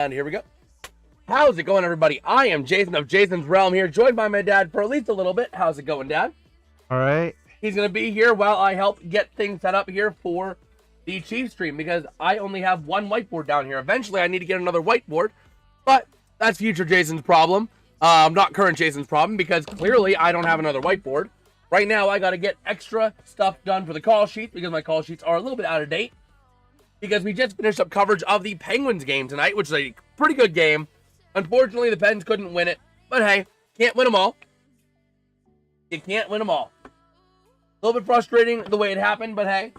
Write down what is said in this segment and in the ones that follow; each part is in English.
And here we go. How's it going, everybody? I am Jason of Jason's Realm here, joined by my dad for at least a little bit. How's it going, Dad? All right. He's going to be here while I help get things set up here for the Chiefs stream, because I only have one whiteboard down here. Eventually, I need to get another whiteboard, but that's future Jason's problem. Not current Jason's problem, because clearly I don't have another whiteboard. Right now, I got to get extra stuff done for the call sheet, because my call sheets are a little bit out of date. Because we just finished up coverage of the Penguins game tonight, which is a pretty good game. Unfortunately, the Pens couldn't win it. But hey, can't win them all. You can't win them all. A little bit frustrating the way it happened, but hey,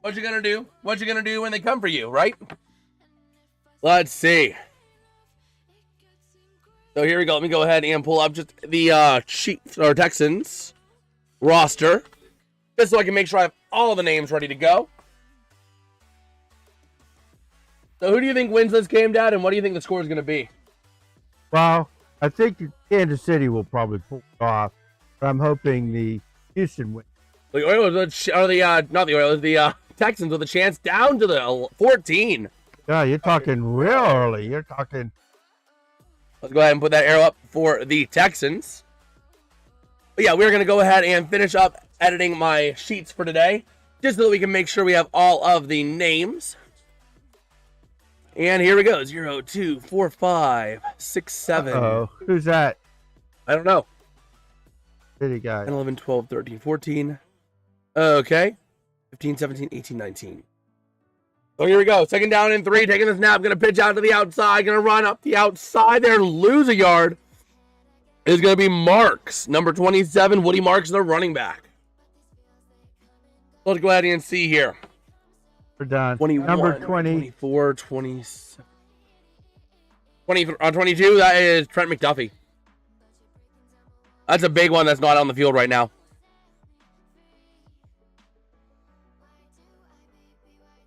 what you gonna do? What you gonna do when they come for you, right? Let's see. So here we go. Let me go ahead and pull up just the Chiefs or Texans roster, just so I can make sure I have all the names ready to go. So who do you think wins this game, Dad, and what do you think the score is going to be? Well, I think Kansas City will probably pull it off, but I'm hoping the Houston wins. The Oilers, not the Oilers, the Texans with a chance down to the 14. Yeah, you're talking real early. You're talking. Let's go ahead and put that arrow up for the Texans. But yeah, we're going to go ahead and finish up editing my sheets for today, just so that we can make sure we have all of the names. And here we go. 0, 2, 4, 5, 6, 7. Oh, who's that? I don't know. City guy. 10, 11, 12, 13, 14. Okay. 15, 17, 18, 19. So here we go. Second down and 3. Taking the snap. Going to pitch out to the outside. Going to run up the outside there and lose a yard. Is going to be Marks. Number 27. Woody Marks, the running back. Let's go ahead and see here. We're done. 21, number 20. 24, 27. 22, that is Trent McDuffie. That's a big one that's not on the field right now.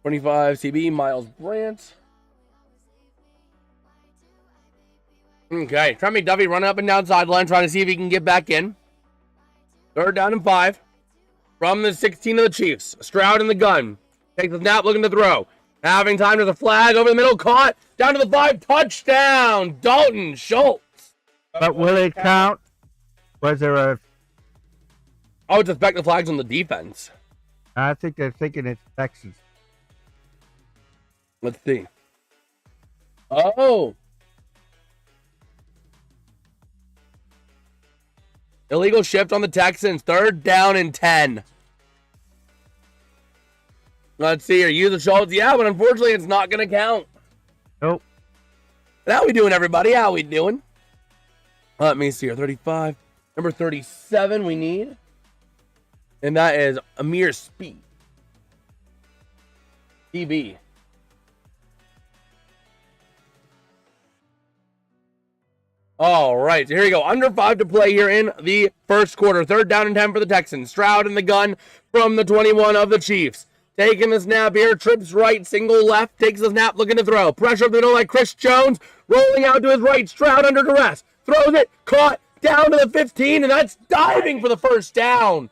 25, CB, Miles Brandt. Okay, Trent McDuffie running up and down sideline, trying to see if he can get back in. Third down and 5. From the 16 of the Chiefs. Stroud in the gun. Takes the snap, looking to throw. Having time to the flag, over the middle, caught. Down to the 5, touchdown, Dalton Schultz. But will it count? Was there a... I would suspect the flag's on the defense. I think they're thinking it's Texans. Let's see. Oh. Illegal shift on the Texans. Third down and 10. Let's see here. Use the Schultz. Yeah, but unfortunately, it's not going to count. Nope. How we doing, everybody? How we doing? Let me see here. 35. Number 37 we need. And that is Amir Speed. DB. All right, so here we go. Under 5 to play here in the first quarter. Third down and 10 for the Texans. Stroud in the gun from the 21 of the Chiefs. Taking the snap here, trips right, single left, takes the snap, looking to throw. Pressure up the middle like Chris Jones, rolling out to his right, Stroud under duress. Throws it, caught, down to the 15, and that's diving for the first down.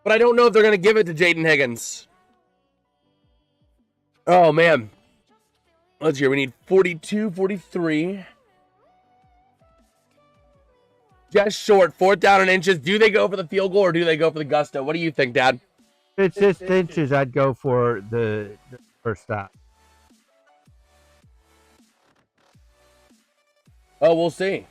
But I don't know if they're going to give it to Jaden Higgins. Oh, man. Let's hear, we need 42, 43. Just short, 4th down and inches. Do they go for the field goal or do they go for the gusto? What do you think, Dad? If it's just inches, I'd go for the first stop. Oh, we'll see.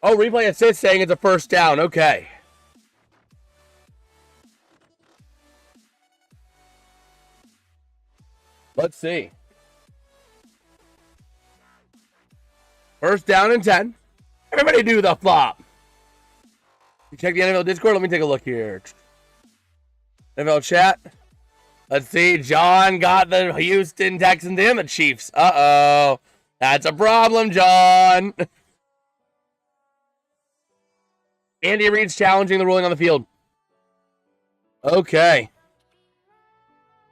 Oh, replay assist saying it's a first down. Okay. Let's see. First down and 10. Everybody do the flop. You check the NFL Discord. Let me take a look here. NFL chat. Let's see. John got the Houston Texans and the Chiefs. Uh-oh. That's a problem, John. Andy Reid's challenging the ruling on the field. Okay.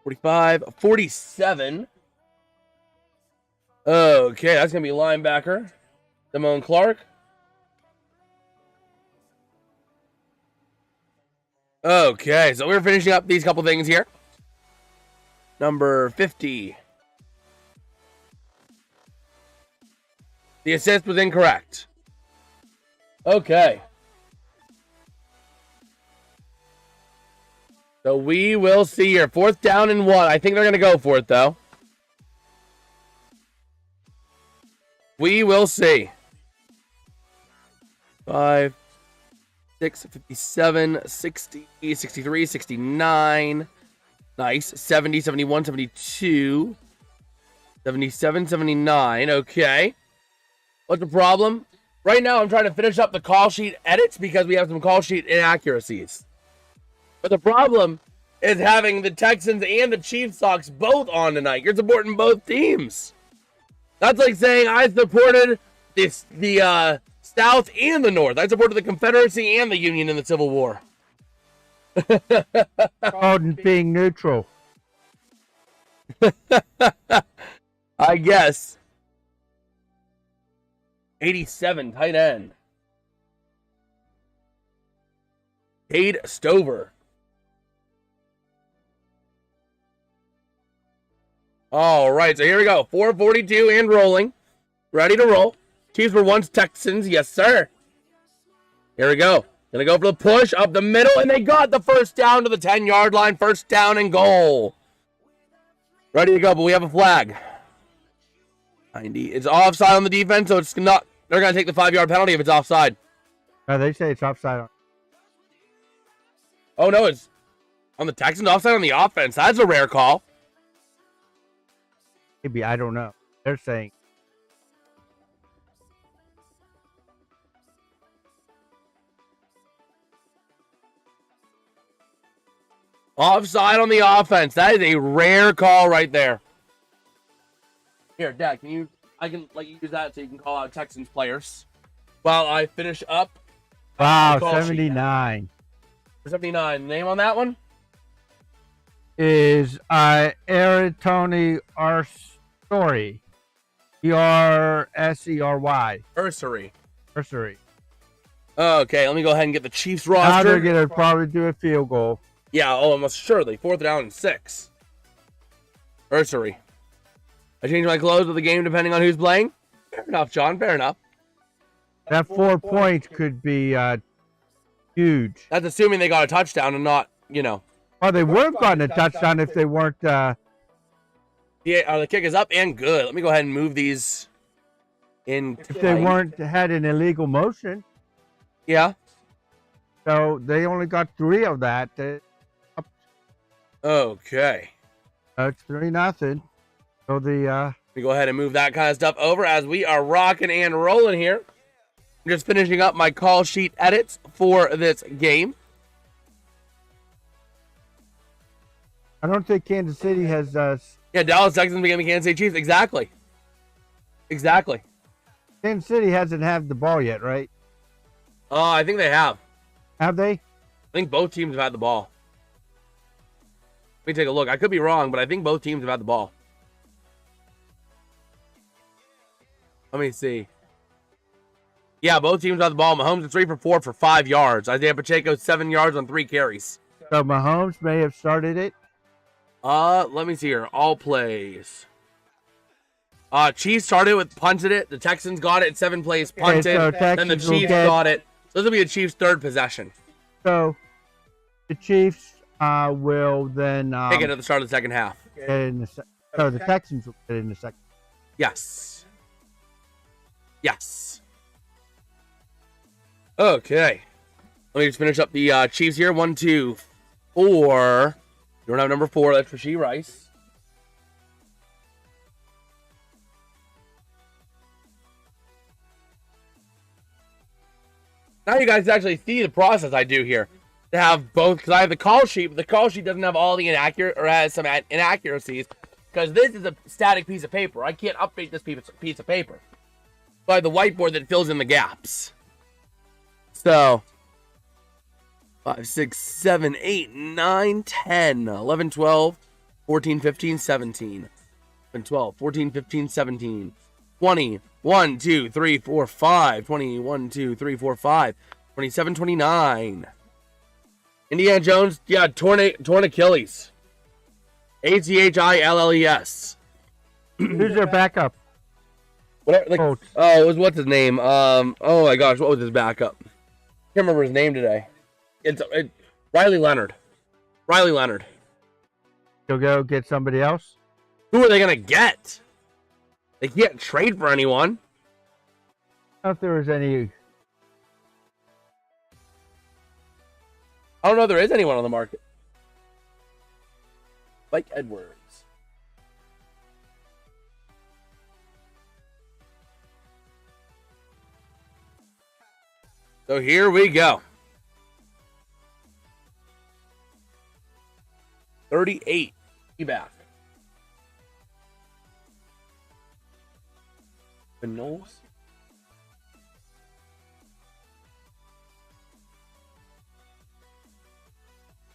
45, 47. Okay, that's going to be linebacker. Damone Clark. Okay, so we're finishing up these couple things here. number 50. The assist was incorrect. Okay. So we will see here. 4th down and 1. I think they're going to go for it, though. We will see. 5, 6, 57, 60, 63, 69. Nice. 70, 71, 72. 77, 79. Okay. What's the problem? Right now, I'm trying to finish up the call sheet edits because we have some call sheet inaccuracies. But the problem is having the Texans and the Chiefs Sox both on tonight. You're supporting both teams. That's like saying I supported the South and the North. I supported the Confederacy and the Union in the Civil War. Called being neutral. I guess. 87, tight end. Cade Stover. All right, so here we go. 442 and rolling. Ready to roll. Chiefs were once Texans. Yes, sir. Here we go. Gonna go for the push up the middle, and they got the first down to the 10-yard line. First down and goal. Ready to go, but we have a flag. 90. It's offside on the defense, so it's not. They're gonna take the 5-yard penalty if it's offside. They say it's offside. Oh no, it's on the Texans. Offside on the offense. That's a rare call. Maybe, I don't know. They're saying. Offside on the offense. That is a rare call right there. Here, Dad, I can let you use that so you can call out Texans players while I finish up. Wow, 79. 79. Name on that one? Is Aratoni Arsery. Ersery. Ursery. Okay, let me go ahead and get the Chiefs roster. Now they're going to probably do a field goal. Yeah, almost surely. 4th down and 6. Ursery. I change my clothes of the game depending on who's playing. Fair enough, John. Fair enough. That 4 points could be huge. That's assuming they got a touchdown and not, Well, they would have gotten a touchdown if they weren't. Yeah, the kick is up and good. Let me go ahead and move these in. If they weren't had an illegal motion. Yeah. So they only got 3 of that. Okay. It's 3-0. So let me go ahead and move that kind of stuff over as we are rocking and rolling here. I'm just finishing up my call sheet edits for this game. I don't think Kansas City has. Yeah, Dallas Texans became Kansas City Chiefs. Exactly. Kansas City hasn't had the ball yet, right? I think they have. Have they? I think both teams have had the ball. Let me take a look. I could be wrong, but I think both teams have had the ball. Let me see. Yeah, both teams have the ball. Mahomes is 3 for 4 for 5 yards. Isaiah Pacheco 7 yards on 3 carries. So Mahomes may have started it. Let me see here. All plays. Chiefs started with punted it. The Texans got it in 7 plays, punted. Okay, so then the Chiefs got it. So this will be the Chiefs' 3rd possession. So the Chiefs will then take it at the start of the second half. So the Texans will get it in the second. Yes. Okay. Let me just finish up the Chiefs here. 1, 2, 4. You don't have number 4. That's Rashee Rice. Now you guys actually see the process I do here. To have both, because I have the call sheet, but the call sheet doesn't have all the has some inaccuracies, because this is a static piece of paper. I can't update this piece of paper. So I have the whiteboard that fills in the gaps. So 5, 6, 7, 8, 9, 10, 11, 12, 14, 15, 17, 12, 14, 15, 17, 20, 1, 2, 3, 4, 5, 20, 1, 2, 3, 4, 5, 27, 29. Indiana Jones, yeah, torn Achilles. Achilles. Who's their backup? Whatever, like, Colts. oh, it was what's his name? Oh my gosh, what was his backup? Can't remember his name today. It's Riley Leonard. Riley Leonard. You'll go get somebody else? Who are they gonna get? They can't trade for anyone. I don't know if there was any. I don't know if there is anyone on the market. Mike Edwards. So here we go. 38. Be back. The nose.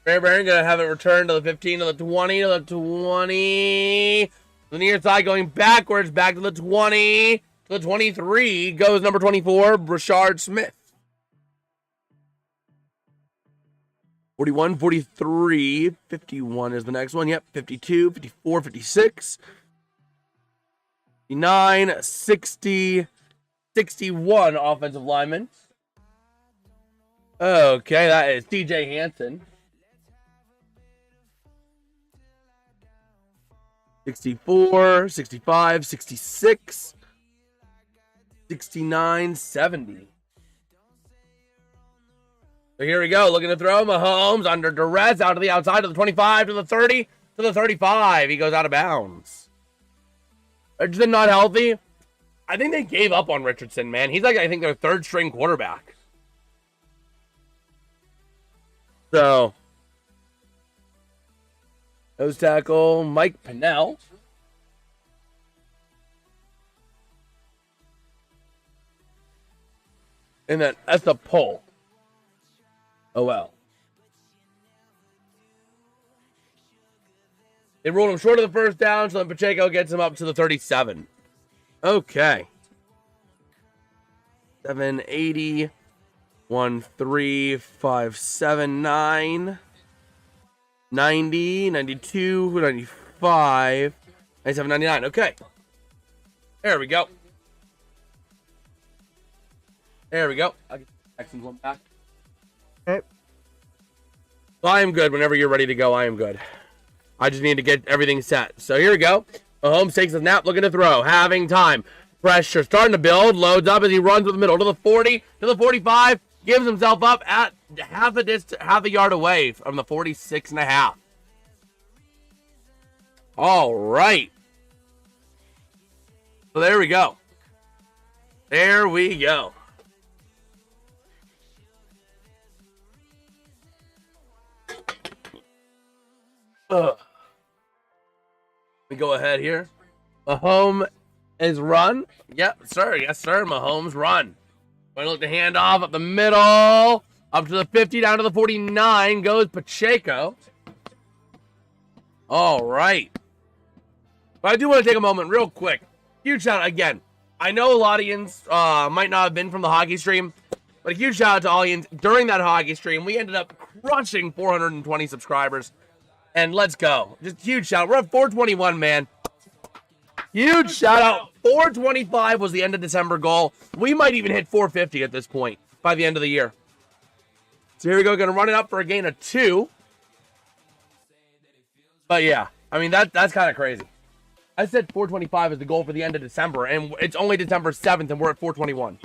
Baron gonna have it returned to the 15, to the 20, to the 20. The near side going backwards, back to the 20, to the 23. Goes number 24, Rashard Smith. 41, 43, 51 is the next one. Yep, 52, 54, 56, 59, 60, 61 offensive linemen. Okay, that is TJ Hansen. 64, 65, 66, 69, 70. So here we go, looking to throw. Mahomes under duress, out to the outside, to the 25, to the 30, to the 35. He goes out of bounds. Richardson not healthy. I think they gave up on Richardson, man. He's like, I think, their third string quarterback. So, nose tackle, Mike Pennell. And then Essa Pohl. Oh, well. They rolled him short of the first down, so then Pacheco gets him up to the 37. Okay. 780, 13579, 90, 92, 95, 97, 99. Okay. There we go. There we go. I'll get the Texans one back. Okay. Well, I am good. Whenever you're ready to go, I am good. I just need to get everything set. So here we go. Mahomes takes a snap, looking to throw. Having time. Pressure starting to build. Loads up as he runs with the middle to the 40, to the 45. Gives himself up at half a yard away from the 46.5. All right. So there we go. There we go. Let me go ahead here. Mahomes is run. Yep, sir. Yes, sir. Mahomes run. Going to look the handoff up the middle. Up to the 50, down to the 49. Goes Pacheco. All right. But I do want to take a moment real quick. Huge shout out again. I know a lot of you might not have been from the hockey stream, but a huge shout out to all you during that hockey stream. We ended up crushing 420 subscribers. And let's go. Just huge shout out. We're at 421, man. Huge shout out. 425 was the end of December goal. We might even hit 450 at this point by the end of the year. So here we go. Going to run it up for a gain of 2. But yeah, I mean, that's kind of crazy. I said 425 is the goal for the end of December, and it's only December 7th, and we're at 421.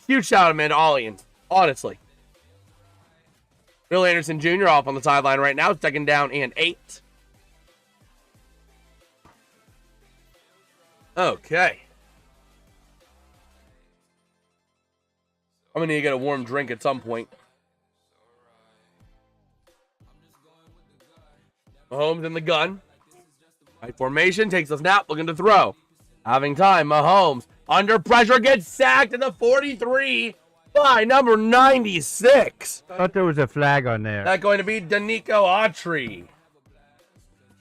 Huge shout out, man, to all Ians. Honestly. Bill Anderson Jr. off on the sideline right now. 2nd down and 8. Okay. I'm going to need to get a warm drink at some point. Mahomes in the gun. Right formation. Takes a snap. Looking to throw. Having time. Mahomes under pressure. Gets sacked at the 43 by number 96. I thought there was a flag on there. That's going to be Danico Autry.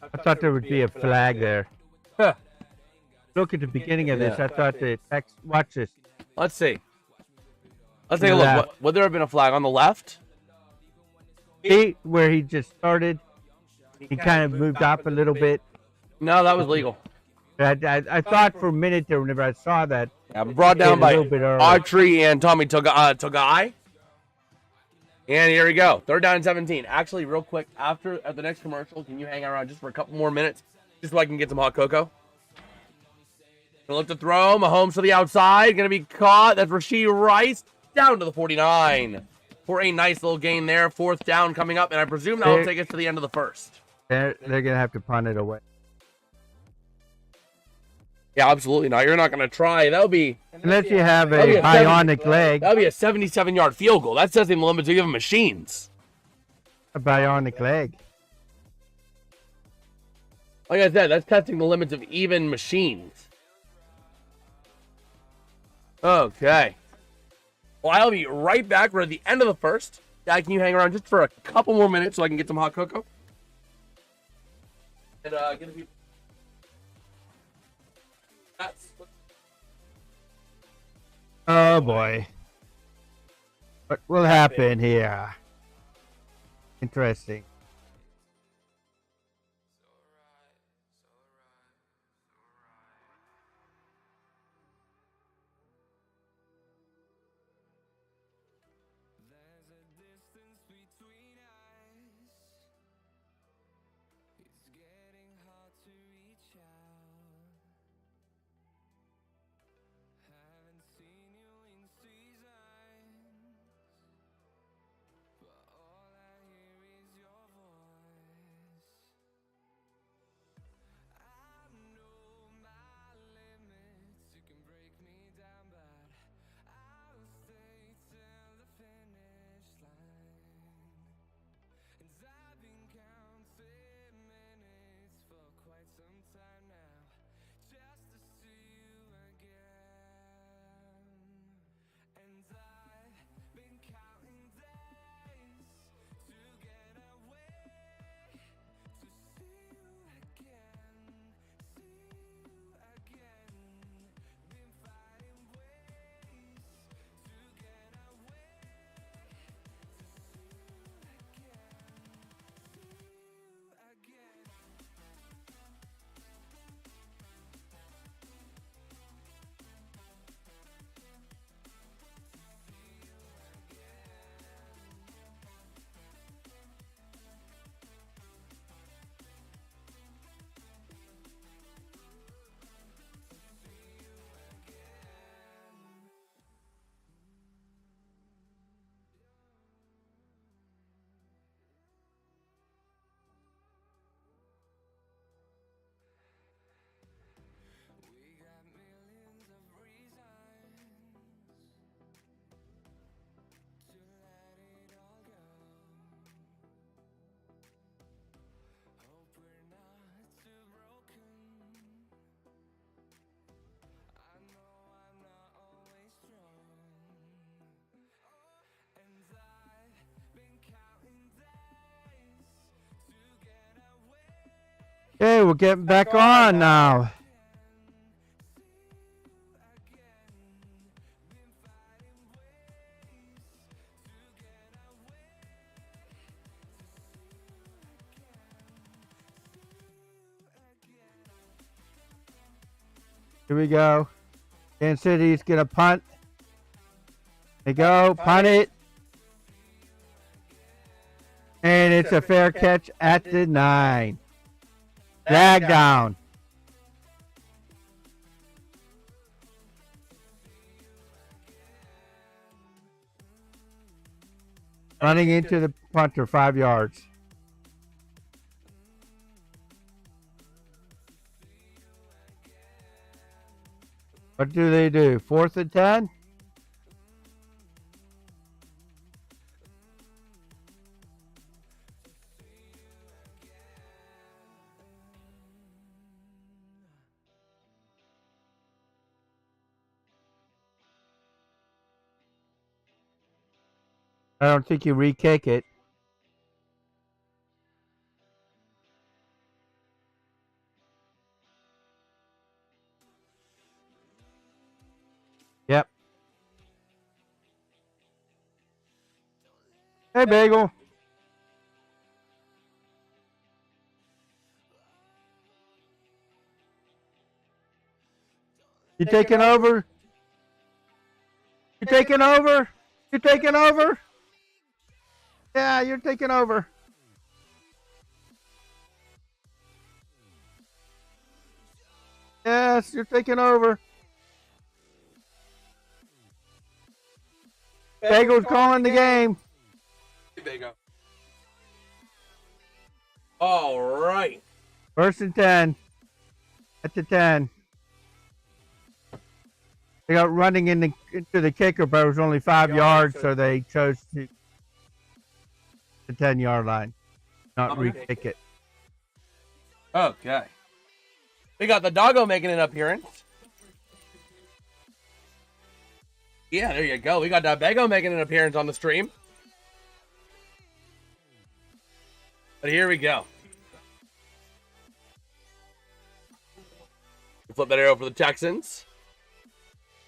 I thought there would be a flag there. Huh. Look at the beginning of this. I thought the text. Watch this. Let's see. Let's take a look. Would there have been a flag on the left? Where he just started. He kind of moved up a little bit. No, that was legal. I thought for a minute there whenever I saw that. Yeah, brought down by little bit early. Autry and Tommy Togai. And here we go. 3rd down and 17. Actually, real quick, at the next commercial, can you hang around just for a couple more minutes? Just so I can get some hot cocoa. Gonna look to throw. Mahomes to the outside. Gonna be caught. That's Rashee Rice. Down to the 49. For a nice little gain there. 4th down coming up. And I presume that'll take us to the end of the first. They're gonna have to punt it away. Yeah, absolutely not. You're not gonna try. That'll be... Unless you have a bionic leg. That'll be a 77-yard field goal. That's testing the limits of even machines. A bionic leg. Like I said, that's testing the limits of even machines. Okay. Well, I'll be right back. We're at the end of the first. Dad, can you hang around just for a couple more minutes so I can get some hot cocoa? And get a few... Oh boy. What will happen here? Interesting. Okay, we're getting back on now. Here we go. Kansas City's gonna punt. They go, punt it. And it's a fair catch at the 9. Flag down. Running into the punter, 5 yards. What do they do? 4th and 10? I don't think you re-kick it. Yep. Hey, Bagel. You taking over? You taking over? You taking over? Yeah, you're taking over. Yes, you're taking over. Bagel's calling the game. Bagel. All right. 1st and 10. At the 10. They got running into the kicker, but it was only 5 yards, so they chose to the 10-yard line, not re-kick it. Okay. We got the doggo making an appearance. Yeah, there you go. We got Dabago making an appearance on the stream. But here we go. Flip that arrow for the Texans.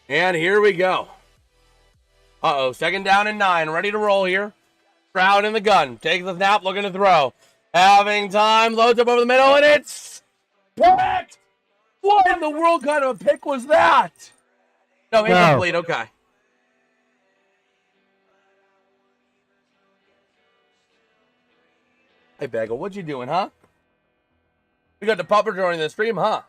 And here we go. Uh-oh, 2nd down and 9. Ready to roll here. Stroud in the gun. Takes the snap, looking to throw. Having time, loads up over the middle, and it's picked! What in the world kind of a pick was that? No, incomplete, okay. Hey, Bagel, what you doing, huh? We got the pupper joining the stream, huh?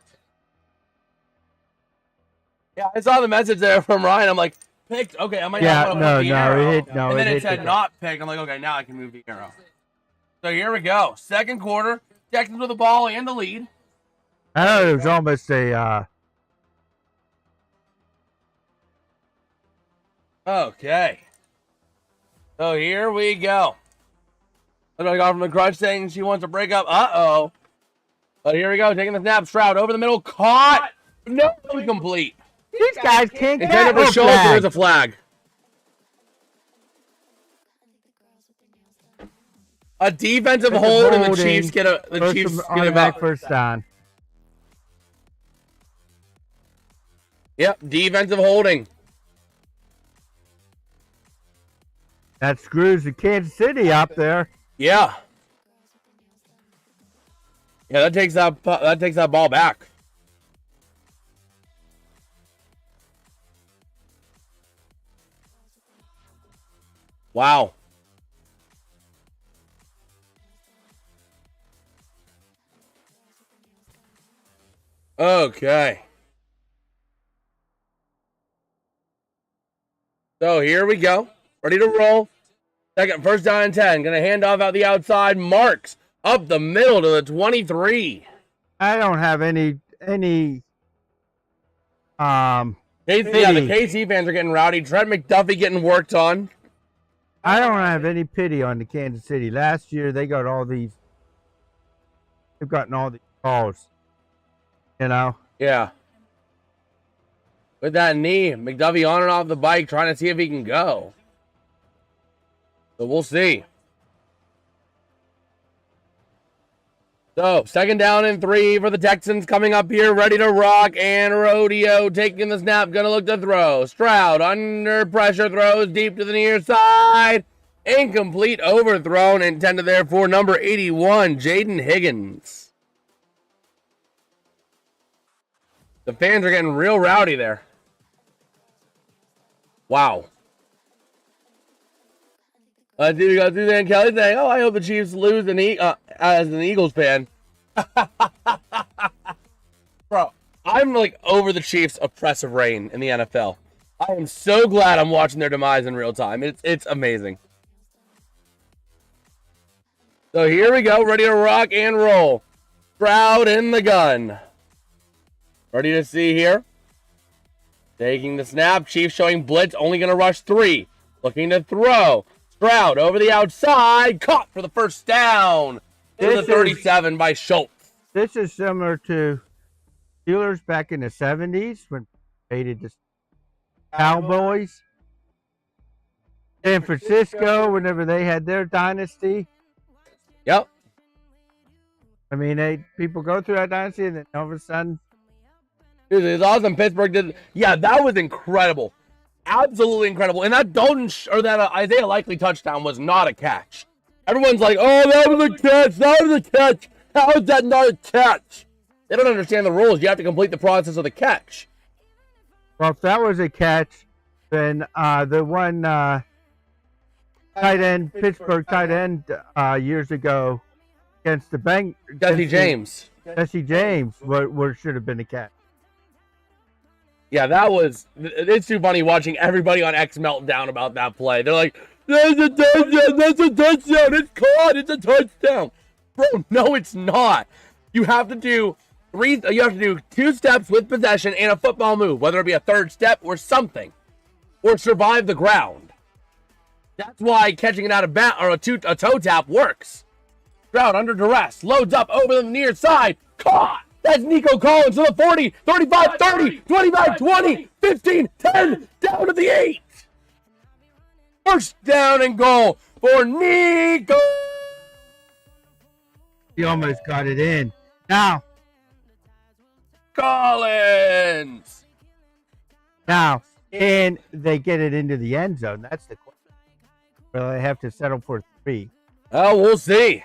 Yeah, I saw the message there from Ryan. I'm like, picked. Okay, I might not want to move the arrow. And then it said not picked. I'm like, okay, now I can move the arrow. So here we go. 2nd quarter. Texans with the ball and the lead. I know it was almost a... Okay. So here we go. Look, I got from the crunch saying she wants to break up. Uh-oh. But here we go. Taking the snap. Stroud over the middle. Caught. No, complete. These guys can't get Intended for shoulder. There's a flag. A defensive hold, and the Chiefs get a back 1st down. Yep, defensive holding. That screws the Kansas City up there. Yeah. Yeah, that takes that ball back. Wow. Okay. So here we go. Ready to roll. 1st down and 10. Gonna hand off out the outside. Marks up the middle to the 23. I don't have any KC, yeah, the KC fans are getting rowdy. Trent McDuffie getting worked on. I don't have any pity on the Kansas City. Last year they've gotten all these calls. You know? Yeah. With that knee, McDuffie on and off the bike trying to see if he can go. So we'll see. So, 2nd down and 3 for the Texans coming up here, ready to rock, and Rodeo taking the snap, gonna look to throw. Stroud under pressure, throws deep to the near side. Incomplete, overthrown, intended there for number 81, Jaden Higgins. The fans are getting real rowdy there. Wow. Suzanne Kelly saying, "Oh, I hope the Chiefs lose as an Eagles fan." Bro, I'm like over the Chiefs' oppressive reign in the NFL. I am so glad I'm watching their demise in real time. It's amazing. So here we go, ready to rock and roll. Stroud in the gun. Ready to see here. Taking the snap. Chiefs showing blitz, only going to rush 3. Looking to throw. Stroud over the outside, caught for the 1st down. To the 37 by Schultz. This is similar to Steelers back in the 70s when they hated the Cowboys. San Francisco, whenever they had their dynasty. Yep. I mean, people go through that dynasty and then all of a sudden. Dude, it's awesome. Pittsburgh did. Yeah, that was incredible. Absolutely incredible. And that Isaiah Likely touchdown was not a catch. Everyone's like, "Oh, that was a catch. That was a catch. How is that not a catch?" They don't understand the rules. You have to complete the process of the catch. Well, if that was a catch, then the one tight end, Pittsburgh tight end years ago against the Bank, Jesse James. Jesse James, should have been a catch. Yeah, that was. It's too funny watching everybody on X melt down about that play. They're like, "That's a touchdown! That's a touchdown! It's caught! It's a touchdown!" Bro, no, it's not. You have to do You have to do 2 steps with possession and a football move, whether it be a 3rd step or something, or survive the ground. That's why catching it out of bounds or a toe tap works. Stroud under duress, loads up over the near side, caught. That's Nico Collins to the 40, 35, 30, 25, 20, 15, 10, down to the 8. First down and goal for Nico. He almost got it in. Now Collins. Now, can they get it into the end zone? That's the question. Will they have to settle for 3? Oh, we'll see.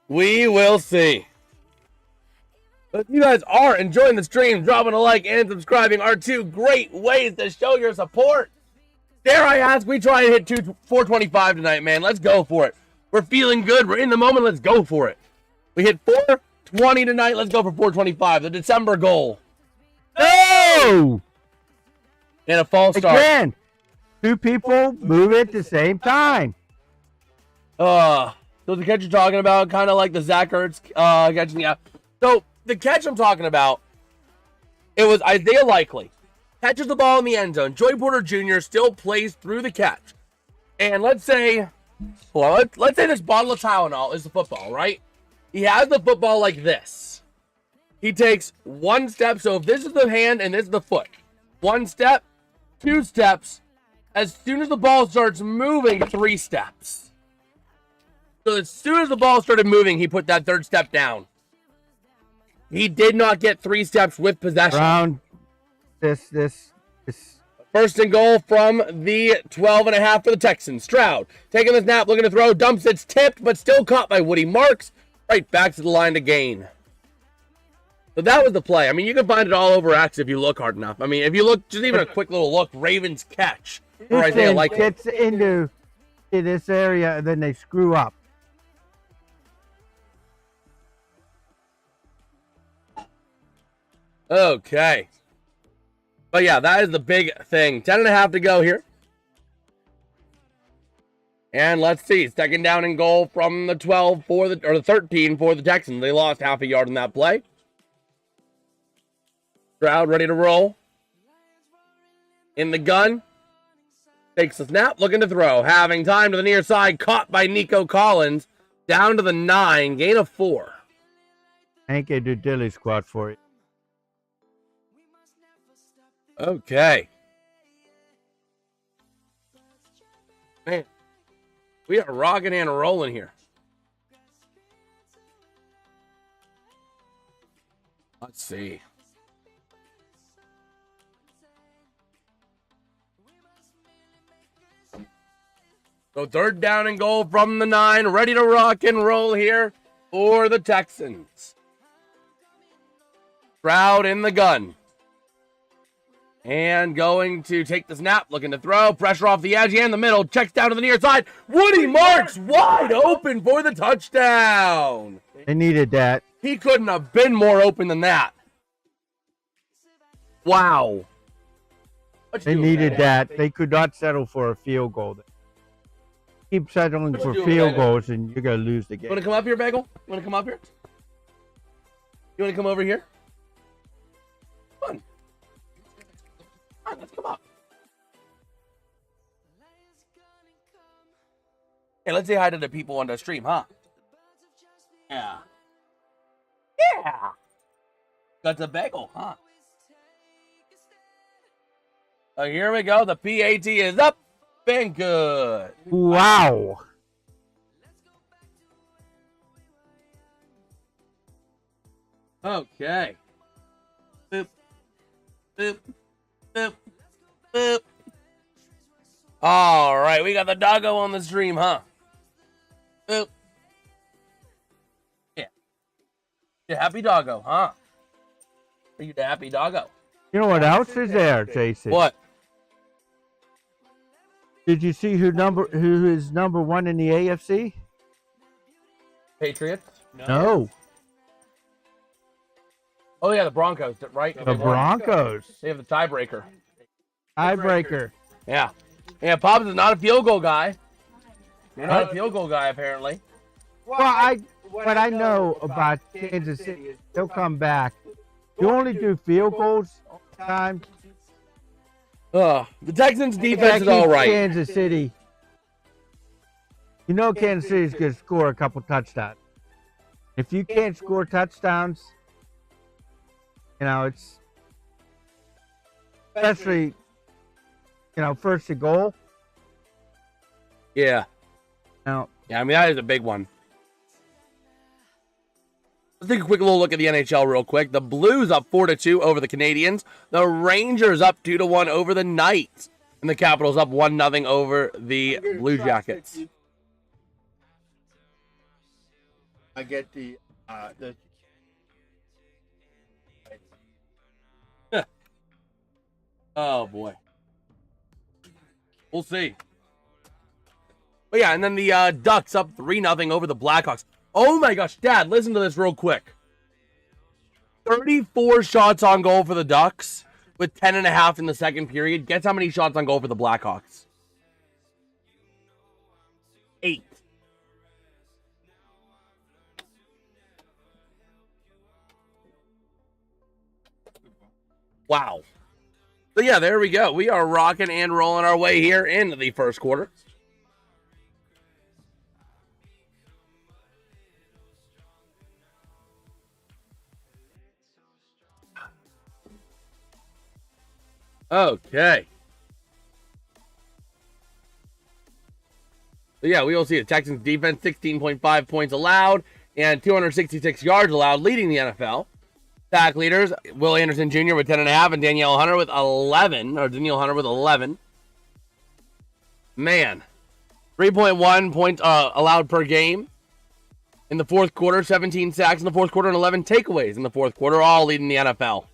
We will see. But if you guys are enjoying the stream, dropping a like and subscribing are 2 great ways to show your support. Dare I ask, we try and hit 425 tonight, man. Let's go for it. We're feeling good. We're in the moment. Let's go for it. We hit 420 tonight. Let's go for 425. The December goal. No! And a false start. Again, 2 people move at the same time. So the catch you're talking about, kind of like the Zach Ertz catching. Yeah. So the catch I'm talking about, it was Isaiah Likely. Catches the ball in the end zone. Joey Porter Jr. still plays through the catch. And let's say this bottle of Tylenol is the football, right? He has the football like this. He takes 1 step. So if this is the hand and this is the foot, 1 step, 2 steps. As soon as the ball starts moving, 3 steps. So as soon as the ball started moving, he put that 3rd step down. He did not get 3 steps with possession. Around this. First and goal from the 12.5 for the Texans. Stroud taking the snap, looking to throw, dumps, it's tipped, but still caught by Woody Marks. Right back to the line to gain. So that was the play. I mean, you can find it all over X if you look hard enough. I mean, if you look, just even a quick little look, Ravens catch. Right there, like gets into this area, and then they screw up. Okay. But yeah, that is the big thing. 10.5 to go here. And let's see. 2nd down and goal from the 12 or the 13 for the Texans. They lost half a yard in that play. Stroud ready to roll. In the gun. Takes the snap, looking to throw. Having time to the near side. Caught by Nico Collins. Down to the 9. Gain of 4. Ain't gonna do dilly squat for it. Okay. Man, we are rocking and rolling here. Let's see. So 3rd down and goal from the 9. Ready to rock and roll here for the Texans. Stroud in the gun. And going to take the snap, looking to throw. Pressure off the edge and the middle. Checks down to the near side. Woody Marks wide open for the touchdown. They needed that. He couldn't have been more open than that. Wow. They needed that. They could not settle for a field goal. Keep settling for field goals and you're going to lose the game. You want to come up here, Bagel? You want to come up here? You want to come over here? Come on. Come on, let's come up. Hey, let's say hi to the people on the stream, huh? Yeah. Yeah. That's a bagel, huh? So here we go. The PAT is up and good. Wow. Okay. Boop. Boop. Boop. Boop. All right, we got the doggo on the stream, huh? Boop. Yeah. You happy doggo, huh? Are you the happy doggo? You know what else is there, Jason? What? Did you see who is number one in the AFC? Patriots? No. Oh, yeah, the Broncos, right? The Broncos. They have the tiebreaker. Tiebreaker. Yeah. Yeah, Pops is not a field goal guy. You're not a field goal guy, apparently. Well, what I know about Kansas City is they'll come back. You only do field goals all the time. The Texans' defense is all right. Kansas City. You know Kansas City's going to score a couple touchdowns. If you can't score touchdowns, you know, it's especially, you know, first and goal. Yeah. Now, yeah, I mean, that is a big one. Let's take a quick little look at the NHL real quick. The Blues up 4-2 over the Canadiens. The Rangers up 2-1 over the Knights. And the Capitals up 1-0 over the Blue Jackets. I get the Oh, boy. We'll see. But yeah, and then the Ducks up 3-0 over the Blackhawks. Oh my gosh, Dad, listen to this real quick. 34 shots on goal for the Ducks with 10.5 in the second period. Guess how many shots on goal for the Blackhawks? 8. Wow. So yeah, there we go. We are rocking and rolling our way here into the first quarter. Okay. So yeah, we will see a Texans defense, 16.5 points allowed and 266 yards allowed, leading the NFL. Sack leaders, Will Anderson Jr. with 10.5 and Danielle Hunter with 11, or Danielle Hunter with 11. Man, 3.1 points allowed per game. In the fourth quarter, 17 sacks in the fourth quarter and 11 takeaways in the fourth quarter, all leading the NFL.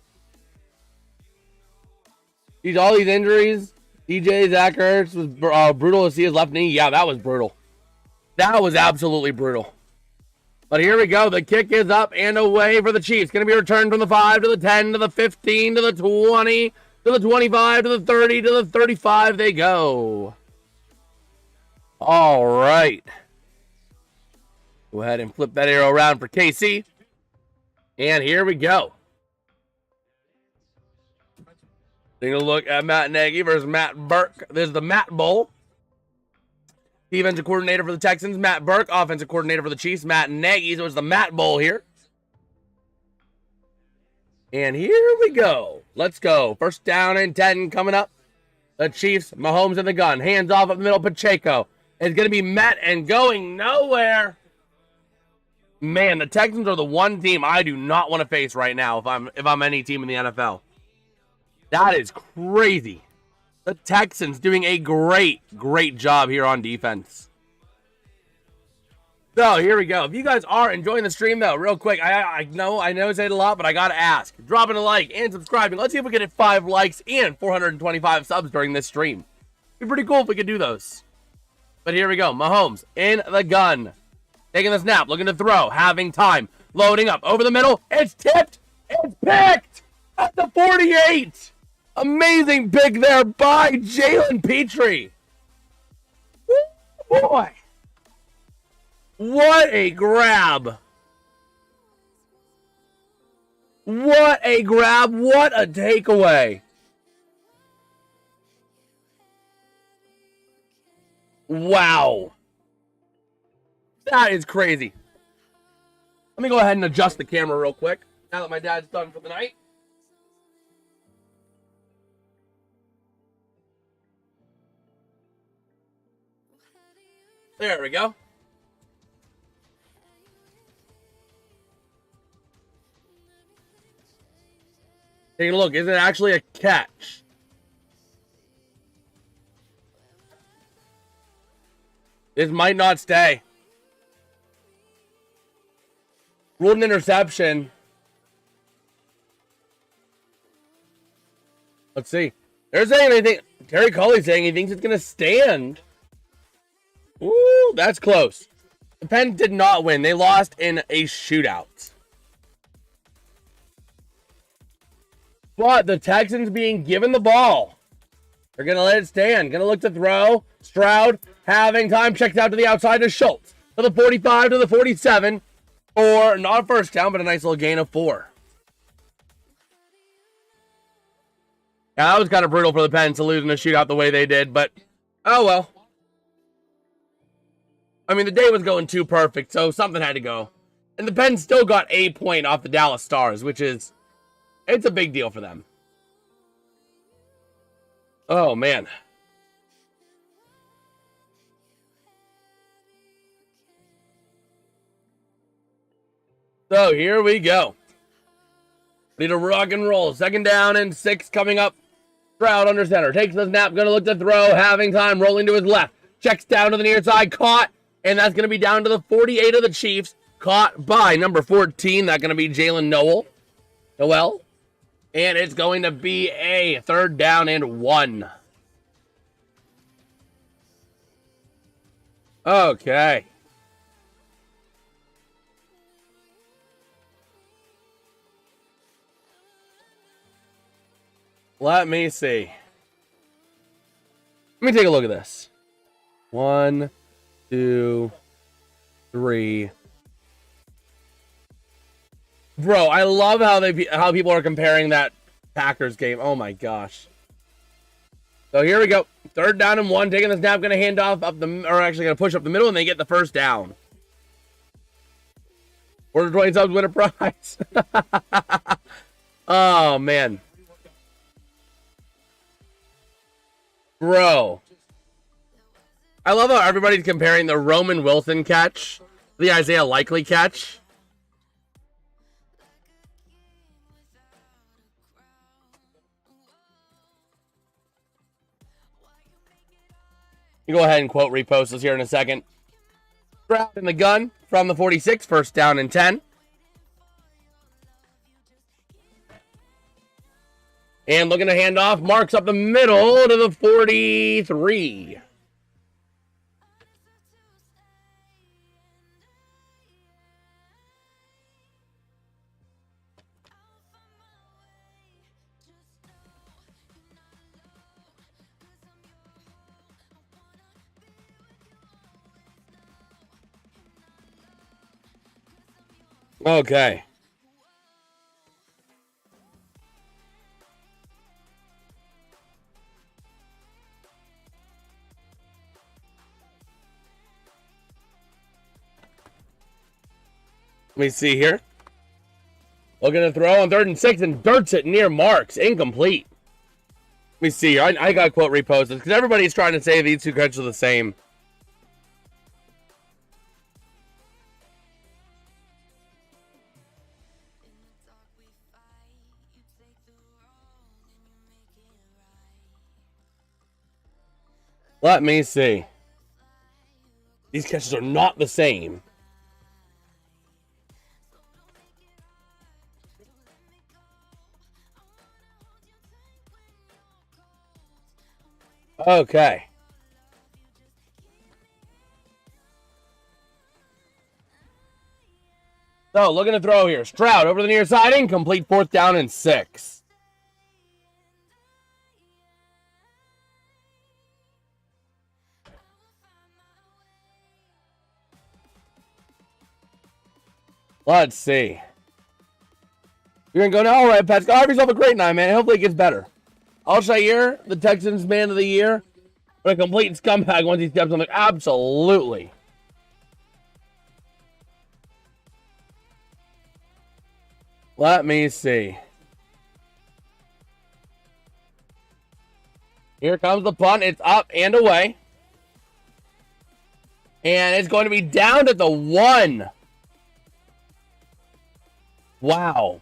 All these injuries, DJ Zach Ertz was brutal to see his left knee. Yeah, that was brutal. That was absolutely brutal. But here we go. The kick is up and away for the Chiefs. Going to be returned from the 5 to the 10 to the 15 to the 20 to the 25 to the 30 to the 35 they go. All right. Go ahead and flip that arrow around for KC. And here we go. Taking a look at Matt Nagy versus Matt Burke. This is the Matt Bowl. Defensive coordinator for the Texans, Matt Burke. Offensive coordinator for the Chiefs, Matt Nagy. So it's the Matt Bowl here. And here we go. Let's go. First down and 10 coming up. The Chiefs, Mahomes in the gun. Hands off up the middle, Pacheco. It's going to be met and going nowhere. Man, the Texans are the one team I do not want to face right now if I'm any team in the NFL. That is crazy. The Texans doing a great job here on defense. So, here we go. If you guys are enjoying the stream, though, real quick, I know I say it a lot, but I got to ask. Dropping a like and subscribing. Let's see if we can hit 5 likes and 425 subs during this stream. It'd be pretty cool if we could do those. But here we go. Mahomes in the gun. Taking the snap, looking to throw, having time. Loading up over the middle. It's tipped. It's picked at the 48. Amazing pick there by Jalen Petrie. Woo, boy. What a grab. What a grab. What a takeaway. Wow. That is crazy. Let me go ahead and adjust the camera real quick now that my dad's done for the night. There we go. Take a look. Is it actually a catch? This might not stay. Ruled an interception. Let's see. They're saying anything. Terry Colley's saying he thinks it's going to stand. Ooh, that's close. The Pens did not win. They lost in a shootout. But the Texans being given the ball. They're going to let it stand. Going to look to throw. Stroud having time. Checked out to the outside to Schultz. To the 45 to the 47. Or not a first down, but a nice little gain of 4. Yeah, that was kind of brutal for the Pens to lose in a shootout the way they did, but oh well. I mean, the day was going too perfect, so something had to go. And the Pens still got a point off the Dallas Stars, which is, it's a big deal for them. Oh, man. So, here we go. Need to rock and roll. 2nd down and 6 coming up. Stroud under center. Takes the snap. Going to look to throw. Having time. Rolling to his left. Checks down to the near side. Caught. And that's going to be down to the 48 of the Chiefs. Caught by number 14. That's going to be Jalen Noel. And it's going to be a 3rd down and 1. Okay. Let me see. Let me take a look at this. 1, 2, 3. Bro, I love how people are comparing that Packers game. Oh my gosh. So here we go. 3rd down and 1. Taking the snap, going to hand off up the, or actually going to push up the middle, and they get the 1st down. Order 20 subs, win a prize. Oh man. Bro. I love how everybody's comparing the Roman Wilson catch to the Isaiah Likely catch. You go ahead and quote repost this here in a second. Stroud in the gun from the 46, 1st down and 10. And looking to hand off, marks up the middle to the 43. Okay. Let me see here. Looking to throw on 3rd and 6 and dirts it near marks. Incomplete. Let me see here. I got quote reposted because everybody's trying to say these two catches are the same. Let me see. These catches are not the same. Okay. So, looking to throw here. Stroud over the near side. Incomplete. 4th down and 6. Let's see. You're going to go now? All right, Pat. Have yourself a great night, man. Hopefully it gets better. Alshire, the Texans man of the year. But a complete scumbag once he steps on the... Absolutely. Let me see. Here comes the punt. It's up and away. And it's going to be down at the 1. Wow.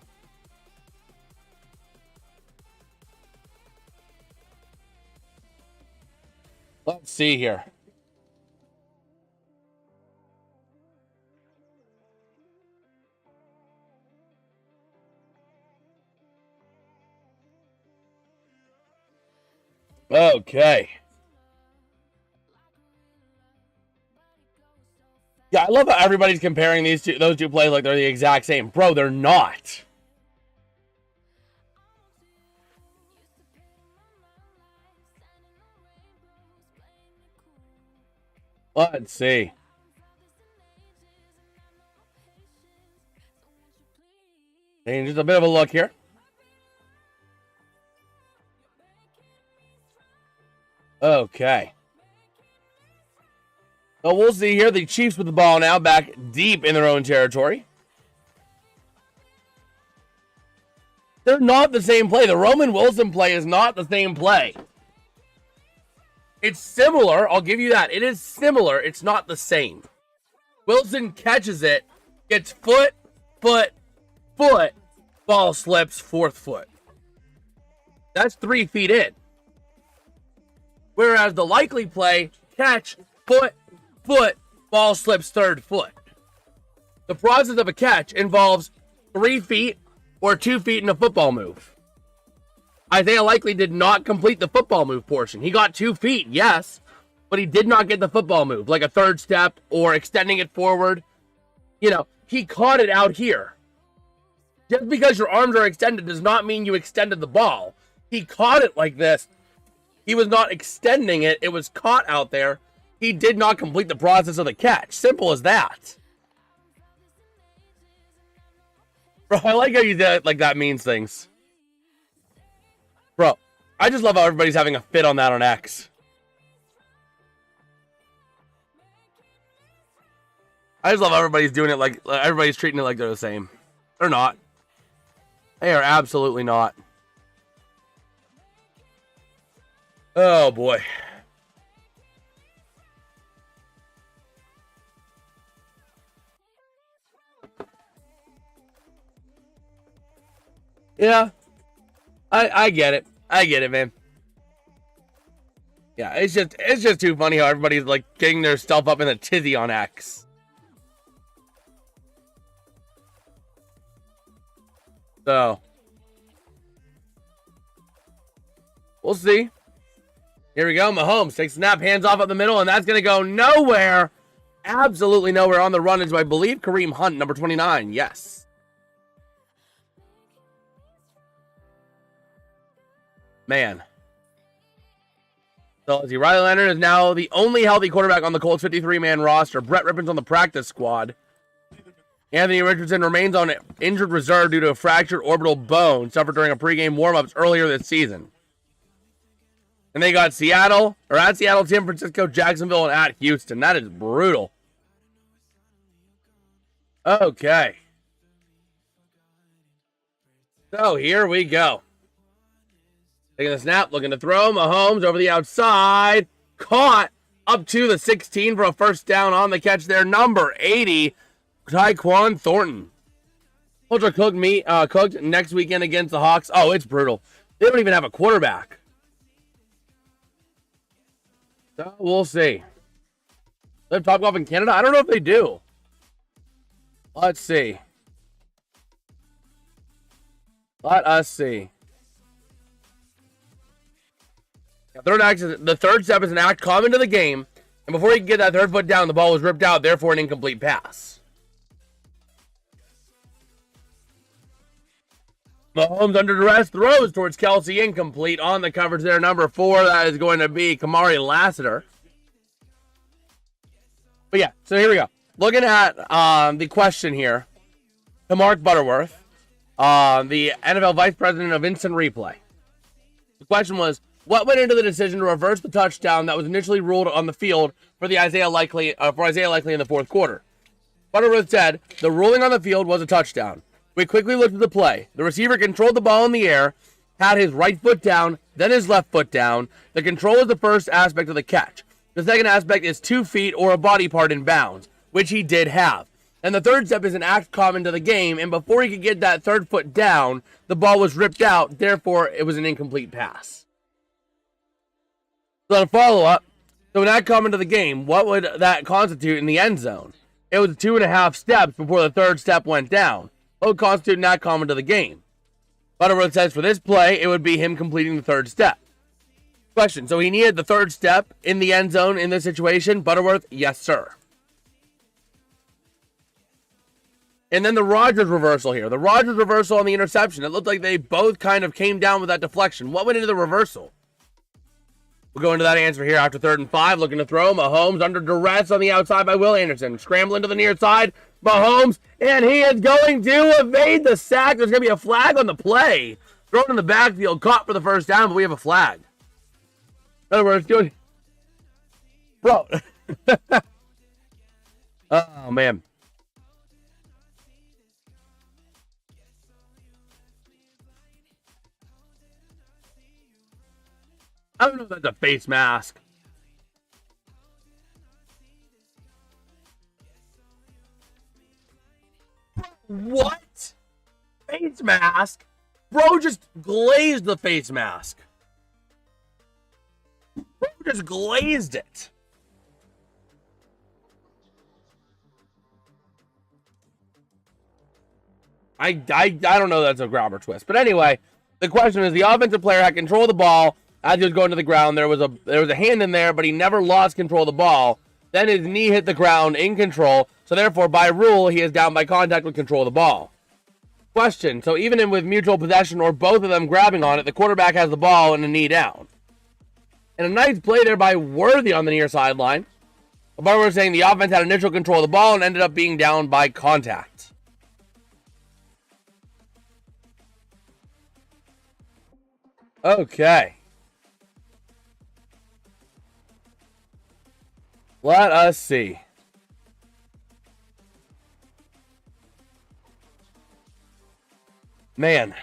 Let's see here. Okay. Yeah, I love how everybody's comparing those two plays like they're the exact same. Bro, they're not. Let's see. And just a bit of a look here. Okay. So we'll see here. The Chiefs with the ball now, back deep in their own territory. They're not the same play. The Roman Wilson play is not the same play. It's similar. I'll give you that. It is similar. It's not the same. Wilson catches it, gets foot, ball slips, fourth foot. That's 3 feet in. Whereas the likely play, catch, foot, ball slips, third foot. The process of a catch involves 3 feet or 2 feet in a football move. Isaiah Likely did not complete the football move portion. He got 2 feet, yes, but he did not get the football move, like a third step or extending it forward. You know, he caught it out here. Just because your arms are extended does not mean you extended the ball. He caught it like this. He was not extending it. It was caught out there. He did not complete the process of the catch. Simple as that. Bro, I like how you did like that means things. Bro, I just love how everybody's having a fit on that on X. I just love how everybody's doing it like everybody's treating it like they're the same. They're not. They are absolutely not. Oh boy. Yeah. I get it. I get it, man. Yeah, it's just too funny how everybody's like getting their stuff up in a tizzy on X. So we'll see. Here we go. Mahomes takes a snap, hands off up the middle, and that's going to go nowhere. Absolutely nowhere. On the run is, I believe, Kareem Hunt, number 29. Yes. Man. So, let's see. Riley Leonard is now the only healthy quarterback on the Colts 53-man roster. Brett Rippon's on the practice squad. Anthony Richardson remains on injured reserve due to a fractured orbital bone suffered during a pregame warm-ups earlier this season. And they got Seattle, San Francisco, Jacksonville, and at Houston. That is brutal. Okay. So here we go. Taking the snap, looking to throw. Mahomes over the outside. Caught up to the 16 for a first down on the catch there. Number 80, Tyquan Thornton. Colts are cooked next weekend against the Hawks. Oh, it's brutal. They don't even have a quarterback. So we'll see. They have Topgolf in Canada? I don't know if they do. Let's see. Let us see. The third step is an act common to the game, and before he could get that third foot down, the ball was ripped out, therefore an incomplete pass. Mahomes under duress throws towards Kelsey, incomplete on the coverage there. Number 4, that is going to be Kamari Lassiter. But yeah, so here we go. Looking at the question here to Mark Butterworth, the NFL Vice President of Instant Replay. The question was, what went into the decision to reverse the touchdown that was initially ruled on the field for Isaiah Likely in the fourth quarter? Butterworth said, the ruling on the field was a touchdown. We quickly looked at the play. The receiver controlled the ball in the air, had his right foot down, then his left foot down. The control is the first aspect of the catch. The second aspect is 2 feet or a body part in bounds, which he did have. And the third step is an act common to the game, and before he could get that third foot down, the ball was ripped out, therefore it was an incomplete pass. So to follow up, so an act common to the game, what would that constitute in the end zone? It was 2.5 steps before the third step went down. What would constitute an act common to the game? Butterworth says for this play, it would be him completing the third step. Question. So he needed the third step in the end zone in this situation. Butterworth, yes, sir. And then the Rodgers reversal here. The Rodgers reversal on the interception. It looked like they both kind of came down with that deflection. What went into the reversal? We'll go into that answer here after 3rd and 5. Looking to throw. Mahomes under duress on the outside by Will Anderson. Scrambling to the near side. Mahomes. And he is going to evade the sack. There's going to be a flag on the play. Thrown in the backfield. Caught for the first down, but we have a flag. In other words, good. Bro. Oh, man. I don't know if that's a face mask. What? Face mask? Bro just glazed the face mask. Bro just glazed it. I don't know that's a grab or twist. But anyway, the question is the offensive player had control of the ball as he was going to the ground. There was a hand in there, but he never lost control of the ball. Then his knee hit the ground in control. So therefore, by rule, he is down by contact with control of the ball. Question. So even with mutual possession or both of them grabbing on it, the quarterback has the ball and a knee down. And a nice play there by Worthy on the near sideline. But we're saying the offense had initial control of the ball and ended up being down by contact. Okay. Let us see. Man.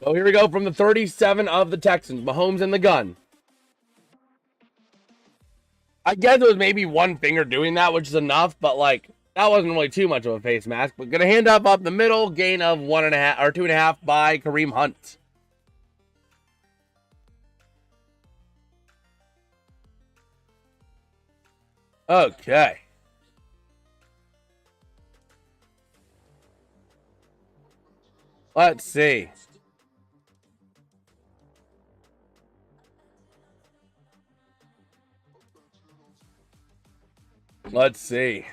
So here we go from the 37 of the Texans. Mahomes in the gun. I guess it was maybe one finger doing that, which is enough, but like that wasn't really too much of a face mask. But gonna hand up the middle, gain of 1.5 or 2.5 by Kareem Hunt. Okay. Let's see. Let's see.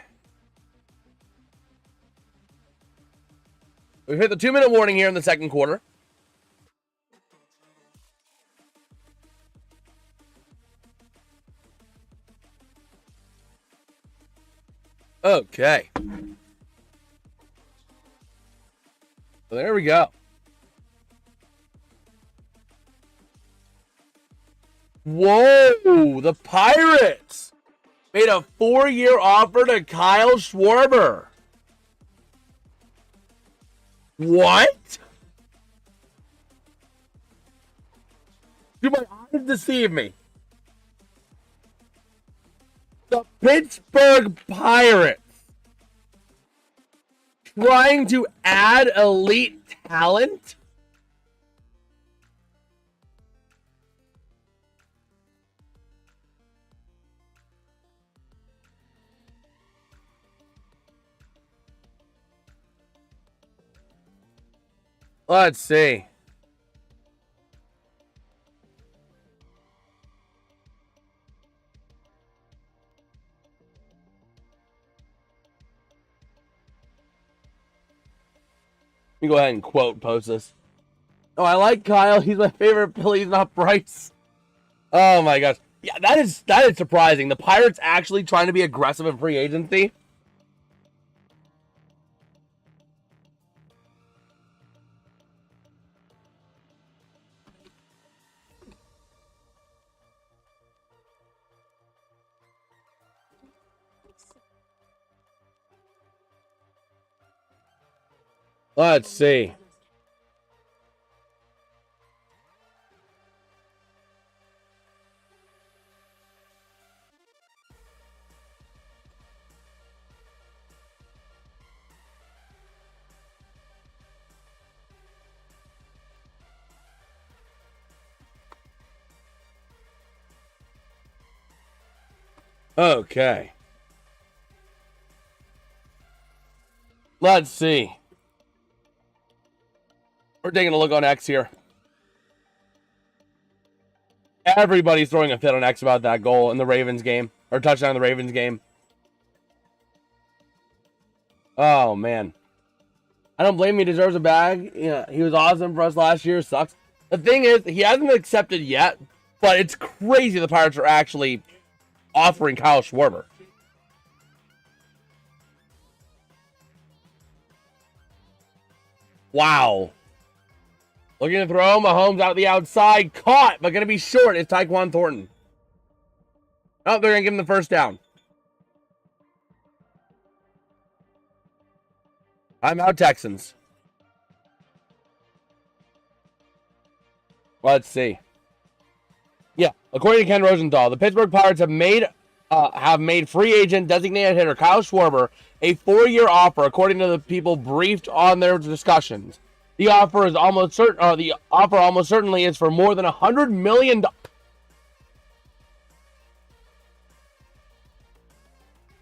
We've hit the 2-minute warning here in the second quarter. Okay. So there we go. Whoa, the Pirates made a 4-year offer to Kyle Schwarber. What? Do my eyes deceive me? The Pittsburgh Pirates trying to add elite talent? Let's see. Let me go ahead and post this. Oh, I like Kyle. He's my favorite Philly. He's not Bryce. Oh my gosh. Yeah, that is surprising. The Pirates actually trying to be aggressive in free agency. Let's see. Okay. Let's see. We're taking a look on X here. Everybody's throwing a fit on X about that goal in the Ravens game, or touchdown in the Ravens game. Oh, man. I don't blame him. He deserves a bag. Yeah, he was awesome for us last year. Sucks. The thing is, he hasn't accepted yet, but it's crazy the Pirates are actually offering Kyle Schwarber. Wow. Looking to throw. Mahomes out the outside. Caught, but going to be short. It's Tyquan Thornton. Oh, they're going to give him the first down. I'm out, Texans. Let's see. Yeah, according to Ken Rosenthal, the Pittsburgh Pirates have made free agent designated hitter Kyle Schwarber a 4-year offer, according to the people briefed on their discussions. The offer is almost certain. The offer almost certainly is for more than $100 million.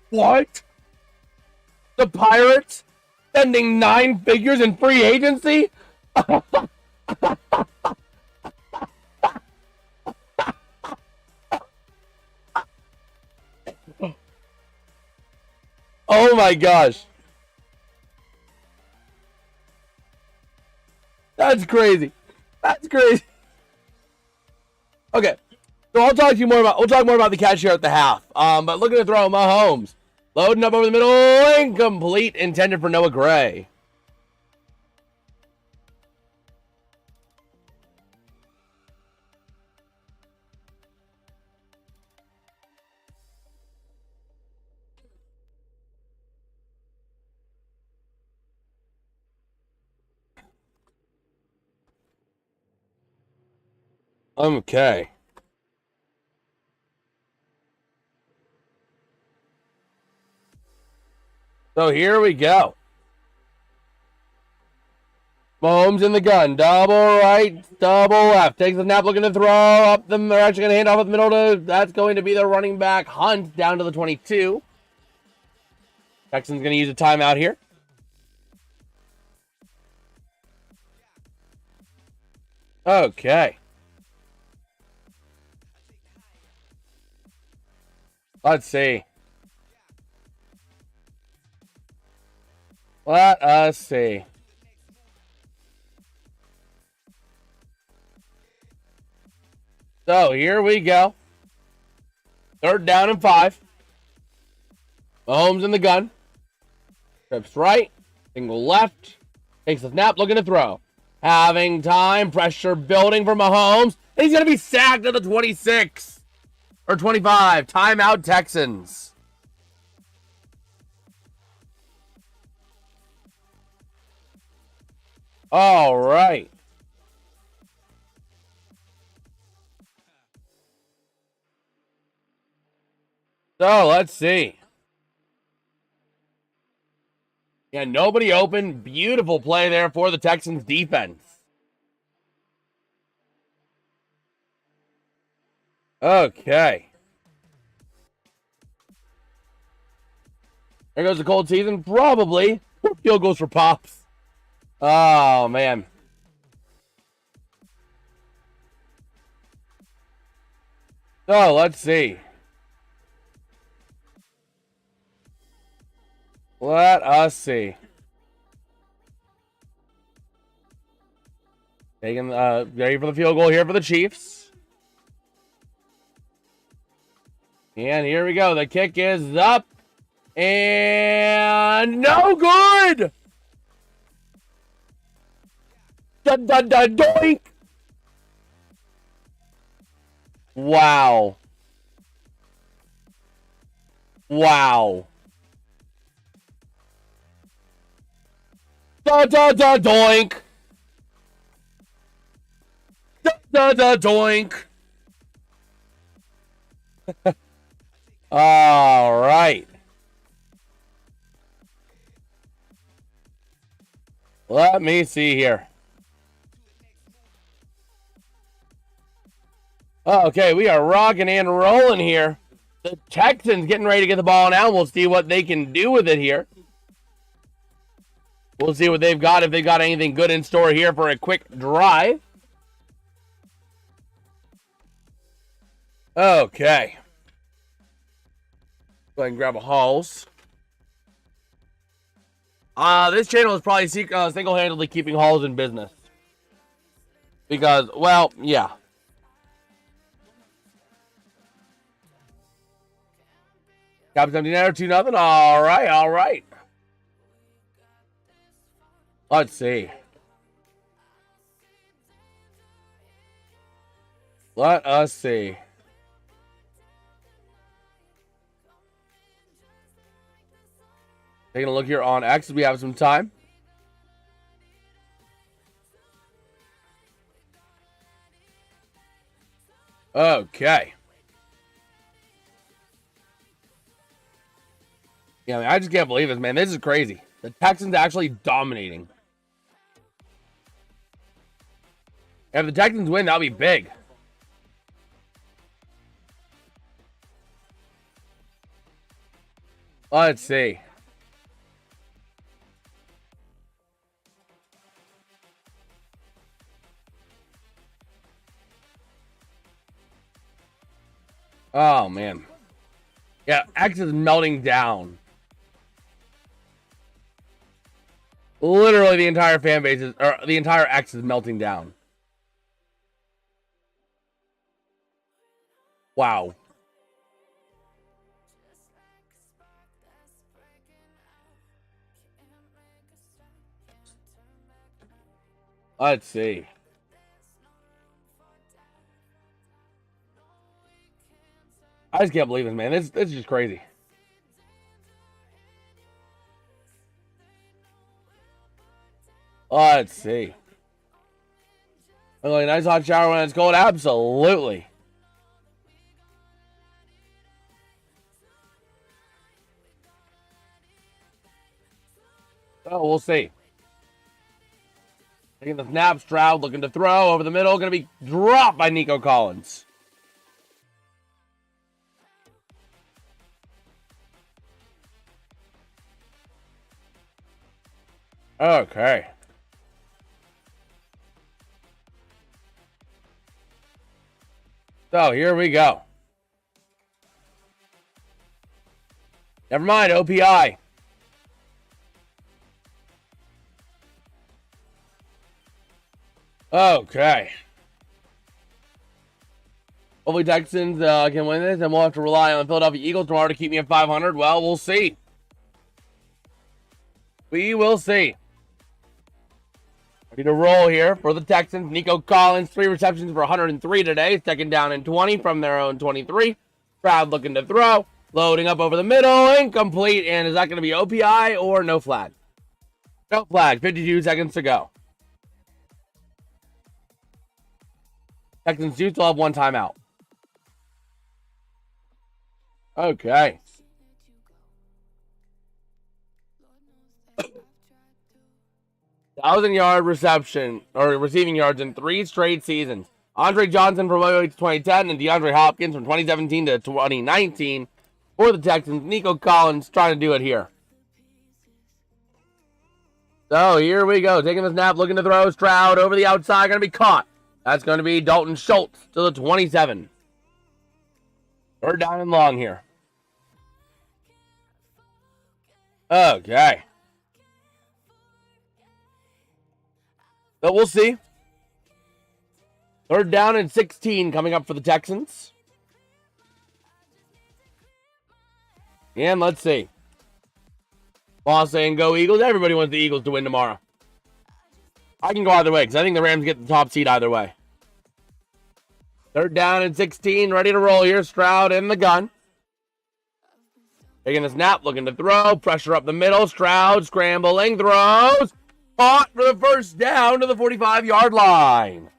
What? The Pirates spending 9 figures in free agency? Oh my gosh. That's crazy. That's crazy. Okay. So we'll talk more about the catch here at the half. But looking to throw Mahomes. Loading up over the middle. Incomplete. Intended for Noah Gray. Okay. So here we go. Mahomes in the gun. Double right, double left. Takes the snap, looking to throw up. They're actually going to hand off at the middle. That's going to be the running back Hunt down to the 22. Texans going to use a timeout here. Okay. Let's see. Let us see. So here we go. 3rd down and 5. Mahomes in the gun. Trips right. Single left. Takes the snap, looking to throw. Having time. Pressure building for Mahomes. And he's going to be sacked at the 26. Or 25. Timeout, Texans. All right. So, let's see. Yeah, nobody open. Beautiful play there for the Texans defense. Okay. There goes the cold season. Probably. Field goes for Pops. Oh, man. So, let's see. Let us see. Taking ready for the field goal here for the Chiefs. And here we go. The kick is up. And no good. Doink. Wow. Wow. Doink. Doink. All right. Let me see here. Okay, we are rocking and rolling here. The Texans getting ready to get the ball now. We'll see what they can do with it here. We'll see what they've got, if they've got anything good in store here for a quick drive. Okay. Go ahead and grab a Halls. This channel is probably single-handedly keeping Halls in business. Because, well, yeah. Caps empty netter, 2-0. All right, all right. Let's see. Let us see. Taking a look here on X. We have some time. Okay. Yeah, I mean, I just can't believe this, man. This is crazy. The Texans actually dominating. If the Texans win, that'll be big. Let's see. Oh, man. Yeah, X is melting down. Literally, the entire fan base is, or the entire X is melting down. Wow. Let's see. I just can't believe this, man. This is just crazy. Let's see. Really nice hot shower when it's cold. Absolutely. Oh, we'll see. Taking the snap, Stroud looking to throw over the middle. Going to be dropped by Nico Collins. Okay. So here we go. Never mind, OPI. Okay. Hopefully Texans can win this, and we'll have to rely on the Philadelphia Eagles tomorrow to keep me at 500. Well, we'll see. We will see. Ready to roll here for the Texans. Nico Collins, 3 receptions for 103 today. Second down and 20 from their own 23. Stroud looking to throw. Loading up over the middle. Incomplete. And is that going to be OPI or no flag? No flag. 52 seconds to go. Texans do still have 1 timeout. Okay. Thousand-yard reception or receiving yards in 3 straight seasons. Andre Johnson from 2010 and DeAndre Hopkins from 2017 to 2019 for the Texans. Nico Collins trying to do it here. So here we go. Taking the snap, looking to throw. Stroud over the outside, going to be caught. That's going to be Dalton Schultz to the 27. 3rd down and long here. Okay. So we'll see. 3rd down and 16 coming up for the Texans. And let's see. Boss saying go Eagles. Everybody wants the Eagles to win tomorrow. I can go either way because I think the Rams get the top seed either way. 3rd down and 16. Ready to roll here. Stroud in the gun. Taking a snap. Looking to throw. Pressure up the middle. Stroud scrambling. Throws. Caught for the 1st down to the 45-yard line.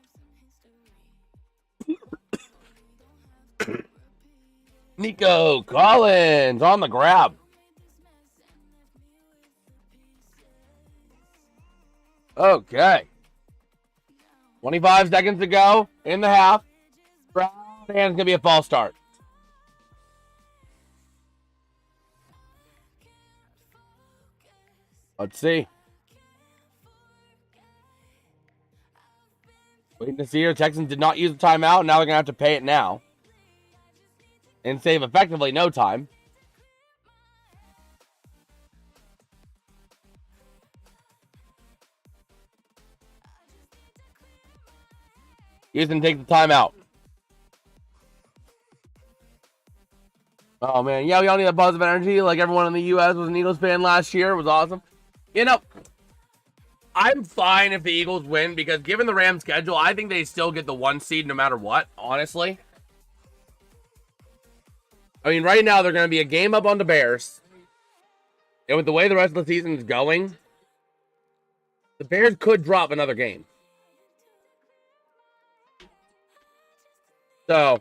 Nico Collins on the grab. Okay. 25 seconds to go in the half. And it's going to be a false start. Let's see. Waiting to see here. Texans did not use the timeout. Now they're going to have to pay it now. and save effectively no time. Houston takes the timeout. Oh, man. Yeah, we all need that positive energy. Like everyone in the U.S. was an Eagles fan last year. It was awesome. You know, I'm fine if the Eagles win because given the Rams' schedule, I think they still get the 1 seed no matter what, honestly. I mean, right now, they're going to be a game up on the Bears. And with the way the rest of the season is going, the Bears could drop another game. So,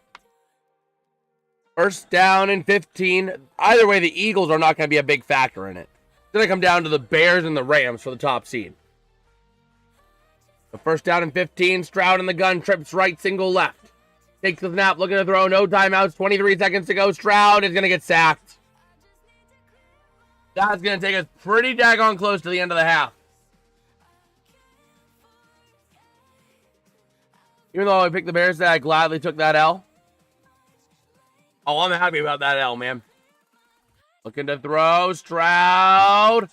first down and 15. Either way, the Eagles are not going to be a big factor in it. It's going to come down to the Bears and the Rams for the top seed. The first down and 15. Stroud in the gun. Trips right, single left. Takes the snap, looking to throw. No timeouts. 23 seconds to go. Stroud is going to get sacked. That's going to take us pretty daggone close to the end of the half. Even though I picked the Bears, I gladly took that L. Oh, I'm happy about that L, man. Looking to throw. Stroud.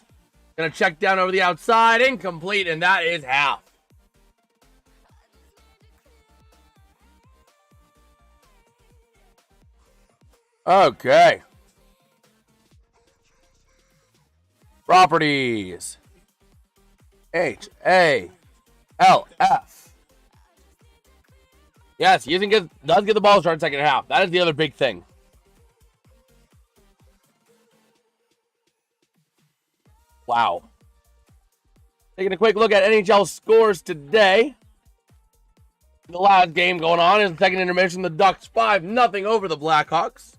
Going to check down over the outside. Incomplete, and that is half. Okay. Properties. H-A-L-F. Yes, Houston does get the ball start second half. That is the other big thing. Wow. Taking a quick look at NHL scores today. The last game going on is the second intermission. The Ducks 5-0 over the Blackhawks.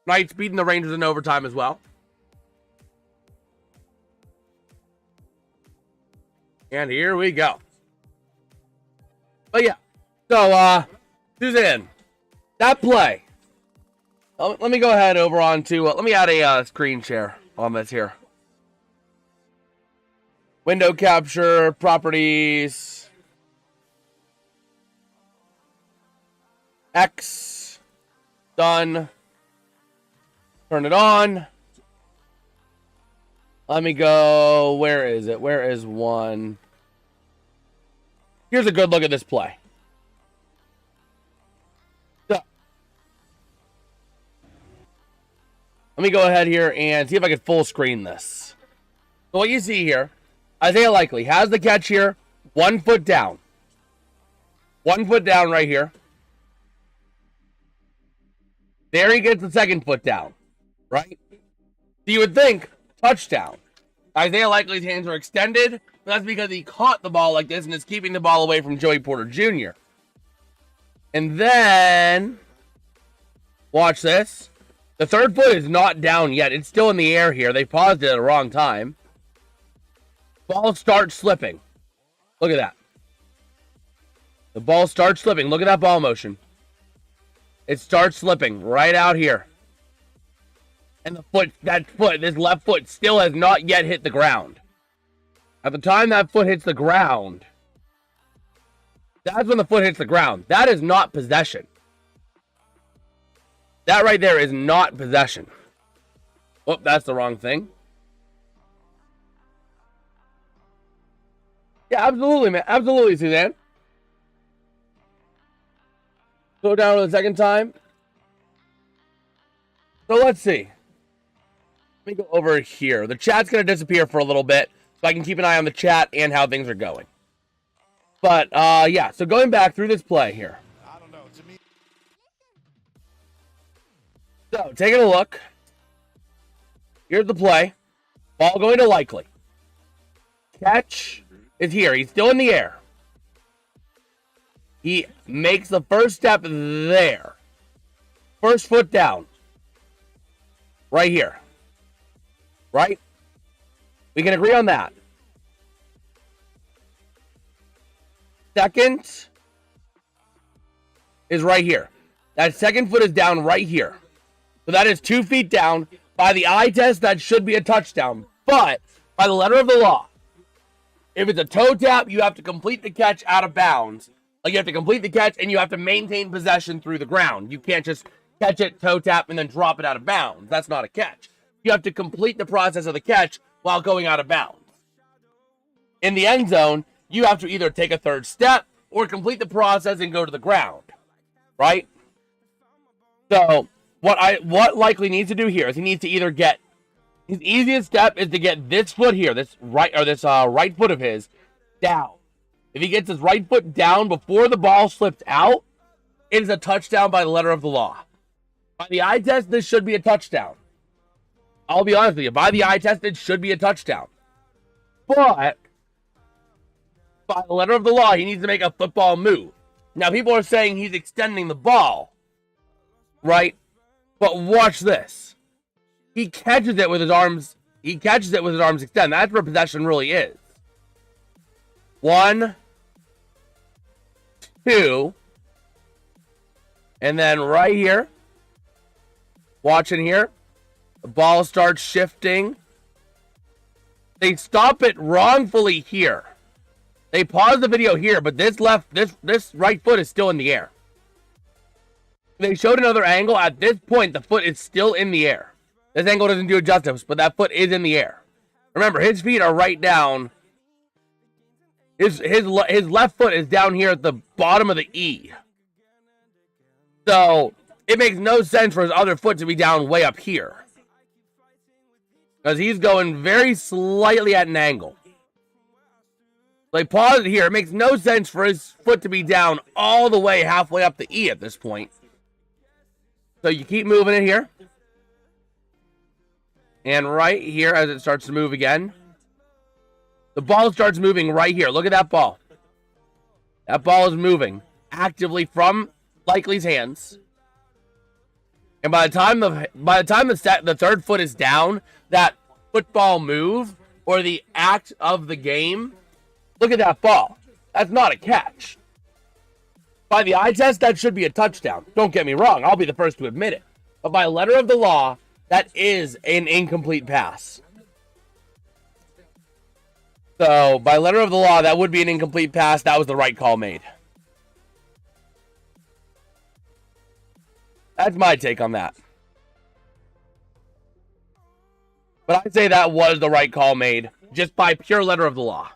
Knights beating the Rangers in overtime as well. And here we go. But yeah, so, Suzanne, that play. Let me go ahead over on to, let me add a screen share on this here. Window capture, properties. X. Done. Turn it on. Let me go, where is it? Where is one? Here's a good look at this play. So, let me go ahead here and see if I can full screen this. So what you see here, Isaiah Likely has the catch here, 1 foot down. 1 foot down right here. There he gets the 2nd foot down, right? So you would think, touchdown. Isaiah Likely's hands are extended. That's because he caught the ball like this and is keeping the ball away from Joey Porter Jr. And then, watch this. The 3rd foot is not down yet. It's still in the air here. They paused it at the wrong time. Ball starts slipping. Look at that. The ball starts slipping. Look at that ball motion. It starts slipping right out here. And this left foot still has not yet hit the ground. At the time that foot hits the ground, that's when the foot hits the ground. That is not possession. That right there is not possession. Oh, that's the wrong thing. Yeah, absolutely, man. Absolutely, Suzanne. Go down to the second time. So let's see. Let me go over here. The chat's going to disappear for a little bit, so I can keep an eye on the chat and how things are going. But, yeah, so going back through this play here. I don't know. To me. So, taking a look. Here's the play. Ball going to Likely. Catch is here. He's still in the air. He makes the first step there. First foot down. Right here. Right? We can agree on that. Second is right here. That 2nd foot is down right here. So that is 2 feet down. By the eye test, that should be a touchdown. But by the letter of the law, if it's a toe tap, you have to complete the catch out of bounds. Like, you have to complete the catch, and you have to maintain possession through the ground. You can't just catch it, toe tap, and then drop it out of bounds. That's not a catch. You have to complete the process of the catch while going out of bounds. In the end zone, you have to either take a third step or complete the process and go to the ground, right? So what likely needs to do here is he needs to either get, his easiest step is to get this foot here, this right foot of his down. If he gets his right foot down before the ball slips out, it is a touchdown by the letter of the law. By the eye test, this should be a touchdown. I'll be honest with you. By the eye test, it should be a touchdown. But by the letter of the law, he needs to make a football move. Now, people are saying he's extending the ball, right? But watch this. He catches it with his arms. He catches it with his arms extended. That's where possession really is. 1, 2, and then right here, watching here, the ball starts shifting. They stop it wrongfully here. They pause the video here, but this right foot is still in the air. They showed another angle. At this point, the foot is still in the air. This angle doesn't do it justice, but that foot is in the air. Remember, his feet are right down. His left foot is down here at the bottom of the E. So it makes no sense for his other foot to be down way up here, because he's going very slightly at an angle. Like, pause it here. It makes no sense for his foot to be down all the way halfway up the E at this point. So you keep moving it here. And right here, as it starts to move again, the ball starts moving right here. Look at that ball. That ball is moving actively from Likely's hands. And by the time the third foot is down, that football move or the act of the game, look at that ball. That's not a catch. By the eye test, that should be a touchdown. Don't get me wrong. I'll be the first to admit it. But by letter of the law, that is an incomplete pass. So, by letter of the law, that would be an incomplete pass. That was the right call made. That's my take on that. But I'd say that was the right call made, just by pure letter of the law.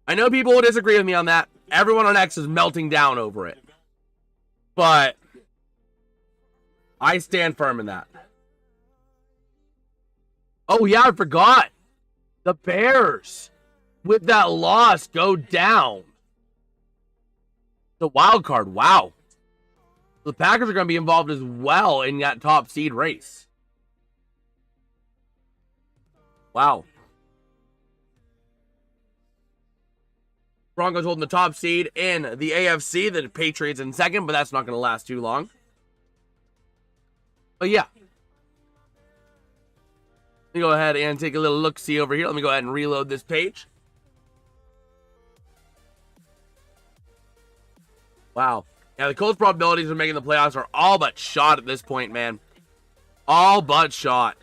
I know people will disagree with me on that. Everyone on X is melting down over it. But I stand firm in that. Oh, yeah, I forgot. The Bears, with that loss, go down. The wild card, wow. The Packers are going to be involved as well in that top seed race. Wow. Broncos holding the top seed in the AFC. The Patriots in second, but that's not going to last too long. But yeah. Let me go ahead and take a little look-see over here. Let me go ahead and reload this page. Wow. Yeah, the Colts' probabilities of making the playoffs are all but shot at this point, man. All but shot.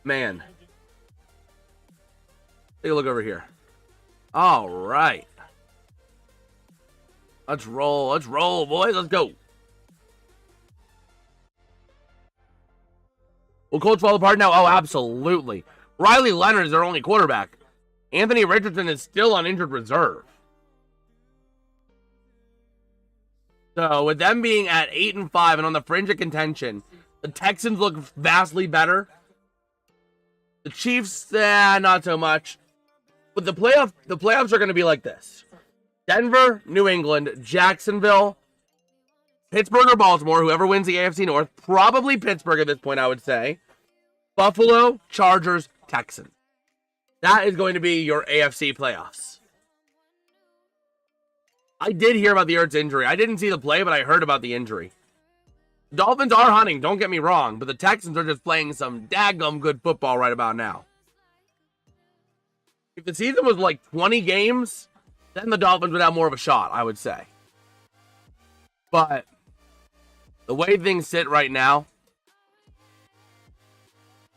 Man. Take a look over here. All right. Let's roll. Let's roll, boys. Let's go. Will Colts fall apart now? Oh, absolutely. Riley Leonard is their only quarterback. Anthony Richardson is still on injured reserve. So, with them being at 8-5 and on the fringe of contention, the Texans look vastly better. The Chiefs, not so much. But the playoffs are going to be like this. Denver, New England, Jacksonville, Pittsburgh or Baltimore, whoever wins the AFC North. Probably Pittsburgh at this point, I would say. Buffalo, Chargers, Texans. That is going to be your AFC playoffs. I did hear about the Ertz injury. I didn't see the play, but I heard about the injury. The Dolphins are hunting, don't get me wrong, but the Texans are just playing some daggum good football right about now. If the season was like 20 games, then the Dolphins would have more of a shot, I would say. But the way things sit right now,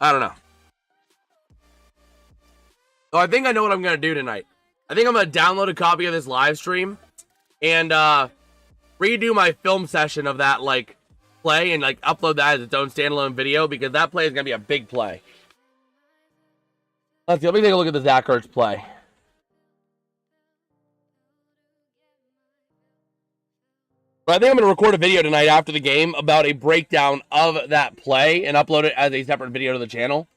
I don't know. So I think I know what I'm going to do tonight. I think I'm going to download a copy of this live stream and redo my film session of that, like, play and, like, upload that as its own standalone video because that play is going to be a big play. Let's see. Let me take a look at the Zach Ertz play. But I think I'm going to record a video tonight after the game about a breakdown of that play and upload it as a separate video to the channel.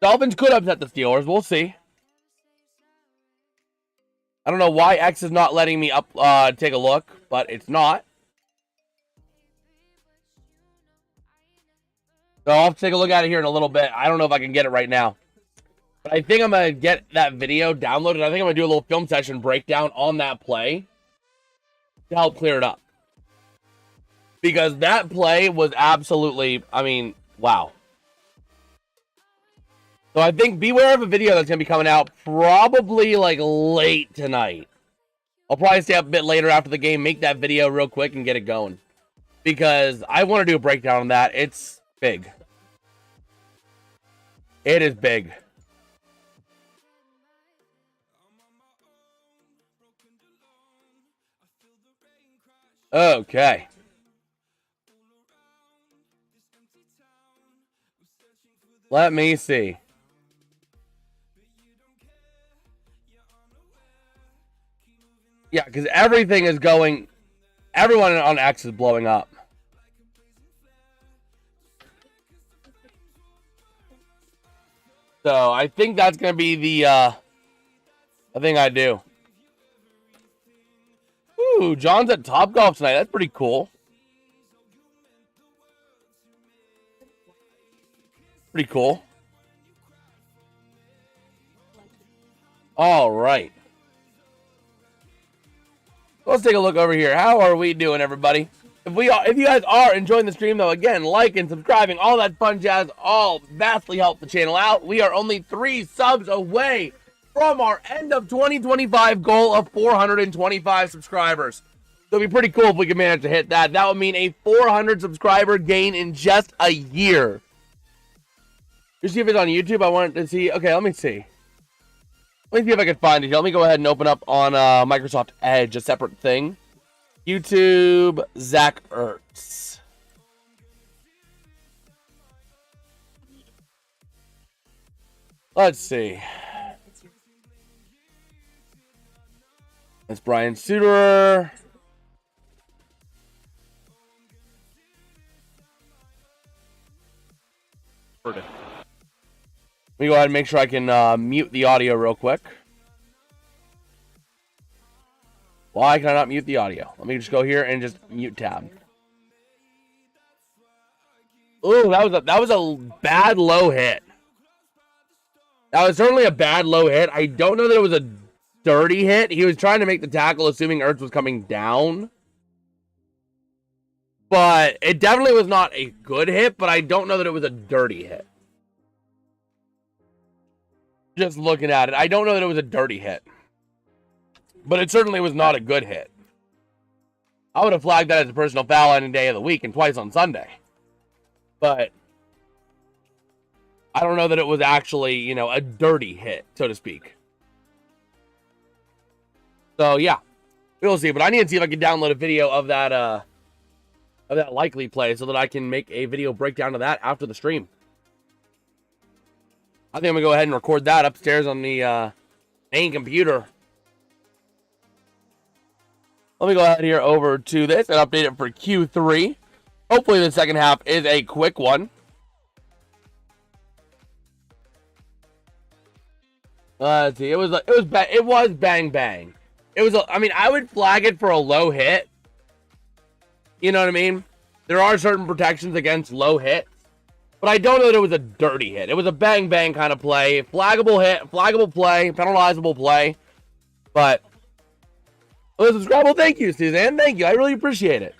Dolphins could upset the Steelers. We'll see. I don't know why X is not letting me take a look, but it's not. So I'll have to take a look at it here in a little bit. I don't know if I can get it right now. But I think I'm going to get that video downloaded. I think I'm going to do a little film session breakdown on that play to help clear it up. Because that play was absolutely, I mean, wow. So I think beware of a video that's going to be coming out probably like late tonight. I'll probably stay up a bit later after the game, make that video real quick and get it going. Because I want to do a breakdown on that. It's big. It is big. Okay. Let me see. Yeah, because everything is going... Everyone on X is blowing up. So, I think that's going to be the thing I do. Ooh, John's at Topgolf tonight. That's pretty cool. Pretty cool. All right. Let's take a look over here. How are we doing, everybody? If you guys are enjoying the stream, though, again, liking, subscribing, all that fun jazz, all vastly help the channel out. We are only 3 subs away from our end of 2025 goal of 425 subscribers. So it'd be pretty cool if we could manage to hit that. That would mean a 400 subscriber gain in just a year. Just see if it's on YouTube. I wanted to see. Okay, let me see. Let me see if I can find it. Let me go ahead and open up on Microsoft Edge, a separate thing. YouTube, Zach Ertz. Let's see. That's Brian Suterer. Let me go ahead and make sure I can mute the audio real quick. Why can I not mute the audio? Let me just go here and just mute tab. Ooh, that was a bad low hit. That was certainly a bad low hit. I don't know that it was a dirty hit. He was trying to make the tackle, assuming Ertz was coming down. But it definitely was not a good hit, but I don't know that it was a dirty hit. Just looking at it, I don't know that it was a dirty hit. But it certainly was not a good hit. I would have flagged that as a personal foul any day of the week and twice on Sunday. But I don't know that it was actually, you know, a dirty hit, so to speak. So, yeah. We'll see. But I need to see if I can download a video of that likely play so that I can make a video breakdown of that after the stream. I think I'm going to go ahead and record that upstairs on the main computer. Let me go ahead here over to this and update it for Q3. Hopefully the second half is a quick one. Let's see. It was bang bang. I mean, I would flag it for a low hit. You know what I mean? There are certain protections against low hits. But I don't know that it was a dirty hit. It was a bang bang kind of play. Flaggable hit, flaggable play, penalizable play. But subscribe. Thank you, Suzanne. Thank you. I really appreciate it.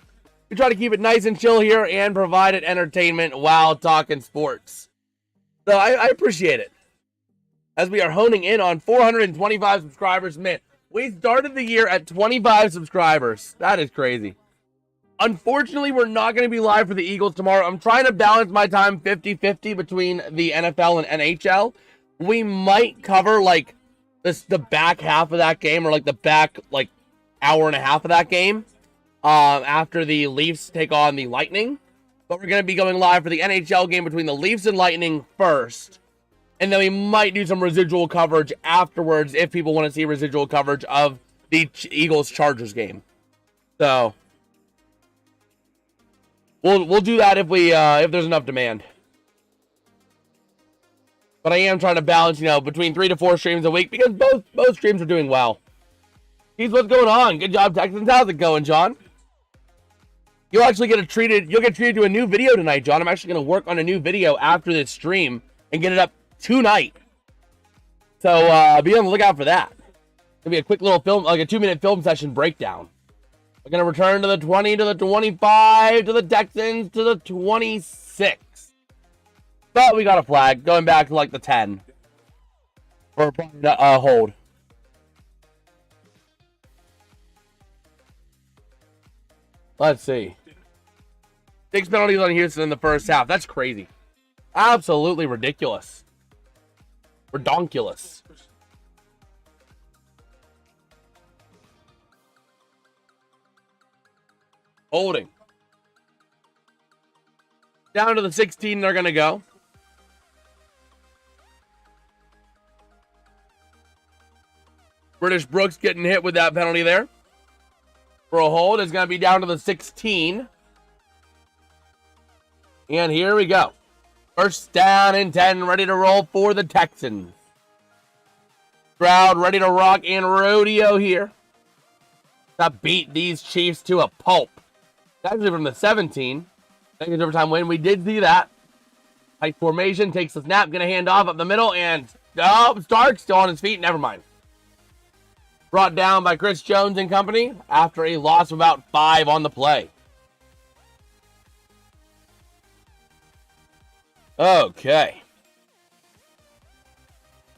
We try to keep it nice and chill here and provide it entertainment while talking sports. So I appreciate it. As we are honing in on 425 subscribers. Man, we started the year at 25 subscribers. That is crazy. Unfortunately, we're not going to be live for the Eagles tomorrow. I'm trying to balance my time 50-50 between the NFL and NHL. We might cover, like, the back half of that game, or like the back like hour and a half of that game, after the Leafs take on the Lightning. But we're going to be going live for the NHL game between the Leafs and Lightning first. And then we might do some residual coverage afterwards if people want to see residual coverage of the Eagles-Chargers game. So we'll do that if there's enough demand. But I am trying to balance, between 3 to 4 streams a week because both streams are doing well. Here's what's going on. Good job, Texans. How's it going, John? You'll get treated to a new video tonight, John. I'm actually going to work on a new video after this stream and get it up tonight. So be on the lookout for that. It'll be a quick little film, like a 2-minute film session breakdown. We're going to return to the 20, to the 25, to the Texans, to the 26. But we got a flag going back to like the 10 for a hold. Let's see. 6 penalties on Houston in the first half. That's crazy. Absolutely ridiculous. Redonkulous. Holding. Down to the 16 they're going to go. British Brooks getting hit with that penalty there. For a hold is going to be down to the 16. And here we go. First down and 10, ready to roll for the Texans. Crowd ready to rock and rodeo here. To beat these Chiefs to a pulp. Actually from the 17. Second overtime win. We did see that. Tight formation, takes the snap, going to hand off up the middle, and Stark still on his feet. Never mind. Brought down by Chris Jones and company after a loss of about 5 on the play. Okay.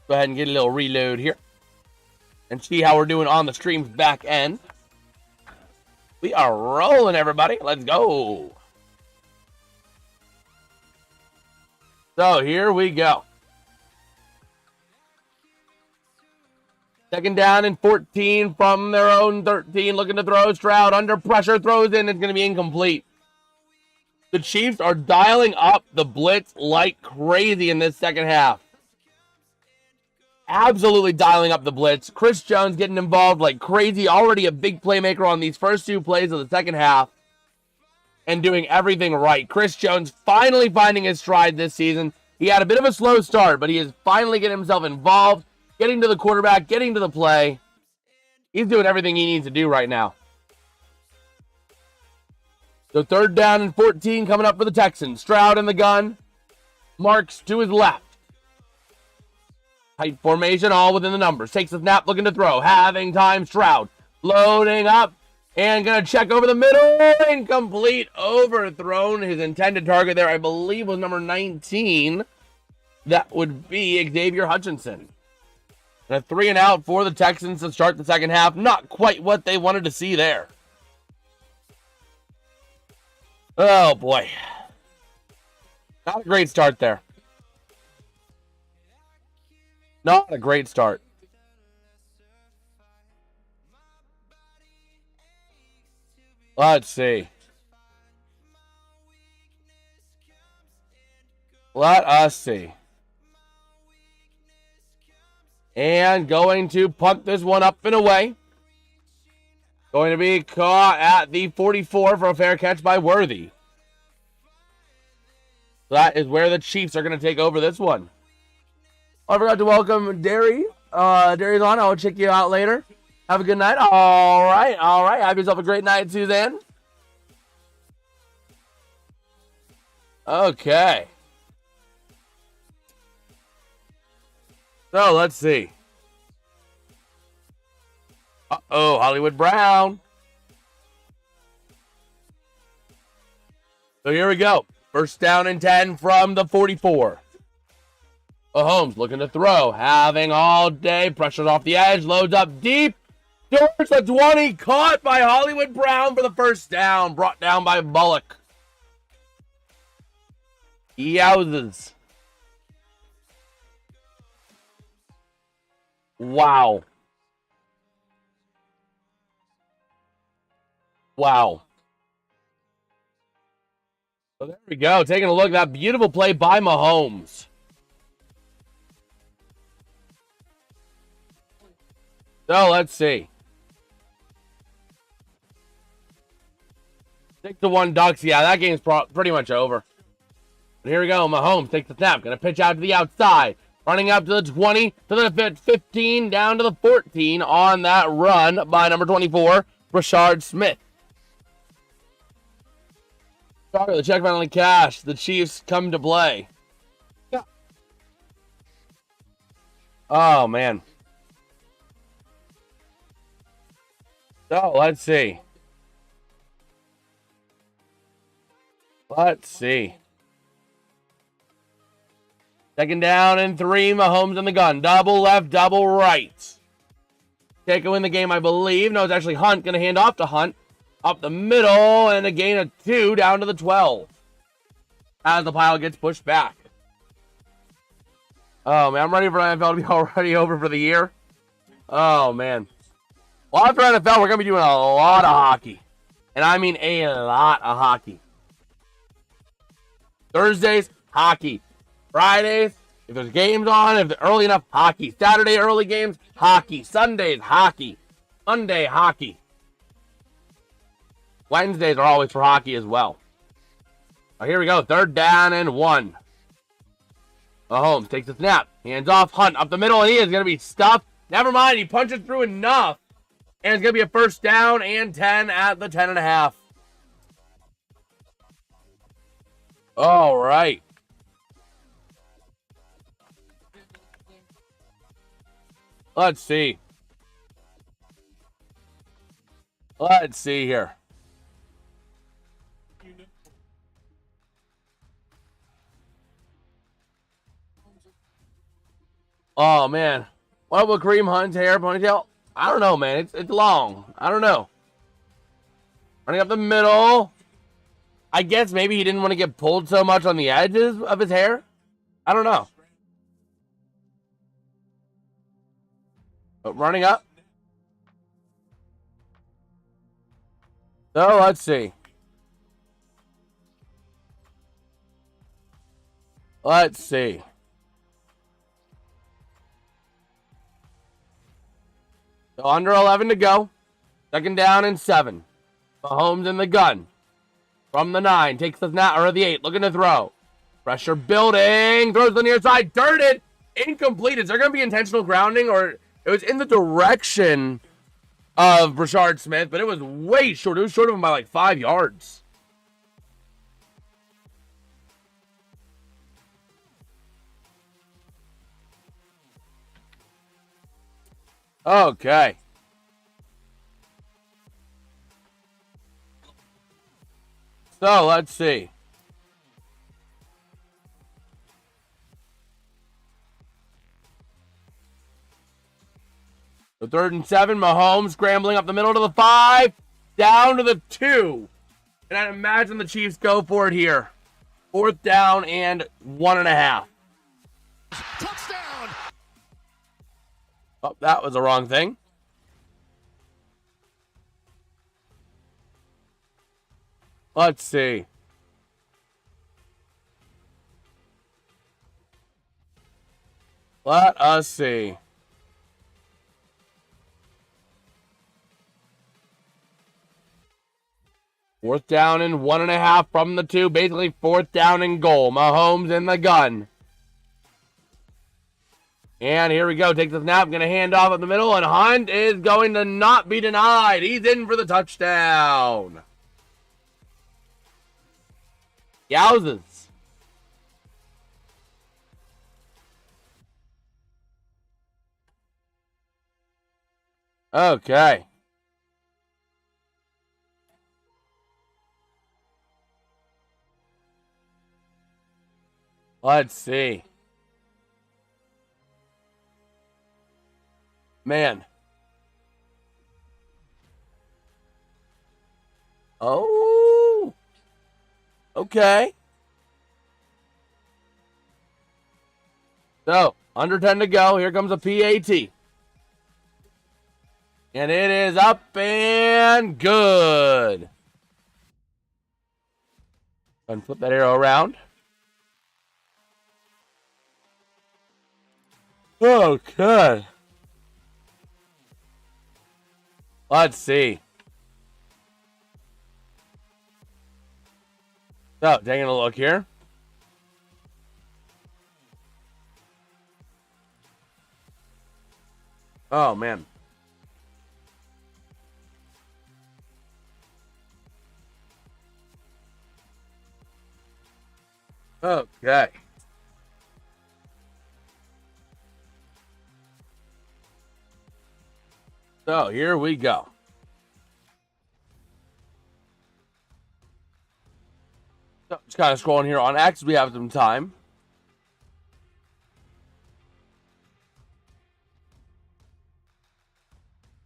Go ahead and get a little reload here. And see how we're doing on the stream's back end. We are rolling, everybody. Let's go. So here we go. Second down and 14 from their own 13. Looking to throw. Stroud under pressure. Throws in. It's going to be incomplete. The Chiefs are dialing up the blitz like crazy in this second half. Absolutely dialing up the blitz. Chris Jones getting involved like crazy. Already a big playmaker on these first 2 plays of the second half. And doing everything right. Chris Jones finally finding his stride this season. He had a bit of a slow start, but he is finally getting himself involved. Getting to the quarterback, getting to the play. He's doing everything he needs to do right now. So third down and 14 coming up for the Texans. Stroud in the gun. Marks to his left. Tight formation, all within the numbers. Takes the snap, looking to throw. Having time, Stroud. Loading up. And going to check over the middle. Incomplete. Overthrown. His intended target there, I believe, was number 19. That would be Xavier Hutchinson. And a 3 and out for the Texans to start the second half. Not quite what they wanted to see there. Oh, boy. Not a great start there. Not a great start. Let's see. Let us see. And going to punt this one up and away. Going to be caught at the 44 for a fair catch by Worthy. That is where the Chiefs are going to take over this one. I forgot to welcome Derry. Derry's on. I'll check you out later. Have a good night. All right. Have yourself a great night, Suzanne. Okay. So, let's see. Uh-oh, Hollywood Brown. So here we go. First down and 10 from the 44. Mahomes looking to throw. Having all day. Pressures off the edge. Loads up deep. Towards the 20. Caught by Hollywood Brown for the first down. Brought down by Bullock. Yowzers. Wow. Wow. So there we go. Taking a look at that beautiful play by Mahomes. So let's see. 6-1 Ducks. Yeah, that game's pretty much over. But here we go. Mahomes takes the snap. Going to pitch out to the outside. Running up to the 20, to the 15, down to the 14 on that run by number 24, Rashard Smith. The check finally cashed. The Chiefs come to play. Yeah. Oh, man. So, let's see. Let's see. Second down and 3. Mahomes in the gun. Double left, double right. Take a win the game, I believe. No, it's actually Hunt. Going to hand off to Hunt. Up the middle, and a gain of 2 down to the 12. As the pile gets pushed back. Oh, man, I'm ready for NFL to be already over for the year. Oh, man. Well, after NFL, we're going to be doing a lot of hockey. And I mean a lot of hockey. Thursdays, hockey. Fridays, if there's games on, if they're early enough, hockey. Saturday, early games, hockey. Sundays, hockey. Monday, hockey. Wednesdays are always for hockey as well. Oh, here we go. 3rd down and 1. Mahomes takes the snap. Hands off. Hunt up the middle, and he is going to be stuffed. Never mind. He punches through enough. And it's going to be a 1st down and 10 at the 10.5. All right. Let's see. Let's see here. Oh, man. What with Kareem Hunt's hair ponytail? I don't know, man. It's long. I don't know. Running up the middle. I guess maybe he didn't want to get pulled so much on the edges of his hair. I don't know. But running up. So, let's see. Let's see. So under 11 to go. 2nd down and 7. Mahomes in the gun. From the 9. Takes the snap, or the 8. Looking to throw. Pressure building. Throws to the near side. Darted. Incomplete. Is there going to be intentional grounding? Or it was in the direction of Rashard Smith, but it was way short. It was short of him by like 5 yards. Okay. So, let's see. The 3rd and 7, Mahomes scrambling up the middle to the 5, down to the 2. And I imagine the Chiefs go for it here. 4th down and 1.5. Touchdown! Oh, that was the wrong thing. Let's see. Let us see. Fourth down and 1.5 from the 2. Basically 4th down and goal. Mahomes in the gun. And here we go. Takes the snap. Going to hand off in the middle. And Hunt is going to not be denied. He's in for the touchdown. Yowzers. Okay. Let's see. Man. Oh. Okay. So, under 10 to go. Here comes a PAT. And it is up and good. And flip that arrow around. Okay. Let's see. So, taking a look here. Oh, man. Okay. So, here we go. So, just kind of scrolling here on X. We have some time.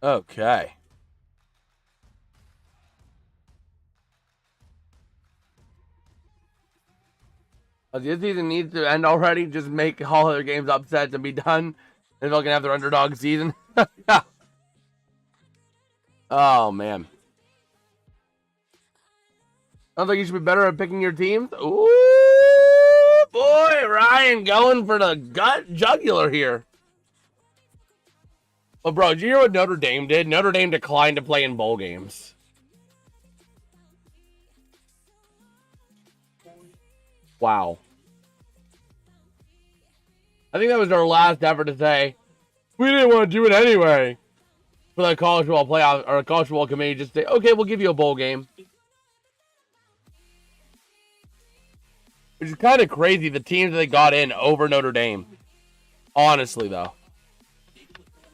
Okay. This season needs to end already. Just make all other games upset to be done. And they're going to have their underdog season. Oh, man. Sounds like you should be better at picking your teams. Ooh, boy. Ryan going for the gut jugular here. Well, bro, did you hear what Notre Dame did? Notre Dame declined to play in bowl games. Wow. I think that was their last effort to say, we didn't want to do it anyway. For the college football playoff or college football committee, just say, okay, we'll give you a bowl game. Which is kind of crazy, the teams that they got in over Notre Dame. Honestly, though.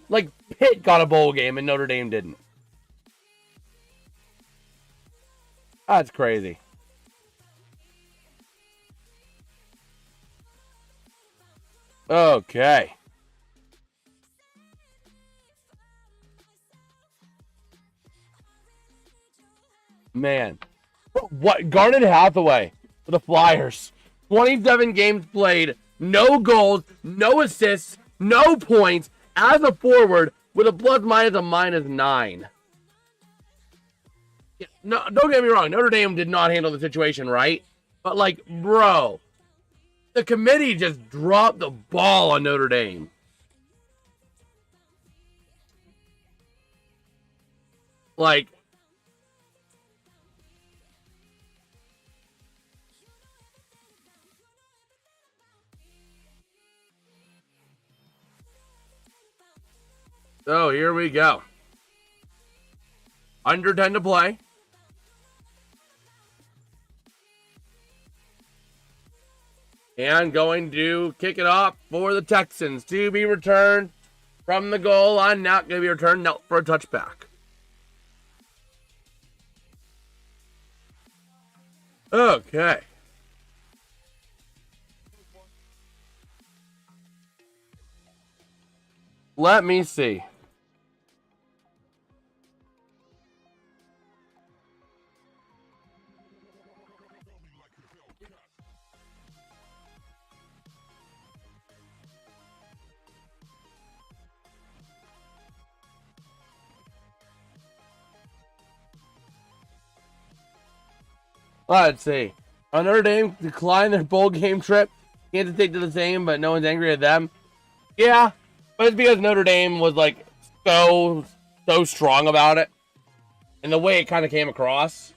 Like, Pitt got a bowl game and Notre Dame didn't. That's crazy. Okay. Man. What? Garnet Hathaway for the Flyers. 27 games played. No goals. No assists. No points. As a forward with a plus minus of -9. Yeah, no, don't get me wrong. Notre Dame did not handle the situation right. But, like, bro, the committee just dropped the ball on Notre Dame. Like, so here we go. Under 10 to play. And going to kick it off for the Texans to be returned from the goal line. Not going to be returned. No, for a touchback. Okay. Let me see. Let's see. Notre Dame declined their bowl game trip. Kansas State did the same, but no one's angry at them. Yeah, but it's because Notre Dame was like so strong about it. And the way it kind of came across.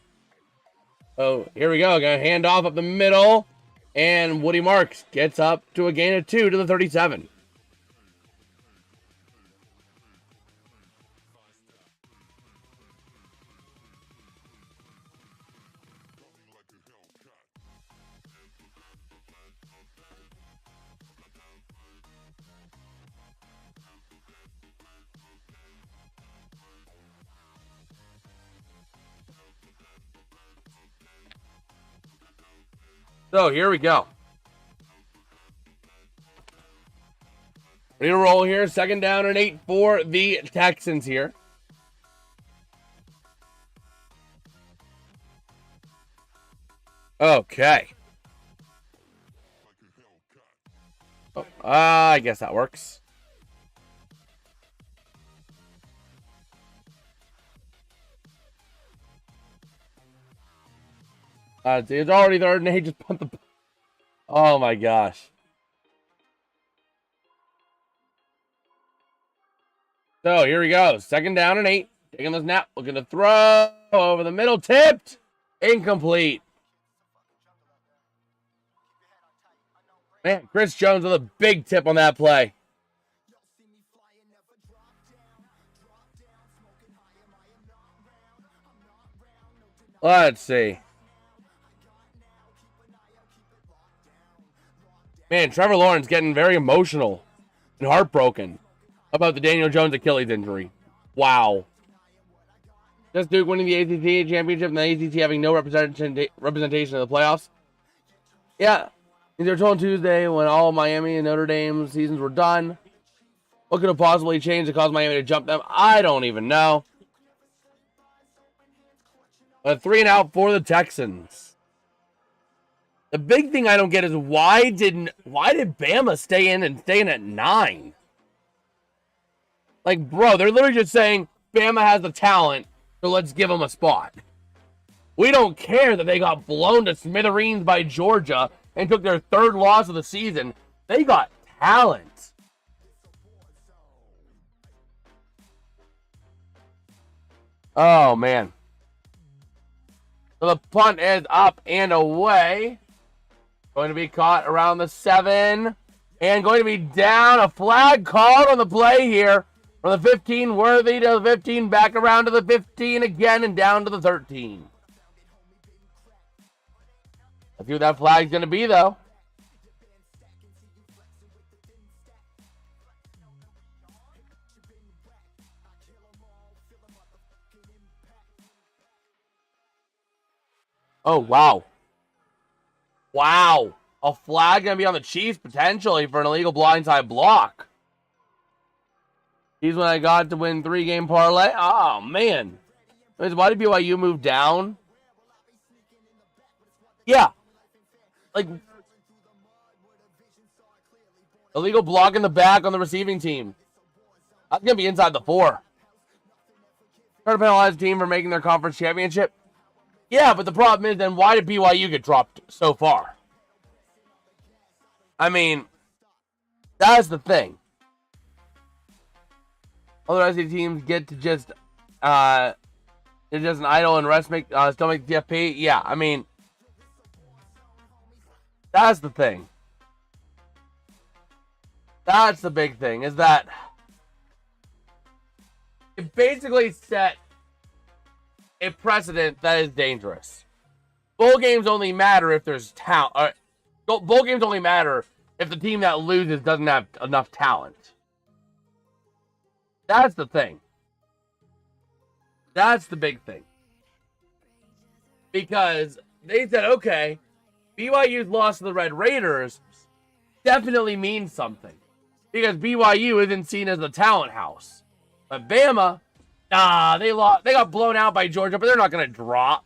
Oh, here we go. Gonna hand off up the middle. And Woody Marks gets up to a gain of 2 to the 37. So here we go. Ready to roll here. 2nd down and 8 for the Texans here. Okay. Oh, I guess that works. It's already third, and they just punt the. Oh my gosh. So here we go. 2nd down and 8. Taking the snap. Looking to throw over the middle. Tipped. Incomplete. Man, Chris Jones with a big tip on that play. Let's see. Man, Trevor Lawrence getting very emotional and heartbroken about the Daniel Jones Achilles injury. Wow. Just Duke winning the ACC championship and the ACC having no representation of the playoffs. Yeah. They were told Tuesday when all Miami and Notre Dame seasons were done. What could have possibly changed to cause Miami to jump them? I don't even know. A 3-and-out for the Texans. The big thing I don't get is why did Bama stay in at 9? Like, bro, they're literally just saying Bama has the talent, so let's give them a spot. We don't care that they got blown to smithereens by Georgia and took their 3rd loss of the season. They got talent. Oh, man. So the punt is up and away. Going to be caught around the 7. And going to be down. A flag called on the play here. From the 15, Worthy to the 15. Back around to the 15 again. And down to the 13. Let's see what that flag's going to be, though. Oh, wow. Wow. A flag going to be on the Chiefs, potentially, for an illegal blindside block. He's when I got to win 3-game parlay. Oh, man. Why did BYU move down? Yeah. Like, illegal block in the back on the receiving team. That's going to be inside the 4. Trying to penalize the team for making their conference championship. Yeah, but the problem is then why did BYU get dropped so far? I mean, that's the thing. Other SEC teams get to just it's just an idle and rest still make the TFP. Yeah, I mean, that's the thing. That's the big thing, is that it basically set a precedent that is dangerous. Bowl games only matter if there's talent. Bowl games only matter if the team that loses doesn't have enough talent. That's the thing. That's the big thing. Because they said, okay, BYU's loss to the Red Raiders definitely means something. Because BYU isn't seen as a talent house. But Bama, they got blown out by Georgia, but they're not going to drop.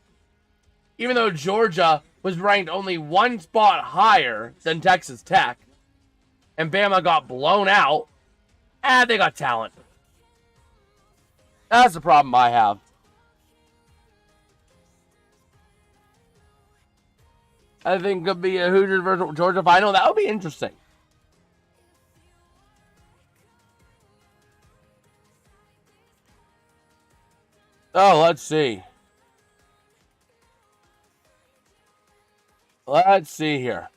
Even though Georgia was ranked only 1 spot higher than Texas Tech, and Bama got blown out, they got talent. That's the problem I have. I think it could be a Hoosiers versus Georgia final. That would be interesting. Oh, let's see. Let's see here.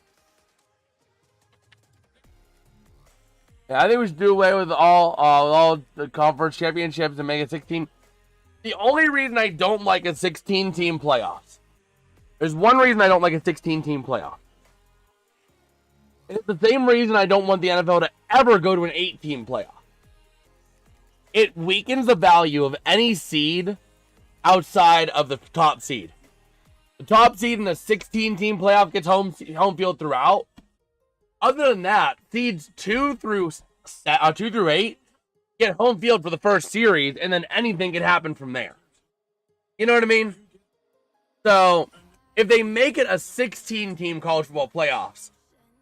Yeah, I think we should do away with all the conference championships and make it 16. The only reason I don't like a 16-team playoffs. There's one reason I don't like a 16-team playoff. It's the same reason I don't want the NFL to ever go to an 8-team playoff. It weakens the value of any seed outside of the top seed. The top seed in the 16-team playoff gets home field throughout. Other than that, seeds 2 through 8 get home field for the first series, and then anything can happen from there. You know what I mean? So, if they make it a 16-team college football playoffs,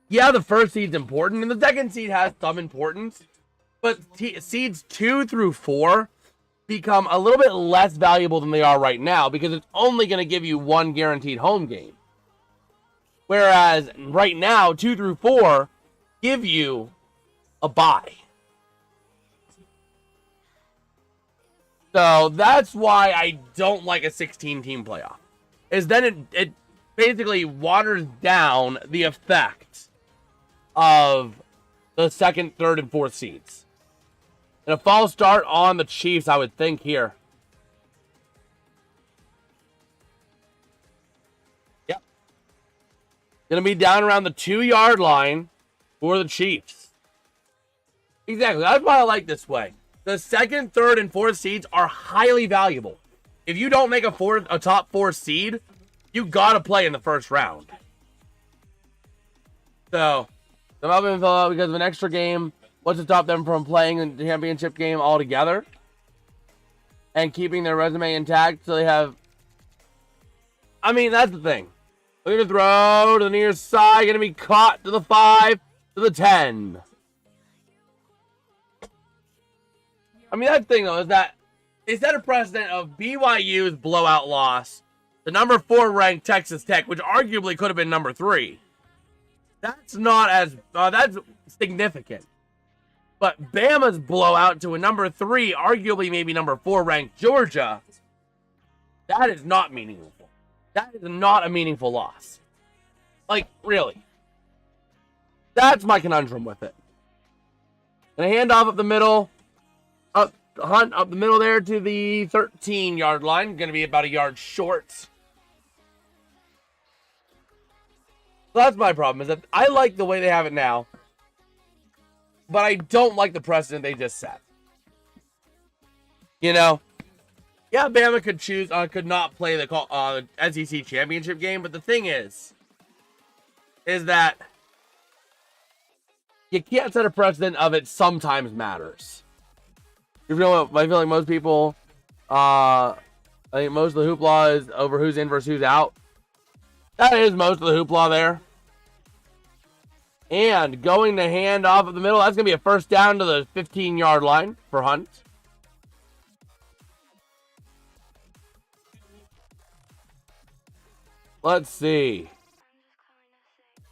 yeah, the first seed's important, and the second seed has some importance, but seeds 2 through 4 become a little bit less valuable than they are right now because it's only going to give you one guaranteed home game. Whereas right now, 2 through 4 give you a bye. So that's why I don't like a 16-team playoff. Is then it basically waters down the effect of the 2nd, 3rd, and 4th seeds. And a false start on the Chiefs, I would think, here. Yep. Going to be down around the 2-yard line for the Chiefs. Exactly. That's why I like this way. The 2nd, 3rd, and 4th seeds are highly valuable. If you don't make a top 4 seed, you got to play in the first round. So, I'm up in Philadelphia because of an extra game. What's to stop them from playing in the championship game altogether and keeping their resume intact so they have... I mean, that's the thing. They're going to throw to the near side. Going to be caught to the 5, to the 10. I mean, that thing, though, is that they set a precedent of BYU's blowout loss, the number 4 ranked Texas Tech, which arguably could have been number 3. That's not as... that's significant. But Bama's blowout to a number 3, arguably maybe number 4 ranked Georgia, that is not meaningful. That is not a meaningful loss. Like, really. That's my conundrum with it. And a handoff up the middle. Hunt up the middle there to the 13-yard line. Going to be about a yard short. So that's my problem, is that I like the way they have it now. But I don't like the precedent they just set. You know? Yeah, Bama could not play the SEC championship game, but the thing is that you can't set a precedent of it sometimes matters. I feel like most people, I think most of the hoopla is over who's in versus who's out. That is most of the hoopla there. And going to hand off of the middle, that's going to be a first down to the 15-yard line for Hunt. Let's see.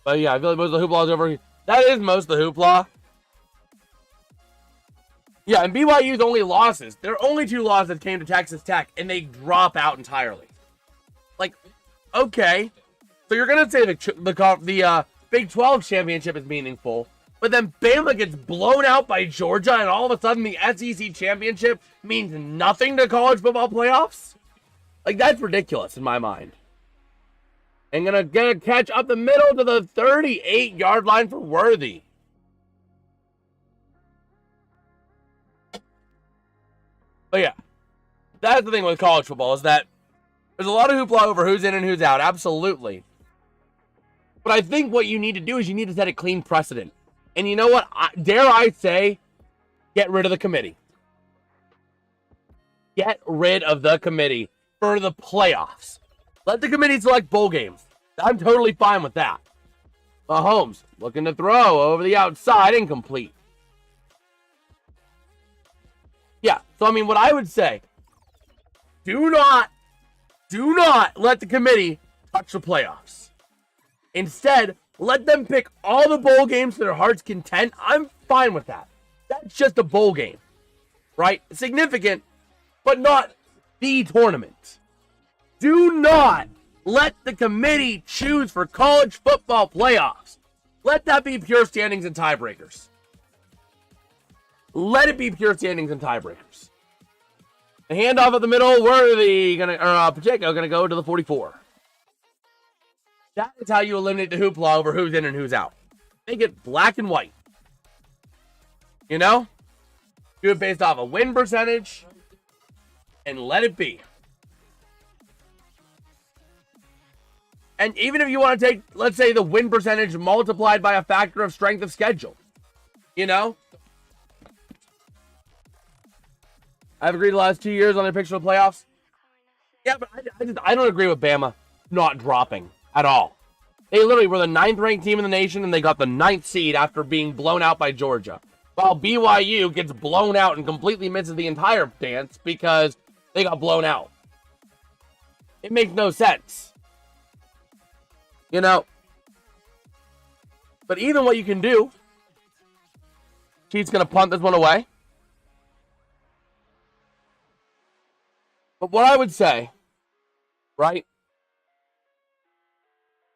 But yeah, I feel like most of the hoopla is over. That is most of the hoopla. Yeah, and BYU's only losses. Their only 2 losses came to Texas Tech, and they drop out entirely. Like, okay. So you're going to say the Big 12 championship is meaningful, but then Bama gets blown out by Georgia, and all of a sudden the SEC championship means nothing to college football playoffs? Like, that's ridiculous in my mind. And gonna get a catch up the middle to the 38-yard line for Worthy. But yeah, that's the thing with college football, is that there's a lot of hoopla over who's in and who's out, absolutely. But I think what you need to do is you need to set a clean precedent. And you know what? Dare I say, get rid of the committee. Get rid of the committee for the playoffs. Let the committee select bowl games. I'm totally fine with that. Mahomes looking to throw over the outside, incomplete. Yeah, so I mean, what I would say, do not let the committee touch the playoffs. Instead, let them pick all the bowl games to their heart's content. I'm fine with that. That's just a bowl game, right? Significant, but not the tournament. Do not let the committee choose for college football playoffs. Let that be pure standings and tiebreakers. Let it be pure standings and tiebreakers. The handoff of the middle, Worthy Pacheco gonna go to the 44. That is how you eliminate the hoopla over who's in and who's out. Make it black and white. You know? Do it based off a win percentage and let it be. And even if you want to take, let's say, the win percentage multiplied by a factor of strength of schedule. You know? I've agreed the last 2 years on their picture of the playoffs. Yeah, but I don't agree with Bama not dropping at all. They literally were the 9th ranked team in the nation, and they got the 9th seed after being blown out by Georgia. While BYU gets blown out and completely misses the entire dance because they got blown out. It makes no sense. You know, But even what you can do, Chiefs going to punt this one away. But what I would say, right,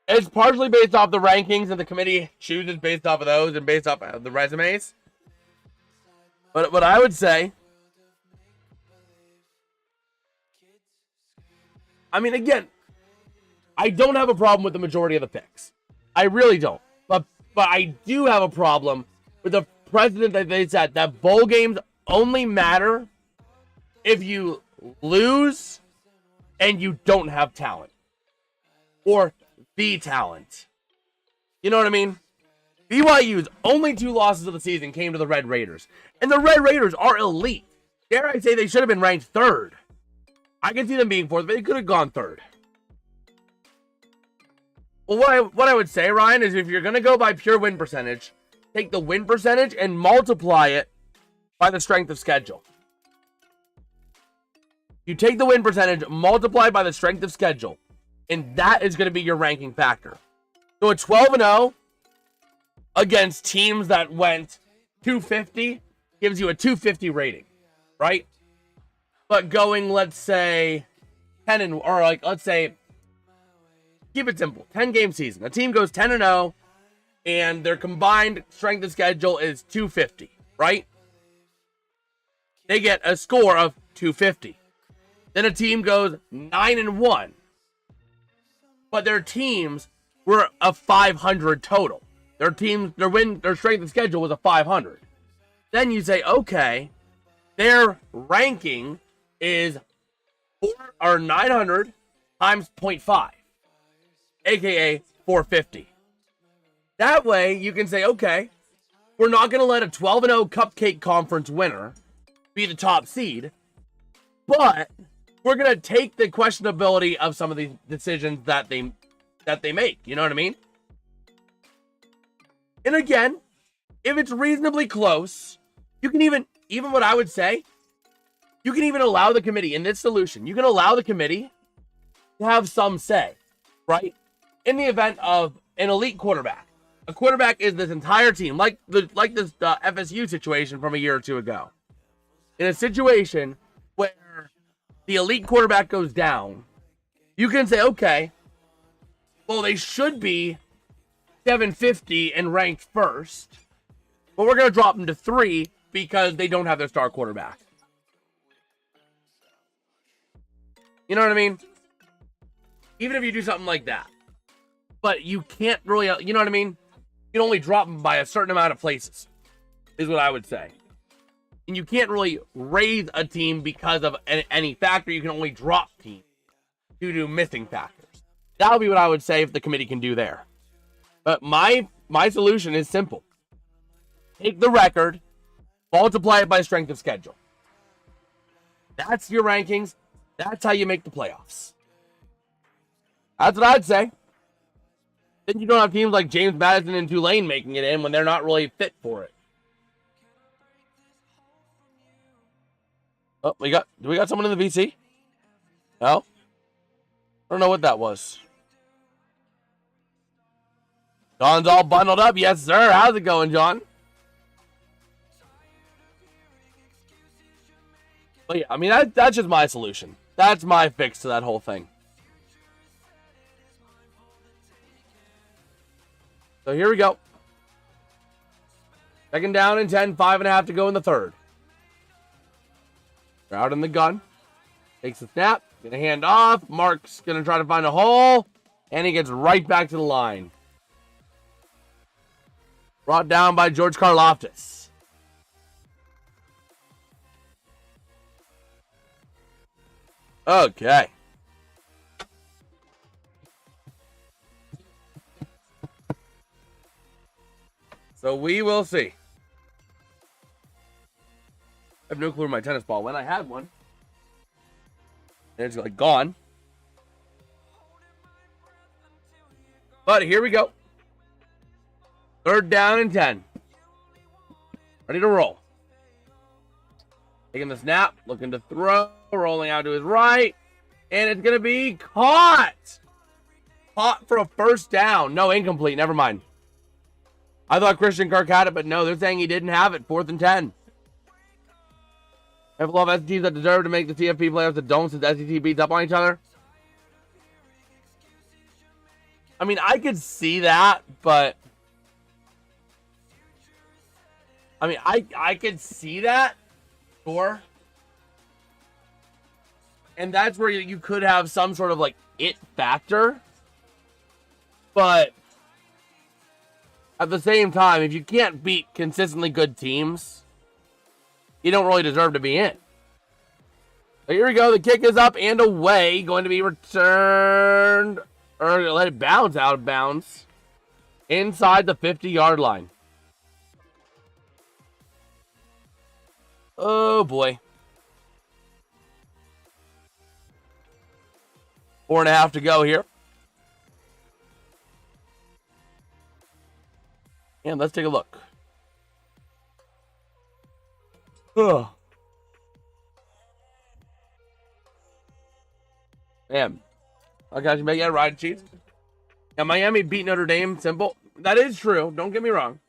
it's partially based off the rankings and the committee chooses based off of those and based off of the resumes. But what I would say, I mean, again, I don't have a problem with the majority of the picks. I really don't. But I do have a problem with the precedent that they said that bowl games only matter if you lose and you don't have talent. Or the talent. You know what I mean? BYU's only 2 losses of the season came to the Red Raiders. And the Red Raiders are elite. Dare I say they should have been ranked 3rd. I can see them being 4th, but they could have gone 3rd. Well, what I would say, Ryan, is if you're going to go by pure win percentage, take the win percentage and multiply it by the strength of schedule. You take the win percentage, multiply by the strength of schedule, and that is going to be your ranking factor. So a 12-0 against teams that went 250 gives you a 250 rating, right? But going, let's say, 10 or like, let's say, keep it simple, 10-game season. A team goes 10-0, and their combined strength of schedule is 250, right? They get a score of 250. Then a team goes 9-1, but their teams were a 500 total. Their strength of schedule was a 500. Then you say, okay, their ranking is 900 times 0.5, aka 450. That way you can say, okay, we're not going to let a 12-0 Cupcake Conference winner be the top seed, but we're going to take the questionability of some of these decisions that they make. You know what I mean? And again, if it's reasonably close, you can even what I would say, you can even allow the committee in this solution. You can allow the committee to have some say, right? In the event of an elite quarterback. A quarterback is this entire team, like this FSU situation from a year or two ago. In a situation where the elite quarterback goes down, you can say, okay, well, they should be 750 and ranked 1st, but we're going to drop them to 3 because they don't have their star quarterback. You know what I mean? Even if you do something like that. But you can't really, you know what I mean? You can only drop them by a certain amount of places, is what I would say. And you can't really raise a team because of any factor. You can only drop teams due to missing factors. That would be what I would say if the committee can do there. But my solution is simple. Take the record, multiply it by strength of schedule. That's your rankings. That's how you make the playoffs. That's what I'd say. Then you don't have teams like James Madison and Tulane making it in when they're not really fit for it. Oh, do we got someone in the VC? No? I don't know what that was. John's all bundled up. Yes, sir. How's it going, John? But yeah, I mean, that's just my solution. That's my fix to that whole thing. So here we go. 2nd down and 10, 5.5 to go in the 3rd. They're out in the gun. Takes the snap. Gonna hand off. Mark's gonna try to find a hole. And he gets right back to the line. Brought down by George Karlaftis. Okay. So we will see. I have no clue where my tennis ball went. I had one. And it's like gone. But here we go. 3rd down and 10. Ready to roll. Taking the snap. Looking to throw. Rolling out to his right. And it's going to be caught. Caught for a 1st down. No, incomplete. Never mind. I thought Christian Kirk had it, but no, they're saying he didn't have it. 4th and 10. I have a lot of teams that deserve to make the CFP playoffs that don't, since SEC beats up on each other. I mean, I could see that, but I mean, I could see that, sure. And that's where you could have some sort of like it factor. But at the same time, if you can't beat consistently good teams, you don't really deserve to be in. So here we go. The kick is up and away. Going to be returned, or let it bounce out of bounds inside the 50-yard line. Oh, boy. 4.5 to go here. And let's take a look. Ugh. Man. Okay, you make that ride cheats. Now, Miami beat Notre Dame. Simple. That is true. Don't get me wrong.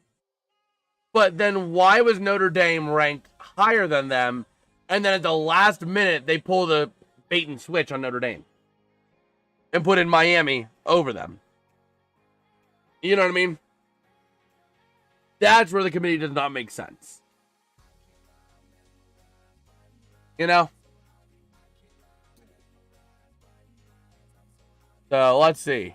But then why was Notre Dame ranked higher than them? And then at the last minute, they pull the bait and switch on Notre Dame and put in Miami over them. You know what I mean? That's where the committee does not make sense. You know? So, let's see.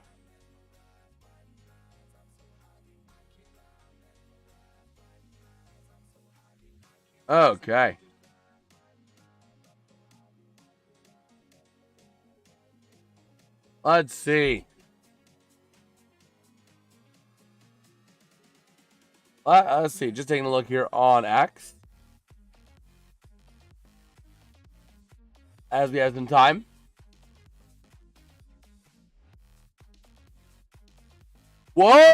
Okay. Let's see. Let's see. Just taking a look here on X. As we have some time. Whoa!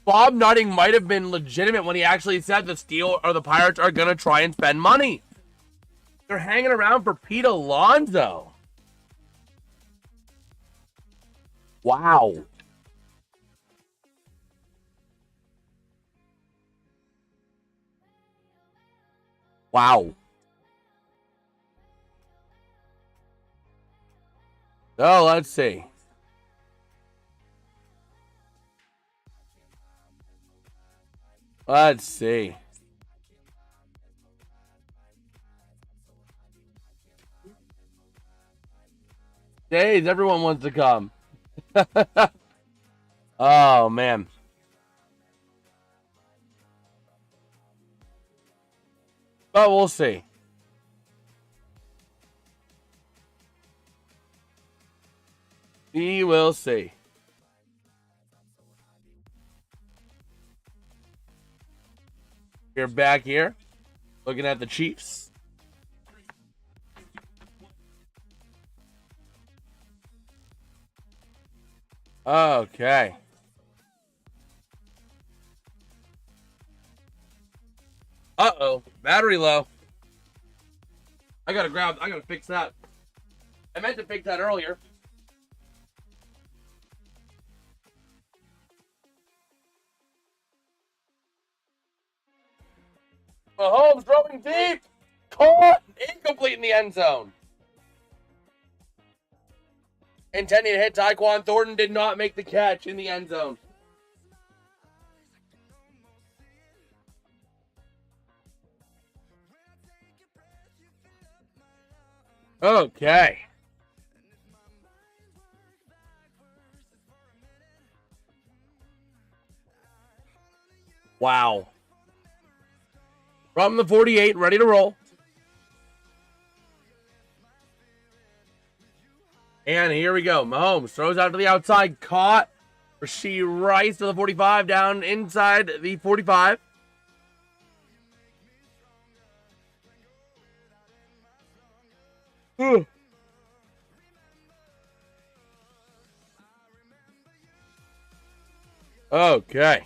Bob Nutting might have been legitimate when he actually said the Steel or the Pirates are going to try and spend money. They're hanging around for Pete Alonso. Wow. Wow. So let's see. Let's see. Days, everyone wants to come. Oh, man. But we'll see. We will see. We're back here, looking at the Chiefs. Okay. Uh-oh, battery low. I gotta fix that. I meant to fix that earlier. Mahomes throwing deep. Caught. Incomplete in the end zone. Intending to hit Tyquan Thornton, did not make the catch in the end zone. Okay. Wow. From the 48, ready to roll. And here we go. Mahomes throws out to the outside. Caught. Rashee Rice to the 45. Down inside the 45. Okay.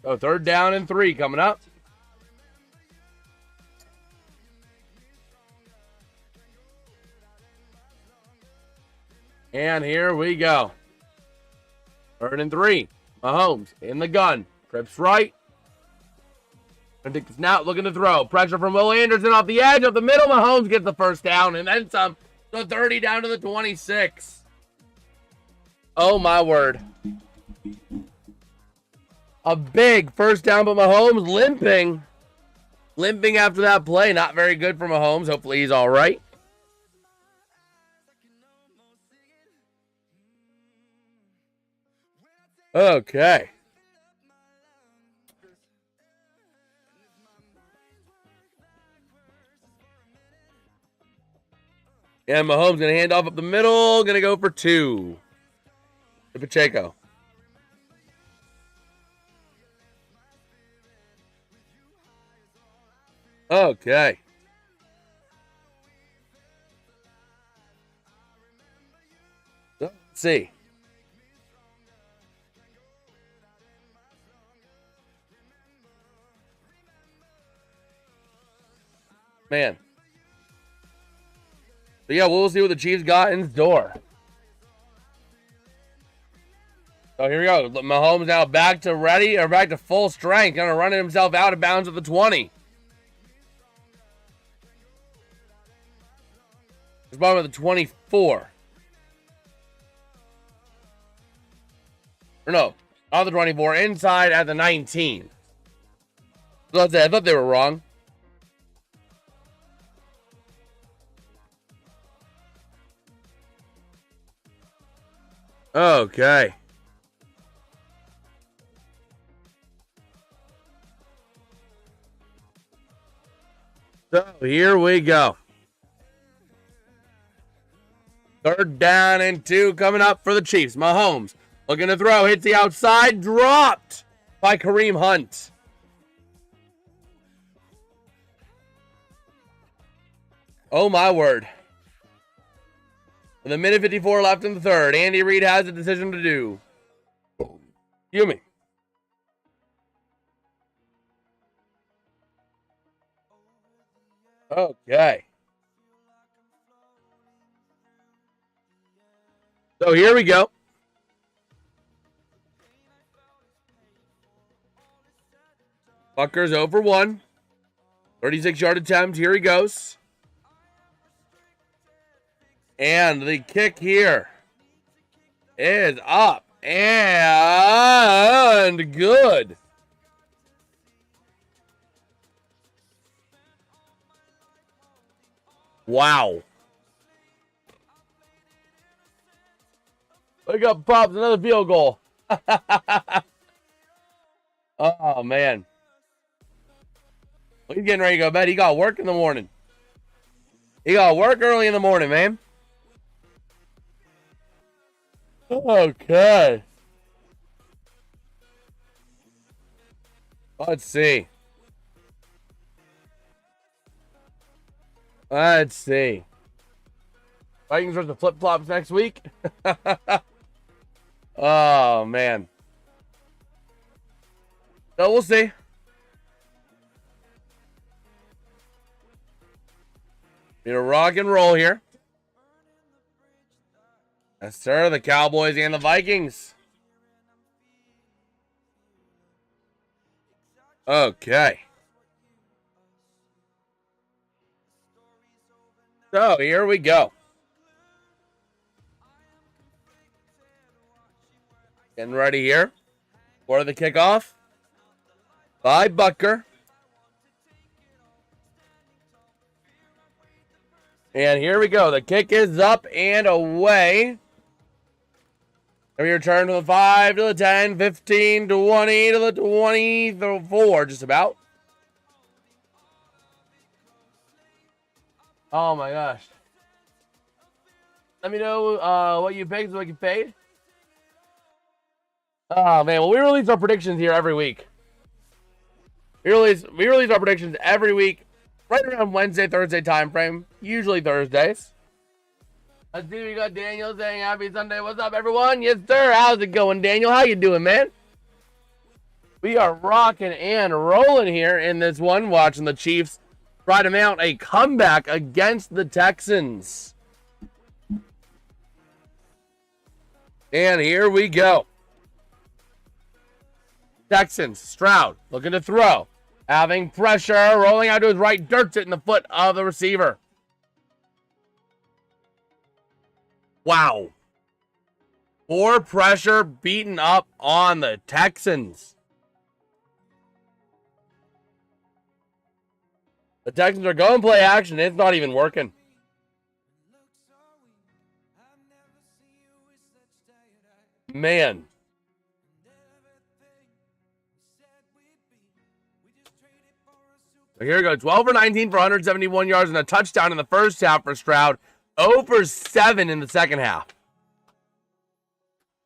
So 3rd down and 3 coming up. And here we go. 3rd and 3. Mahomes in the gun. Trips right. Gonna take the snap, looking to throw. Pressure from Will Anderson off the edge, up the middle. Mahomes gets the first down, and then some. The 30 down to the 26. Oh, my word. A big first down, but Mahomes limping. Limping after that play. Not very good for Mahomes. Hopefully he's all right. Okay. And Mahomes going to hand off up the middle. Going to go for 2. To Pacheco. Okay. Let's see. Man. But yeah, we'll see what the Chiefs got in store. So here we go. Mahomes now back to ready, or back to full strength. Going to run himself out of bounds at the 20. He's bottom of the 24. Or no, not the 24. Inside at the 19. So I thought they were wrong. Okay. So here we go. 3rd down and 2 coming up for the Chiefs. Mahomes looking to throw. Hits the outside. Dropped by Kareem Hunt. Oh, my word. With a minute 54 left in the 3rd, Andy Reid has a decision to do. Excuse me. Okay. So here we go. Bucker's 0 for 1. 36-yard attempt. Here he goes. And the kick here is up and good. Wow. Wake up, Pops, another field goal. Oh, man. He's getting ready to go to bed. He got work in the morning. He got work early in the morning, man. Okay. Let's see. Let's see. Vikings versus the flip-flops next week. Oh, man. So we'll see. Need a rock and roll here. Yes, sir. The Cowboys and the Vikings. Okay. So here we go. Getting ready here for the kickoff by Bucker. And here we go. The kick is up and away. And we return to the 5, to the 10, 15, 20, to the 24, just about. Oh my gosh. Let me know what you picked, what you paid. Oh man, well we release our predictions here every week. We release our predictions every week, right around Wednesday, Thursday time frame. Usually Thursdays. Let's see, we got Daniel saying happy Sunday. What's up, everyone? Yes, sir. How's it going, Daniel? How you doing, man? We are rocking and rolling here in this one, watching the Chiefs try to mount a comeback against the Texans. And here we go. Texans, Stroud looking to throw. Having pressure, rolling out to his right, dirts it in the foot of the receiver. Wow. More pressure beaten up on the Texans. The Texans are going play action. It's not even working. Man. So here we go. 12 for 19 for 171 yards and a touchdown in the first half for Stroud. 0 for 7 in the second half.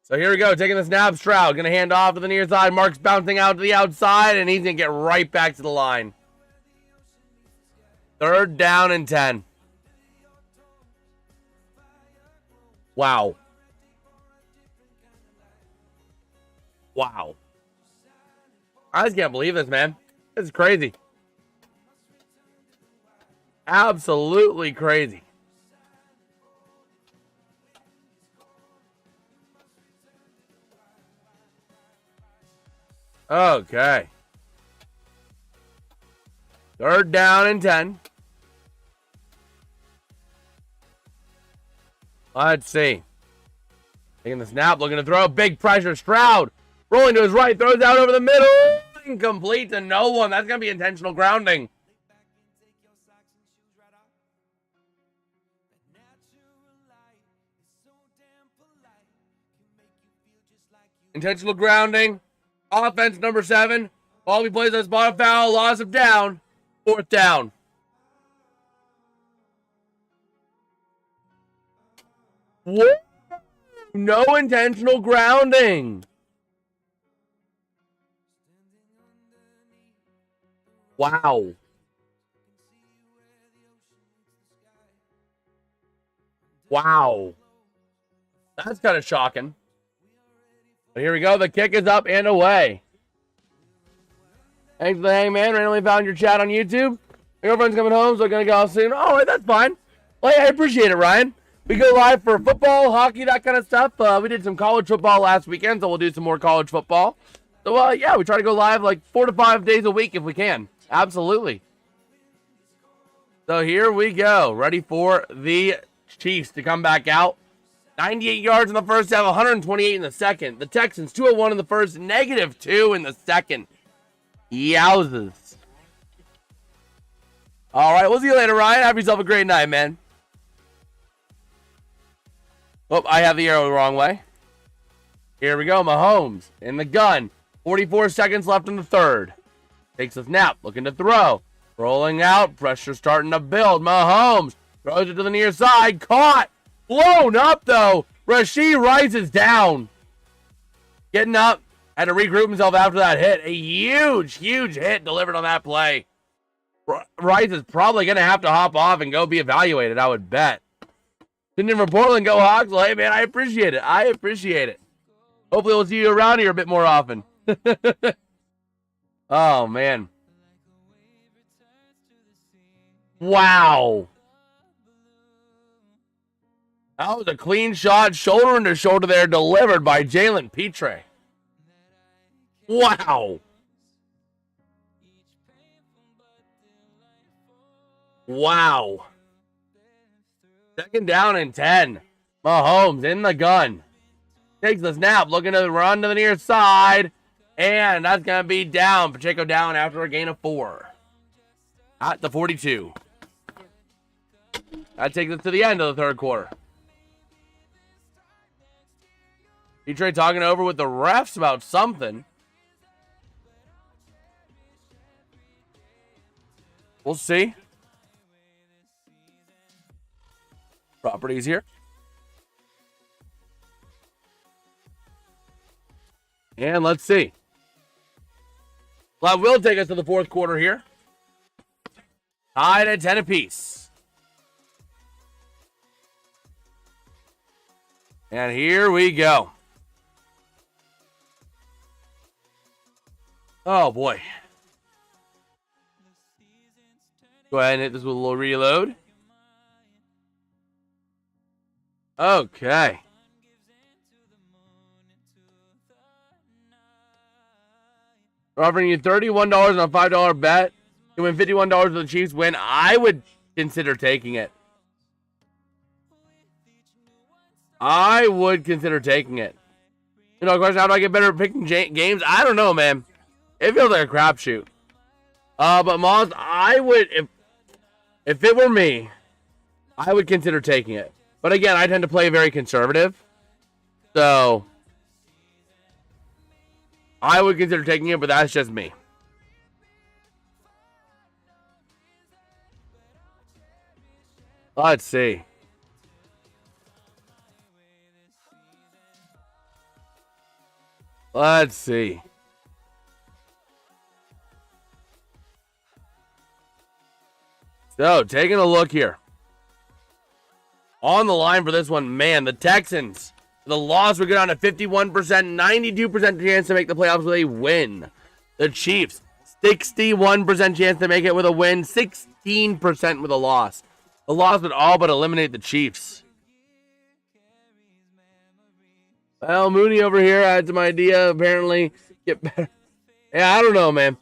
So here we go. Taking the snap. Stroud going to hand off to the near side. Mark's bouncing out to the outside, and he's going to get right back to the line. 3rd down and 10. Wow. Wow. I just can't believe this, man. This is crazy. Absolutely crazy. Okay. 3rd down and 10. Let's see. Taking the snap, looking to throw. Big pressure. Stroud rolling to his right, throws out over the middle. Incomplete to no one. That's going to be intentional grounding. Intentional grounding. Offense number 7. Ball he plays on spot, foul, loss of down. 4th down. What? No intentional grounding. Wow. Wow. That's kind of shocking. But here we go. The kick is up and away. Thanks for the hangman. Randomly found your chat on YouTube. My girlfriend's coming home, so I'm going to go soon. All right, that's fine. Well, yeah, I appreciate it, Ryan. We go live for football, hockey, that kind of stuff. We did some college football last weekend, so we'll do some more college football. So, yeah, we try to go live like 4 to 5 days a week if we can. Absolutely. So here we go. Ready for the Chiefs to come back out. 98 yards in the first half, 128 in the second. The Texans, 201 in the first, -2 in the second. Yowzers. All right, we'll see you later, Ryan. Have yourself a great night, man. Oh, I have the arrow the wrong way. Here we go, Mahomes in the gun. 44 seconds left in the third. Takes a snap, looking to throw. Rolling out, pressure starting to build. Mahomes throws it to the near side, caught. Blown up, though. Rashee Rice is down. Getting up. Had to regroup himself after that hit. A huge, huge hit delivered on that play. Rice is probably going to have to hop off and go be evaluated, I would bet. Sitting from Portland, go Hawks. Well, hey, man, I appreciate it. I appreciate it. Hopefully we'll see you around here a bit more often. Oh, man. Wow. That was a clean shot, shoulder into shoulder there, delivered by Jalen Petre. Wow. Wow. 2nd down and 10. Mahomes in the gun. Takes the snap, looking to run to the near side. And that's going to be down. Pacheco down after a gain of 4. At the 42. That takes us to the end of the third quarter. Petre talking over with the refs about something. We'll see. Properties here. And let's see. That will take us to the fourth quarter here. Tied at 10 apiece. And here we go. Oh, boy. Go ahead and hit this with a little reload. Okay. We're offering you $31 on a $5 bet. You win $51 if the Chiefs win. I would consider taking it. I would consider taking it. You know, question, how do I get better at picking games? I don't know, man. It feels like a crapshoot. But Moz, I would, if it were me, I would consider taking it. But again, I tend to play very conservative. So, I would consider taking it, but that's just me. Let's see. Let's see. So, taking a look here. On the line for this one, man, the Texans. The loss would go down to 51%, 92% chance to make the playoffs with a win. The Chiefs, 61% chance to make it with a win, 16% with a loss. The loss would all but eliminate the Chiefs. Well, Mooney over here had some idea, apparently. Get better. Yeah, I don't know, man.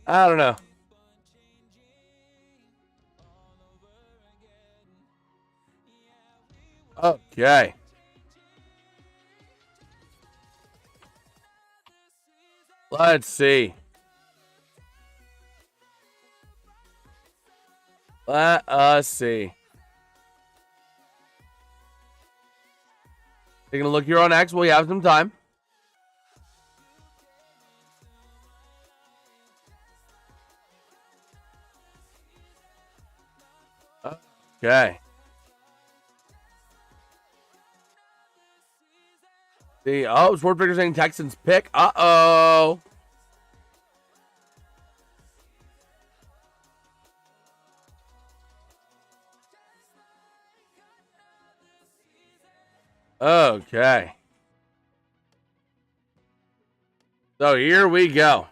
I don't know. Okay. Let's see. Let us see. Taking a look here on X. We have some time. Okay. See, oh, Sport Picker saying Texans pick. Uh-oh. Okay. So here we go.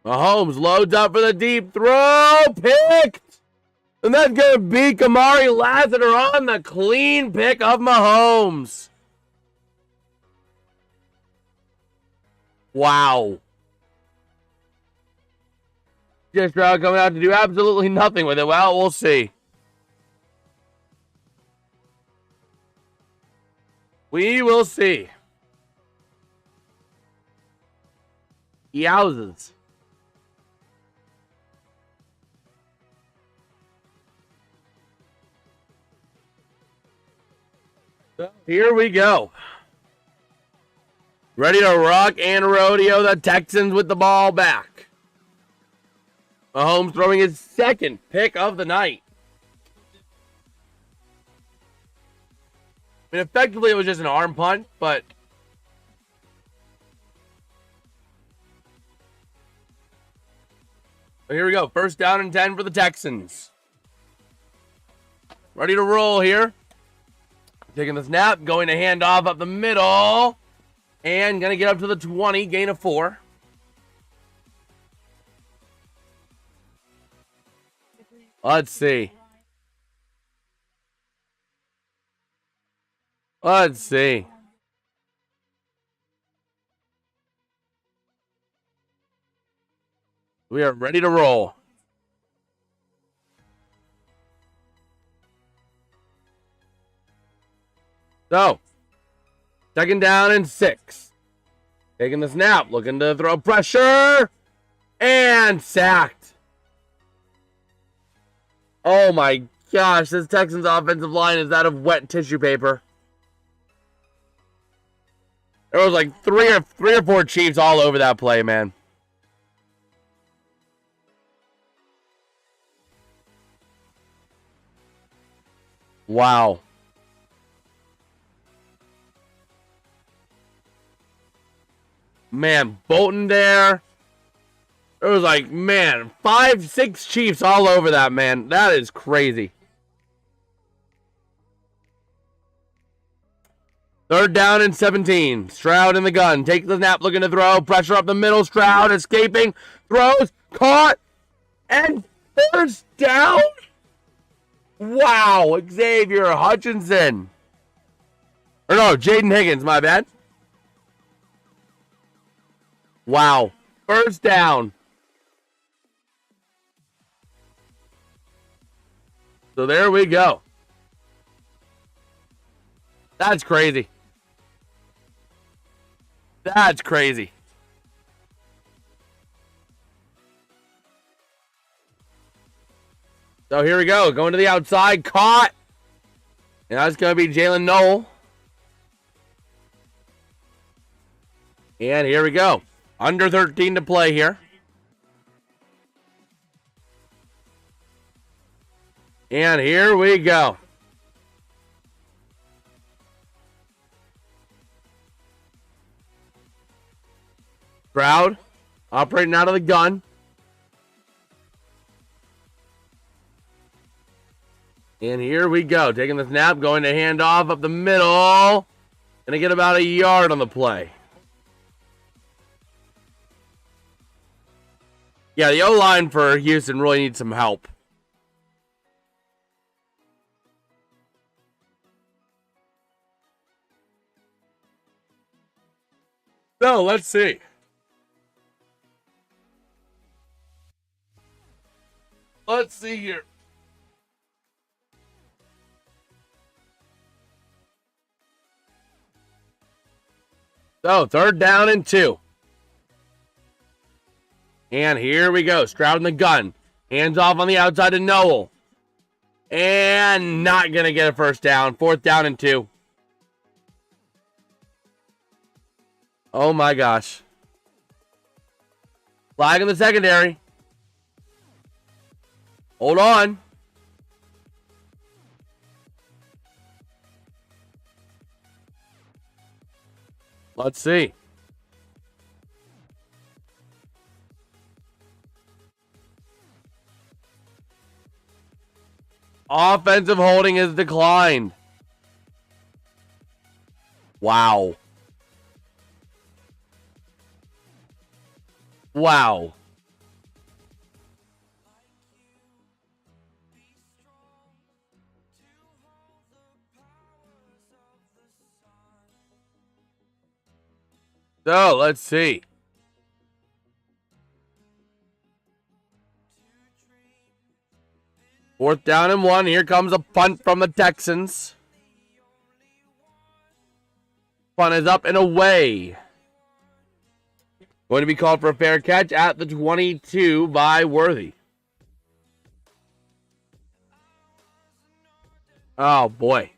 Mahomes loads up for the deep throw. Picked. And that's going to be Kamari Lassiter on the clean pick of Mahomes. Wow. Just Stroud coming out to do absolutely nothing with it. Well, we'll see. We will see. Yowzers. So here we go. Ready to rock and rodeo. The Texans with the ball back. Mahomes throwing his second pick of the night. I mean, effectively, it was just an arm punt, but here we go. First down and 10 for the Texans. Ready to roll here. Taking the snap, going to hand off up the middle, and going to get up to the 20, gain of 4. Let's see. Let's see. We are ready to roll. So, second down and 6. Taking the snap, looking to throw pressure, and sacked. Oh my gosh, this Texans offensive line is that of wet tissue paper. There was like three or four Chiefs all over that play, man. Wow. Man, Bolton there. It was like, man, 5, 6 Chiefs all over that, man. That is crazy. Third down and 17. Stroud in the gun. Takes the snap, looking to throw. Pressure up the middle. Stroud escaping. Throws. Caught. And first down. Wow. Xavier Hutchinson. Or no, Jaden Higgins, my bad. Wow. First down. So there we go. That's crazy. That's crazy. So here we go. Going to the outside. Caught. And that's going to be Jalen Noel. And here we go. Under 13 to play here. And here we go. Crowd operating out of the gun. And here we go. Taking the snap, going to hand off up the middle. Gonna get about a yard on the play. Yeah, the O-line for Houston really needs some help. So, let's see. Let's see here. So, 3rd down and 2. And here we go. Stroud in the gun. Hands off on the outside to Noel. And not going to get a first down. 4th down and 2. Oh my gosh. Flag in the secondary. Hold on. Let's see. Offensive holding is declined. Wow. Wow. So, let's see. Fourth down and 1. Here comes a punt from the Texans. Punt is up and away. Going to be called for a fair catch at the 22 by Worthy. Oh, boy.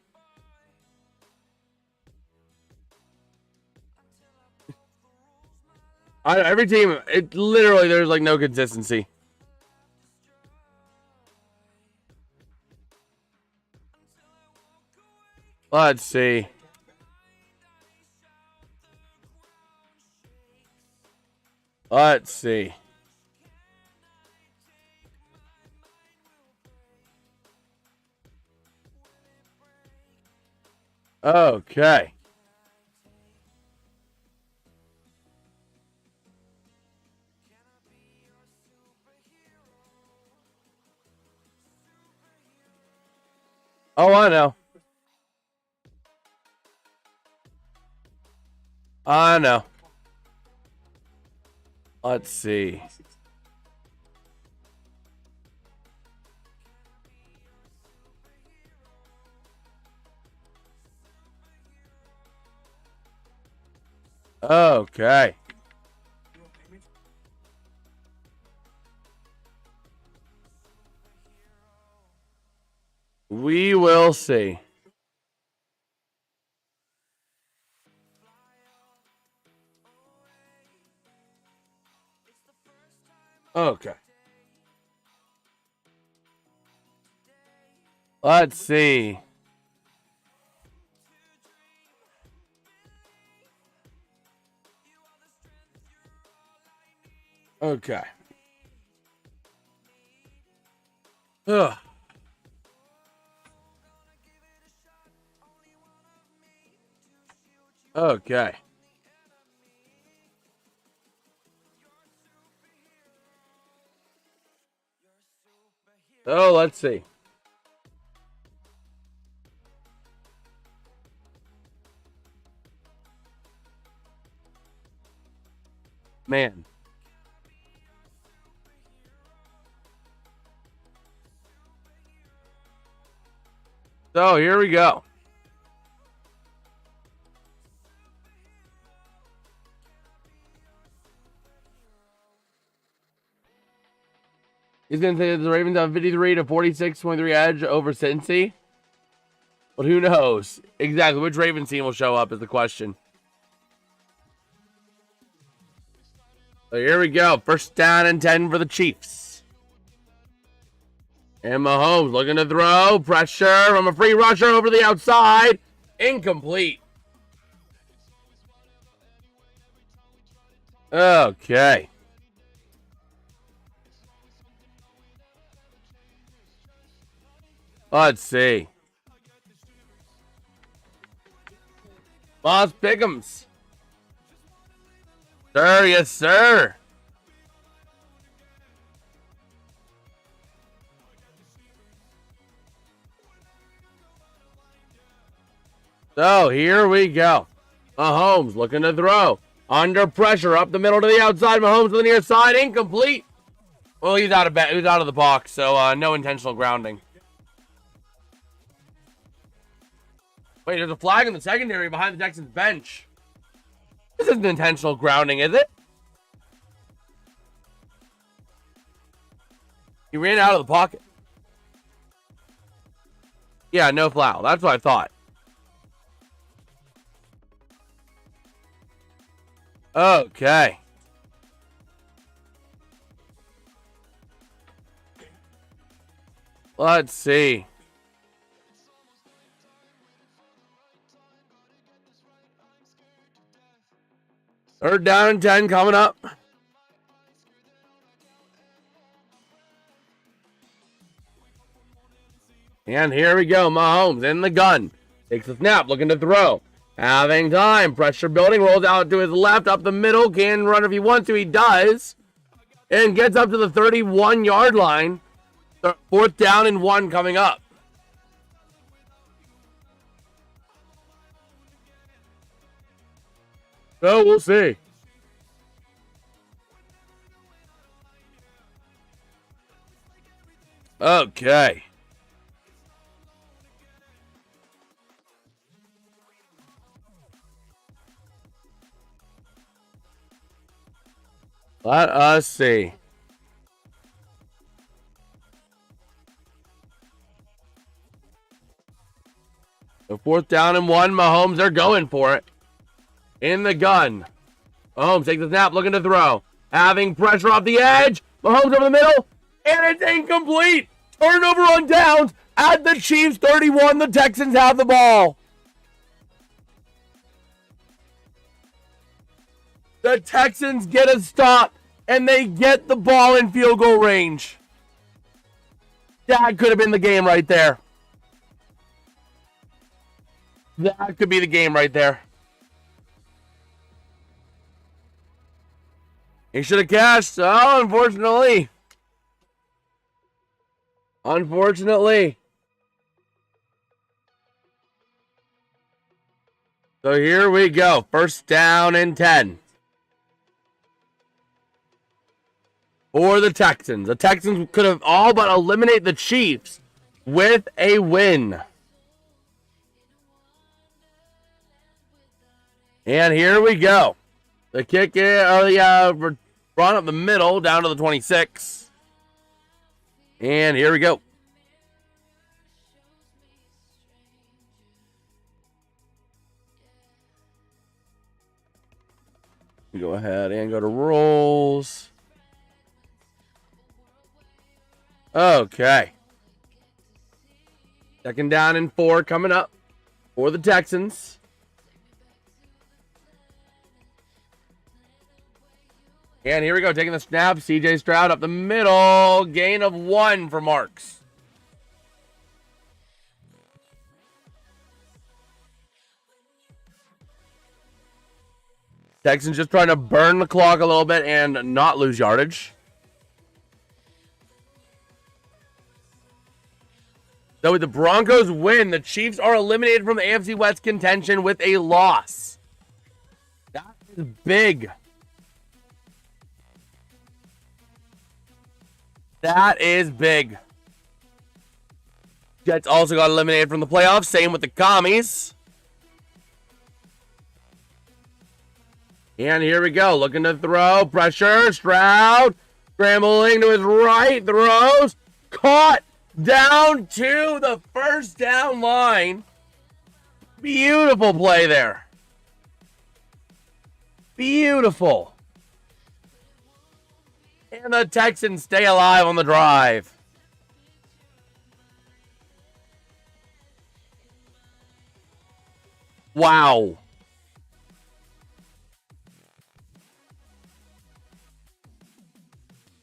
Every team, it literally, there's like no consistency. Let's see. Let's see. Okay. Oh, I know. I know. Let's see. Okay. We will see. Okay. Let's see. Okay. Ugh. Okay. So let's see. Man. So here we go. He's going to say the Ravens have 53 to 46-23 edge over Cincy. But who knows? Exactly. Which Ravens team will show up is the question. So here we go. First down and 10 for the Chiefs. And Mahomes looking to throw. Pressure from a free rusher over the outside. Incomplete. Okay. Let's see. Boss Pick'ems. Sir, yes, sir. So here we go. Mahomes looking to throw. Under pressure, up the middle to the outside. Mahomes to the near side, incomplete. Well, he's out of the box, so no intentional grounding. Wait, there's a flag in the secondary behind the Texans bench. This isn't intentional grounding, is it? He ran out of the pocket. Yeah, no foul. That's what I thought. Okay. Let's see. Third down and 10 coming up. And here we go. Mahomes in the gun. Takes the snap, looking to throw. Having time. Pressure building. Rolls out to his left, up the middle. Can run if he wants to. He does. And gets up to the 31-yard line. Fourth down and 1 coming up. So we'll see. Okay. Let us see. The fourth down and 1. Mahomes are going for it. In the gun. Mahomes takes the snap, looking to throw. Having pressure off the edge. Mahomes over the middle. And it's incomplete. Turnover on downs at the Chiefs 31. The Texans have the ball. The Texans get a stop. And they get the ball in field goal range. That could have been the game right there. That could be the game right there. He should have cashed. Oh, unfortunately. Unfortunately. So here we go. First down and 10. For the Texans. The Texans could have all but eliminated the Chiefs with a win. And here we go. The kick run up the middle down to the 26. And here we go. We go ahead and go to rolls. Okay. Second down and 4 coming up for the Texans. And here we go, taking the snap. CJ Stroud up the middle. Gain of 1 for Marks. Texans just trying to burn the clock a little bit and not lose yardage. So with the Broncos win, the Chiefs are eliminated from the AFC West contention with a loss. That is big. That is big. Jets also got eliminated from the playoffs. Same with the Commies. And here we go. Looking to throw. Pressure. Stroud. Scrambling to his right. Throws. Caught. Down to the first down line. Beautiful play there. Beautiful. And the Texans stay alive on the drive. Wow.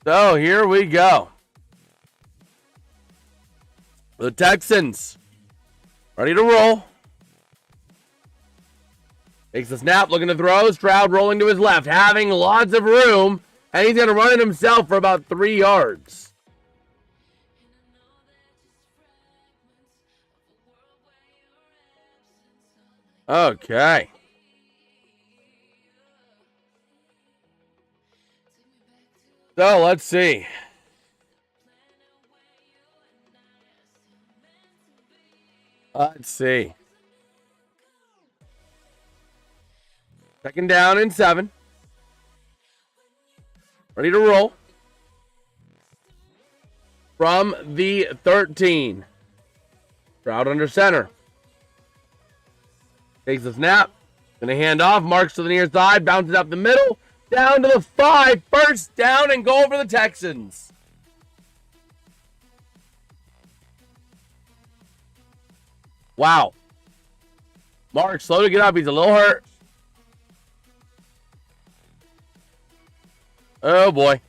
So here we go. The Texans ready to roll. Takes the snap, looking to throw. Stroud rolling to his left, having lots of room. And he's going to run it himself for about 3 yards. Okay. So let's see. Let's see. Second down and 7. Ready to roll. From the 13. Stroud under center. Takes the snap. Gonna hand off. Marks to the near side. Bounces up the middle. Down to the 5. First down and goal for the Texans. Wow. Mark, slow to get up. He's a little hurt. Oh, boy.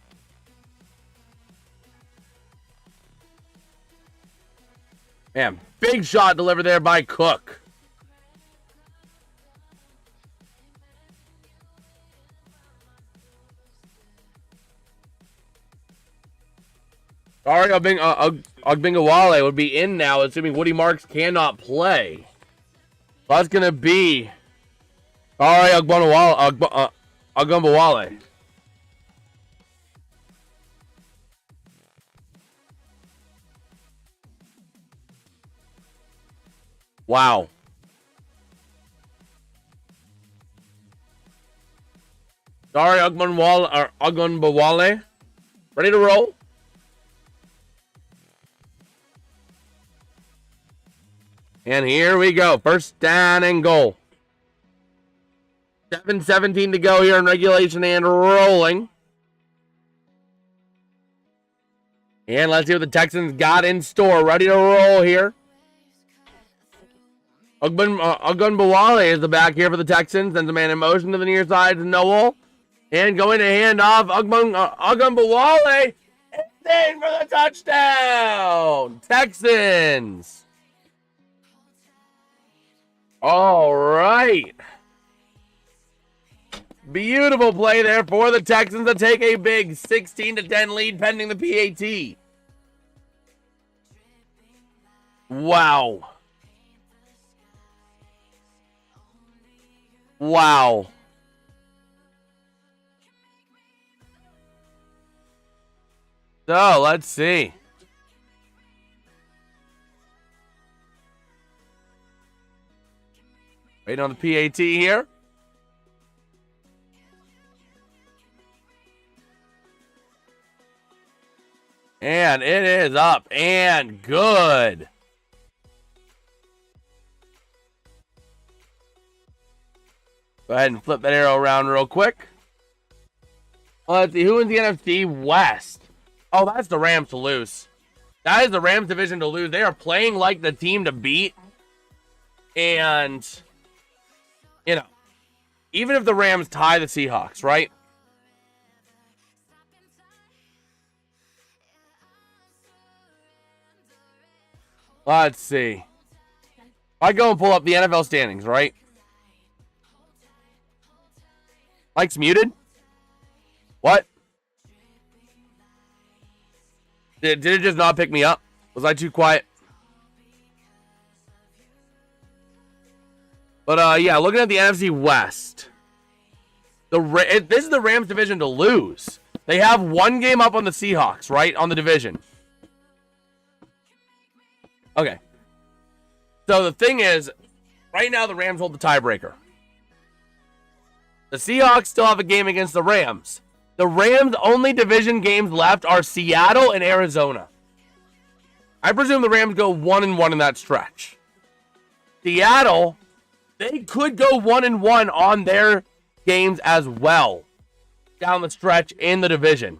Man, big shot delivered there by Cook. Sorry, Ogbingawale would be in now, assuming Woody Marks cannot play. That's going to be Ogbingawale. Wow. Sorry, Ogbingawale. Ready to roll. And here we go. First down and goal. 7:17 to go here in regulation and rolling. And let's see what the Texans got in store. Ready to roll here. Ogunbowale is the back here for the Texans. Sends a man in motion to the near side to Noel. And going to hand off Ogunbowale. And in for the touchdown. Texans. All right. Beautiful play there for the Texans to take a big 16-10 lead pending the PAT. Wow. Wow. So, let's see. Waiting on the PAT here. And it is up and good. Go ahead and flip that arrow around real quick. Let's see, who in the NFC West? Oh, that's the Rams to lose. That is the Rams division to lose. They are playing like the team to beat. And, you know, even if the Rams tie the Seahawks, right? Let's see. I go and pull up the NFL standings, right? Mike's muted? What? Did it just not pick me up? Was I too quiet? But, yeah, looking at the NFC West. This is the Rams division to lose. They have one game up on the Seahawks, right? On the division. Okay. So the thing is, right now the Rams hold the tiebreaker. The Seahawks still have a game against the Rams. The Rams' only division games left are Seattle and Arizona. I presume the Rams go 1-1 in that stretch. Seattle, they could go 1-1 on their games as well down the stretch in the division.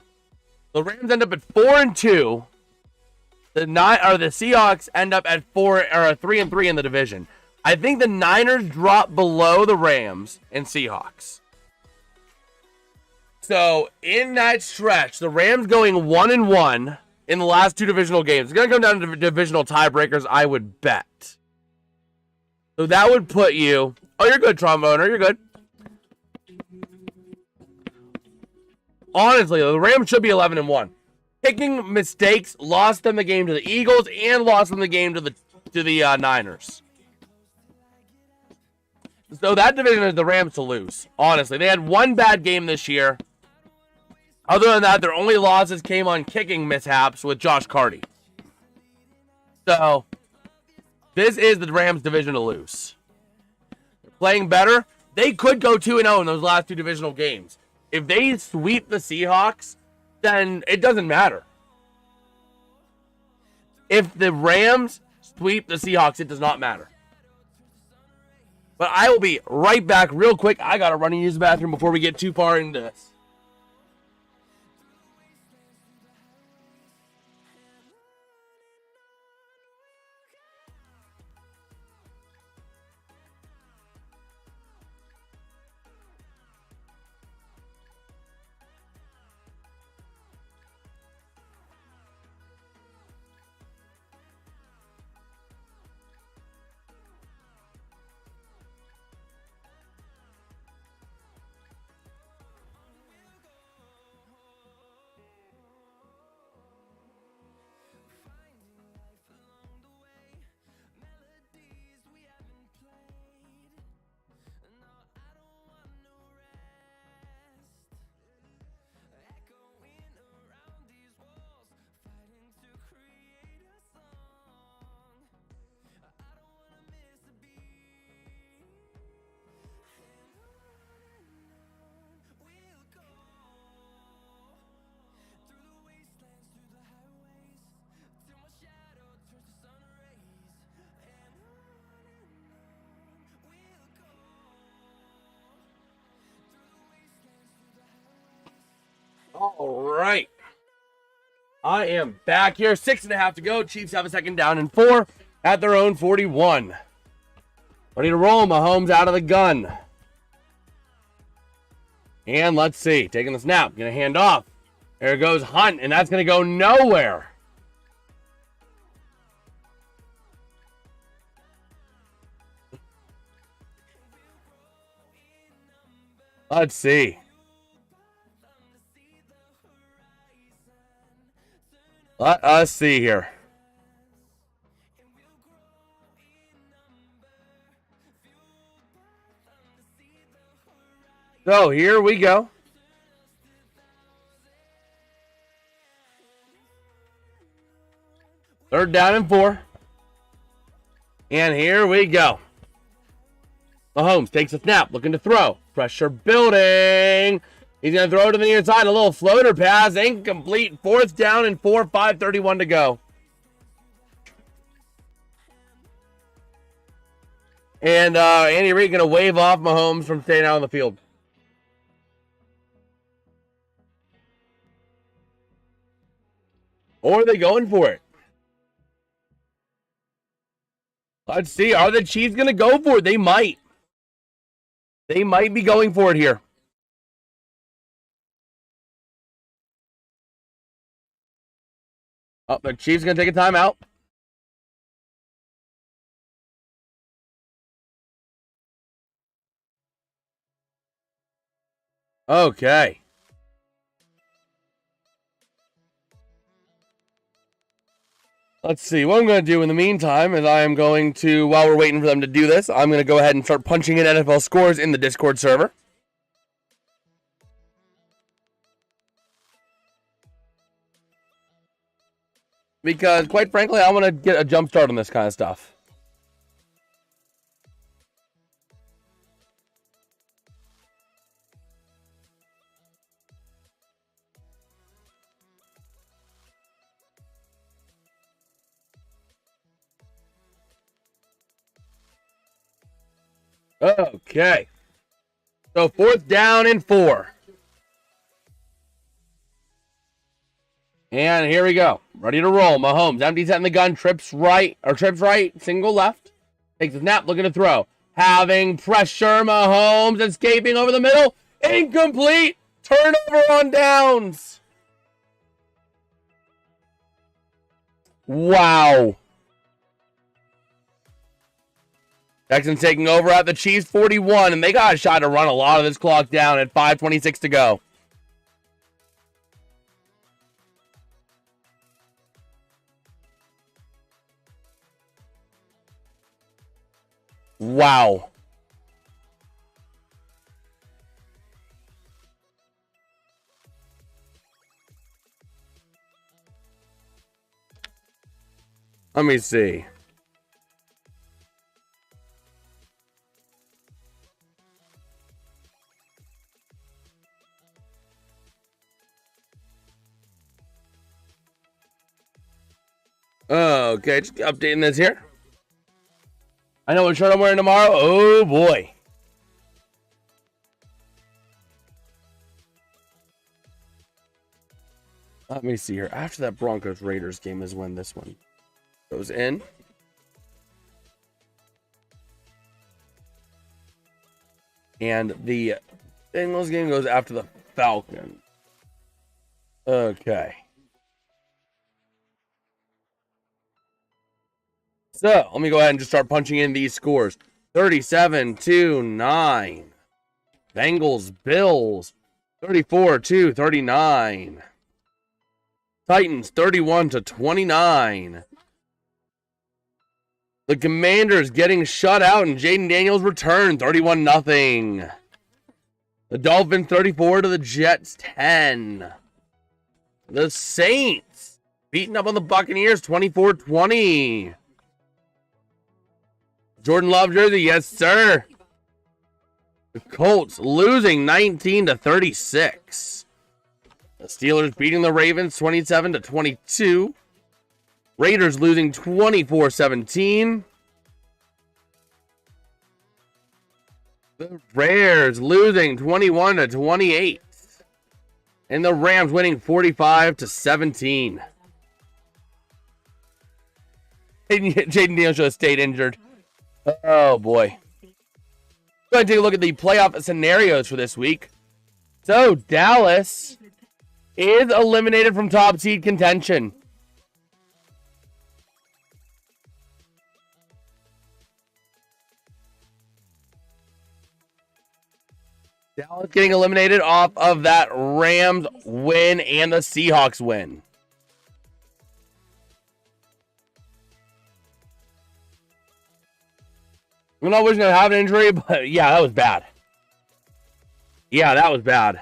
The Rams end up at 4-2. The Seahawks end up at 3-3 in the division. I think the Niners drop below the Rams and Seahawks. So in that stretch, the Rams going 1-1 in the last two divisional games. It's going to come down to divisional tiebreakers, I would bet. So that would put you... Oh, you're good, tromboner. You're good. Honestly, the Rams should be 11-1. Kicking mistakes lost them the game to the Eagles and lost them the game to the Niners. So that division is the Rams to lose. Honestly, they had one bad game this year. Other than that, their only losses came on kicking mishaps with Josh Carty. So this is the Rams division to lose. They're playing better. They could go 2-0 in those last two divisional games. If they sweep the Seahawks, then it doesn't matter. If the Rams sweep the Seahawks, it does not matter. But I will be right back real quick. I got to run and use the bathroom before we get too far into this. All right. I am back here. 6.5 to go. Chiefs have a second down and 4 at their own 41. Ready to roll. Mahomes out of the gun. And let's see. Taking the snap. Going to hand off. There goes Hunt, and that's going to go nowhere. Let's see. Let us see here. So here we go. Third down and 4. And here we go. Mahomes takes a snap, looking to throw. Pressure building. He's going to throw to the near side. A little floater pass. Incomplete. 4th down and 4. 5:31 to go. And Andy Reid going to wave off Mahomes from staying out on the field. Or are they going for it? Let's see. Are the Chiefs going to go for it? They might. They might be going for it here. Oh, the Chiefs going to take a timeout. Okay. Let's see. What I'm going to do in the meantime is I am going to, while we're waiting for them to do this, I'm going to go ahead and start punching in NFL scores in the Discord server. because, quite frankly, I want to get a jump start on this kind of stuff. Okay. So 4th down and 4. And here we go. Ready to roll. Mahomes empty set in the gun. Trips right. Single left. Takes a snap. Looking to throw. Having pressure. Mahomes escaping over the middle. Incomplete. Turnover on downs. Wow. Texans taking over at the Chiefs 41, and they got a shot to run a lot of this clock down at 5:26 to go. Wow. Let me see. Okay, just updating this here. I know what shirt I'm wearing tomorrow. Oh, boy. Let me see here. After that Broncos-Raiders game is when this one goes in. And the Bengals game goes after the Falcons. Okay. So, let me go ahead and just start punching in these scores. 37-9. Bengals, Bills. 34-39. Titans, 31-29. The Commanders getting shut out and Jaden Daniels return, 31-0. The Dolphins, 34 to the Jets, 10. The Saints beating up on the Buccaneers, 24-20. Jordan Love jersey, yes, sir. The Colts losing 19-36. The Steelers beating the Ravens 27-22. Raiders losing 24-17. The Bears losing 21-28. And the Rams winning 45-17. Jaden Daniels should have stayed injured. Oh, boy. Go ahead and take a look at the playoff scenarios for this week. So, Dallas is eliminated from top seed contention. Dallas getting eliminated off of that Rams win and the Seahawks win. I'm not wishing to have an injury, but yeah, that was bad. Yeah, that was bad.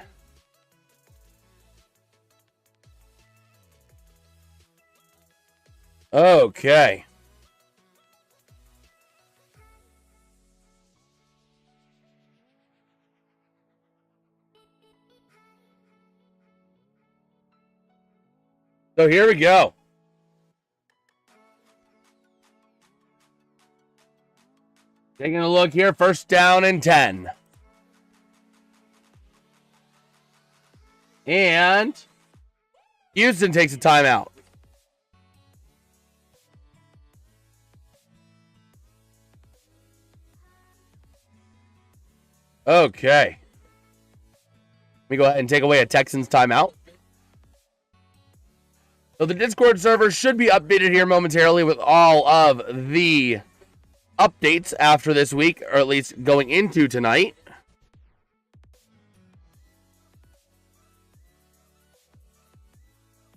Okay. So here we go. Taking a look here, 1st down and 10. And Houston takes a timeout. Okay. Let me go ahead and take away a Texans timeout. So the Discord server should be updated here momentarily with all of the updates after this week, or at least going into tonight.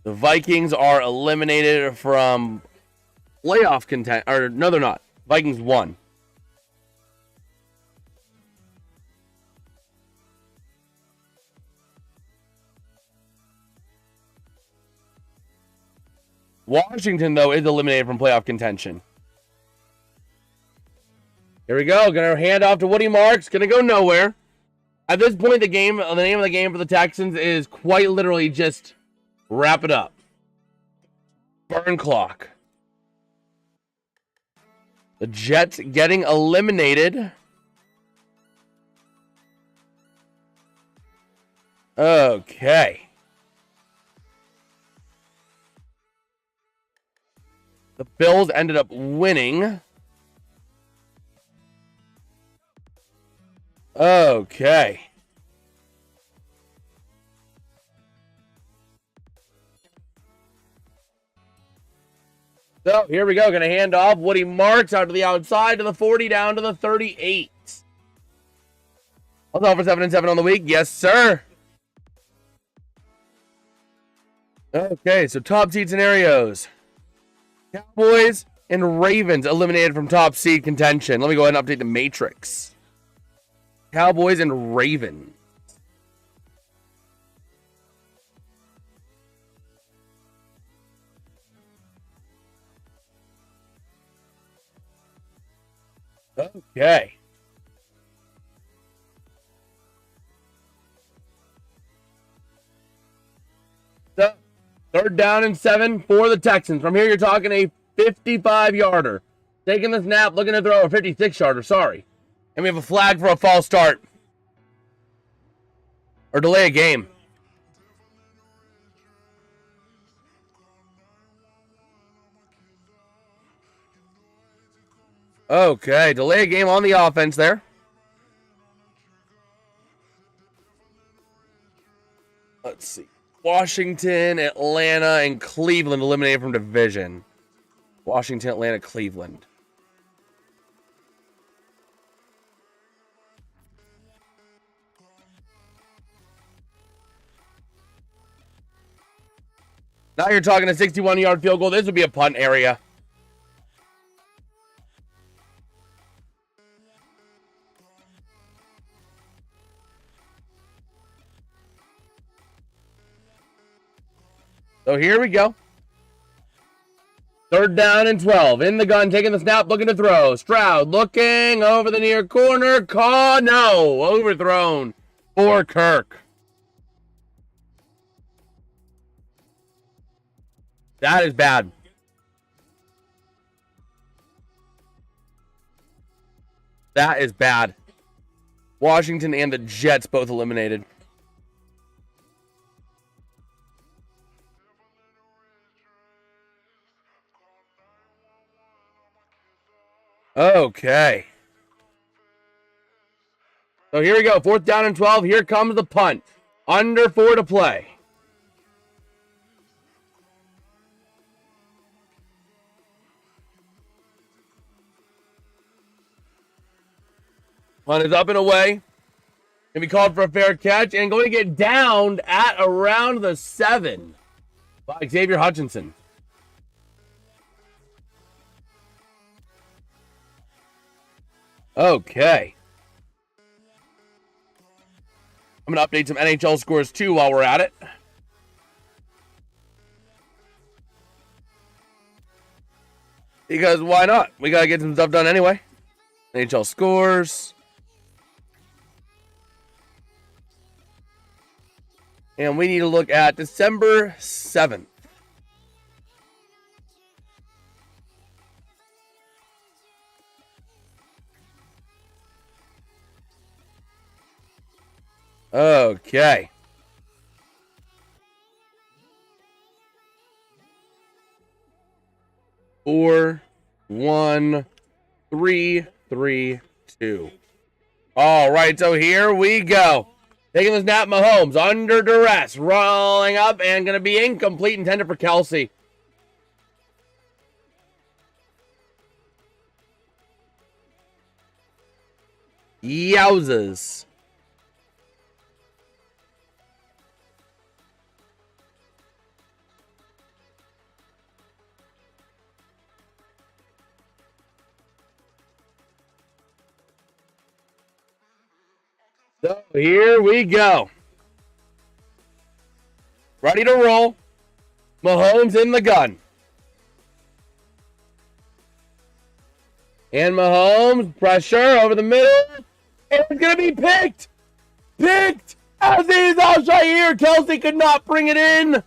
The Vikings are eliminated from playoff content, or no, they're not. Vikings won. Washington, though, is eliminated from playoff contention. Here we go. Going to hand off to Woody Marks. Going to go nowhere. At this point, the name of the game for the Texans is quite literally just wrap it up. Burn clock. The Jets getting eliminated. Okay. The Bills ended up winning. Okay. So here we go. Going to hand off Woody Marks out to the outside to the 40 down to the 38. I'll for 7-7 on the week. Yes, sir. Okay, so top seed scenarios. Cowboys and Ravens eliminated from top seed contention. Let me go ahead and update the matrix. Cowboys and Ravens. Okay. So, 3rd down and 7 for the Texans. From here, you're talking a 55-yarder. Taking the snap, looking to throw a 56-yarder, sorry. And we have a flag for a false start. Or delay a game. Okay, delay a game on the offense there. Let's see. Washington, Atlanta, and Cleveland eliminated from division. Washington, Atlanta, Cleveland. Now you're talking a 61-yard field goal. This would be a punt area. So here we go. 3rd down and 12. In the gun, taking the snap, looking to throw. Stroud looking over the near corner. Call, no. Overthrown for Kirk. That is bad. That is bad. Washington and the Jets both eliminated. Okay. So here we go. 4th down and 12. Here comes the punt. Under 4 to play. Punt is up and away. Going to be called for a fair catch and going to get downed at around the 7 by Xavier Hutchinson. Okay. I'm going to update some NHL scores too while we're at it. Because why not? We got to get some stuff done anyway. NHL scores. And we need to look at December 7th. Okay. Four, 1, 3, 3, 2. All right, so here we go. Taking the snap, Mahomes under duress, rolling up and going to be incomplete, intended for Kelsey. Yowzas. So here we go. Ready to roll. Mahomes in the gun. And Mahomes, pressure over the middle. It's going to be picked. Picked. Aziz Al-Shaair. Kelsey could not bring it in.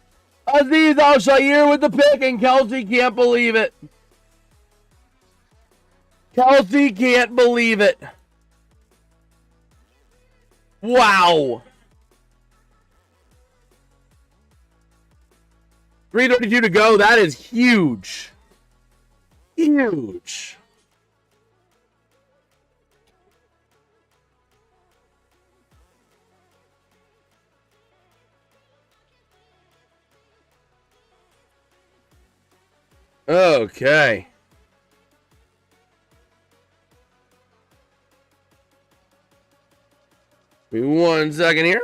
Aziz Al-Shaair with the pick, and Kelsey can't believe it. Kelsey can't believe it. Wow. 3:32 to go. That is huge. Huge. Okay. Give me 1 second here.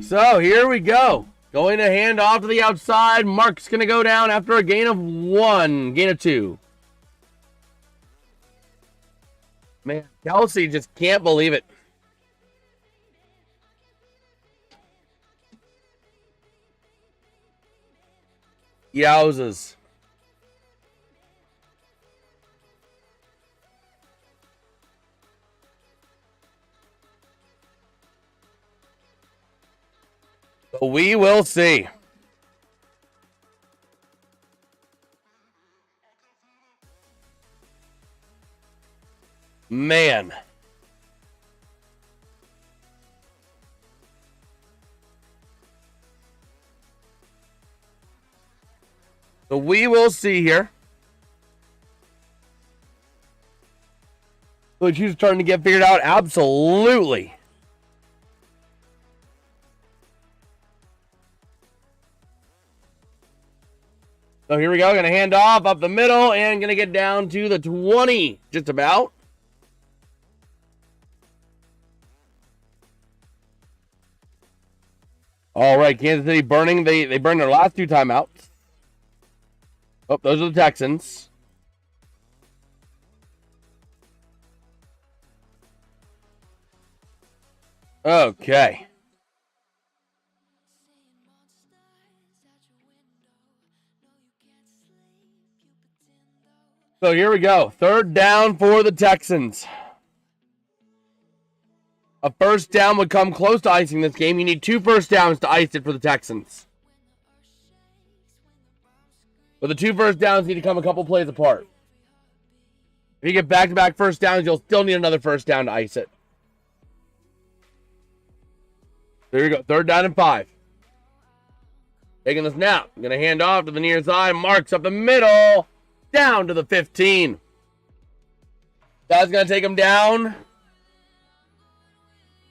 So here we go. Going to hand off to the outside. Mark's going to go down after a gain of 1. Gain of 2. Man, Kelsey just can't believe it. Yowzas. We will see. Man. So we will see here. So she's starting to get figured out. Absolutely. So here we go. Going to hand off up the middle and going to get down to the 20. Just about. All right. Kansas City burning. They burned their last 2 timeouts. Oh, those are the Texans. Okay. So here we go. 3rd down for the Texans. A first down would come close to icing this game. You need 2 first downs to ice it for the Texans. But the 2 first downs need to come a couple plays apart. If you get back-to-back first downs, you'll still need another first down to ice it. There you go. 3rd down and 5. Taking the snap. Going to hand off to the near side. Marks up the middle. Down to the 15. That's going to take him down.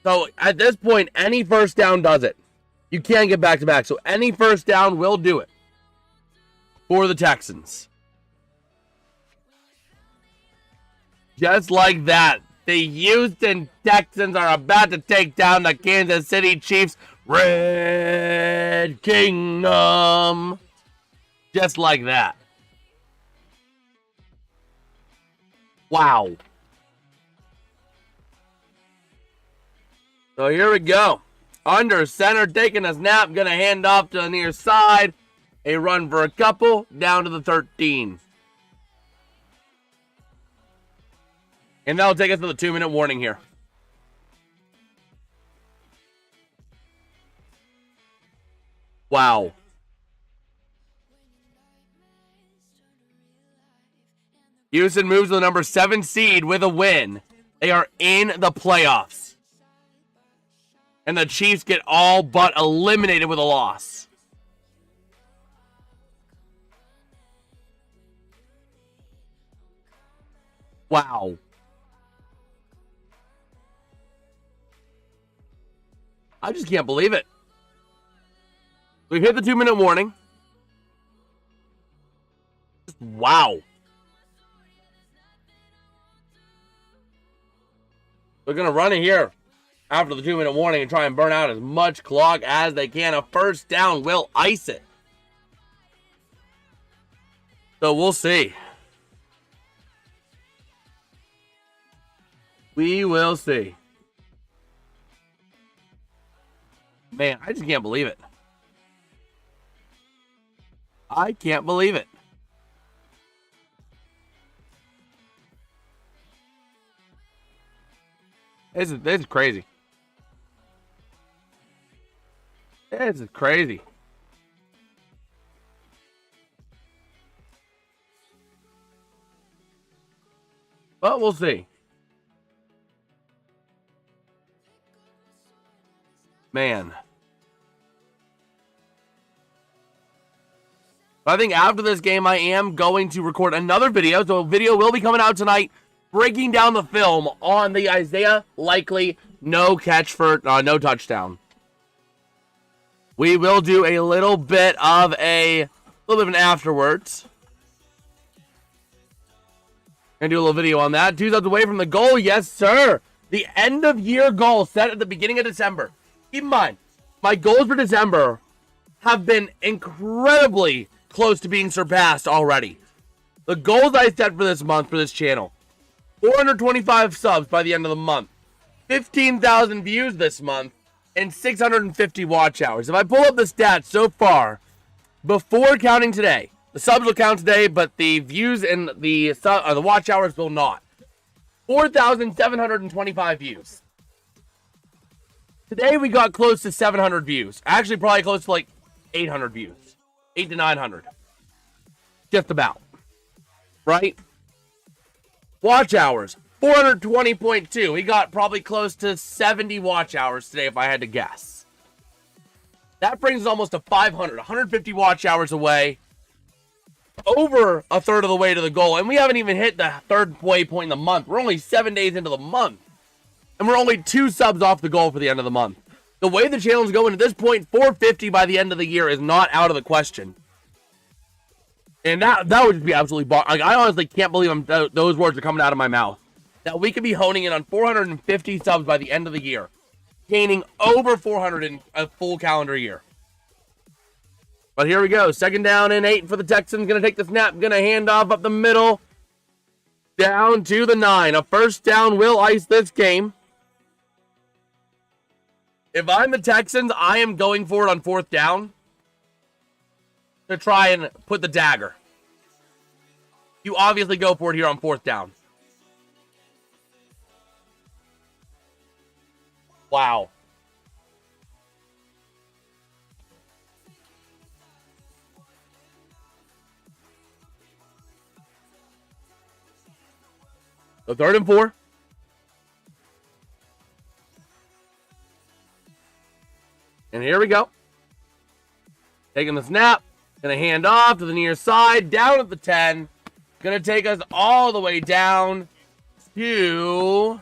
So at this point, any first down does it. You can't get back-to-back. So any first down will do it for the Texans. Just like that, the Houston Texans are about to take down the Kansas City Chiefs. Red Kingdom. Just like that. Wow. So here we go. Under center, taking a snap, going to hand off to the near side. A run for a couple, down to the 13. And that'll take us to the 2-minute warning here. Wow. Houston moves to the number 7 seed with a win. They are in the playoffs. And the Chiefs get all but eliminated with a loss. Wow. I just can't believe it. We've hit the 2-minute warning. Wow. They're going to run it here after the 2-minute warning and try and burn out as much clock as they can. A first down will ice it. So we'll see. We will see. Man, I just can't believe it. I can't believe it. This is crazy. This is crazy. But we'll see. Man. I think after this game, I am going to record another video. So a video will be coming out tonight, breaking down the film on the Isaiah Likely no catch for no touchdown. We will do a little bit of an afterwards. Gonna do a little video on that. 2 steps away from the goal, yes sir. The end of year goal set at the beginning of December. Keep in mind, my goals for December have been incredibly close to being surpassed already. The goals I set for this month for this channel: 425 subs by the end of the month, 15,000 views this month, and 650 watch hours. If I pull up the stats so far, before counting today, the subs will count today, but the views and the watch hours will not. 4,725 views. Today we got close to 700 views. Actually, probably close to like 800 views. 800 to 900. Just about. Right? Watch hours. 420.2. We got probably close to 70 watch hours today if I had to guess. That brings us almost to 500. 150 watch hours away. Over a third of the way to the goal. And we haven't even hit the third waypoint in the month. We're only 7 days into the month. And we're only 2 subs off the goal for the end of the month. The way the channel's going at this point, 450 by the end of the year is not out of the question. And that would just be absolutely like, I honestly can't believe those words are coming out of my mouth. That we could be honing in on 450 subs by the end of the year. Gaining over 400 in a full calendar year. But here we go. 2nd down and 8 for the Texans. Going to take the snap. Going to hand off up the middle. Down to the 9. A first down will ice this game. If I'm the Texans, I am going for it on 4th down to try and put the dagger. You obviously go for it here on 4th down. Wow. So 3rd and 4. And here we go. Taking the snap. Going to hand off to the near side. Down at the 10. Going to take us all the way down to...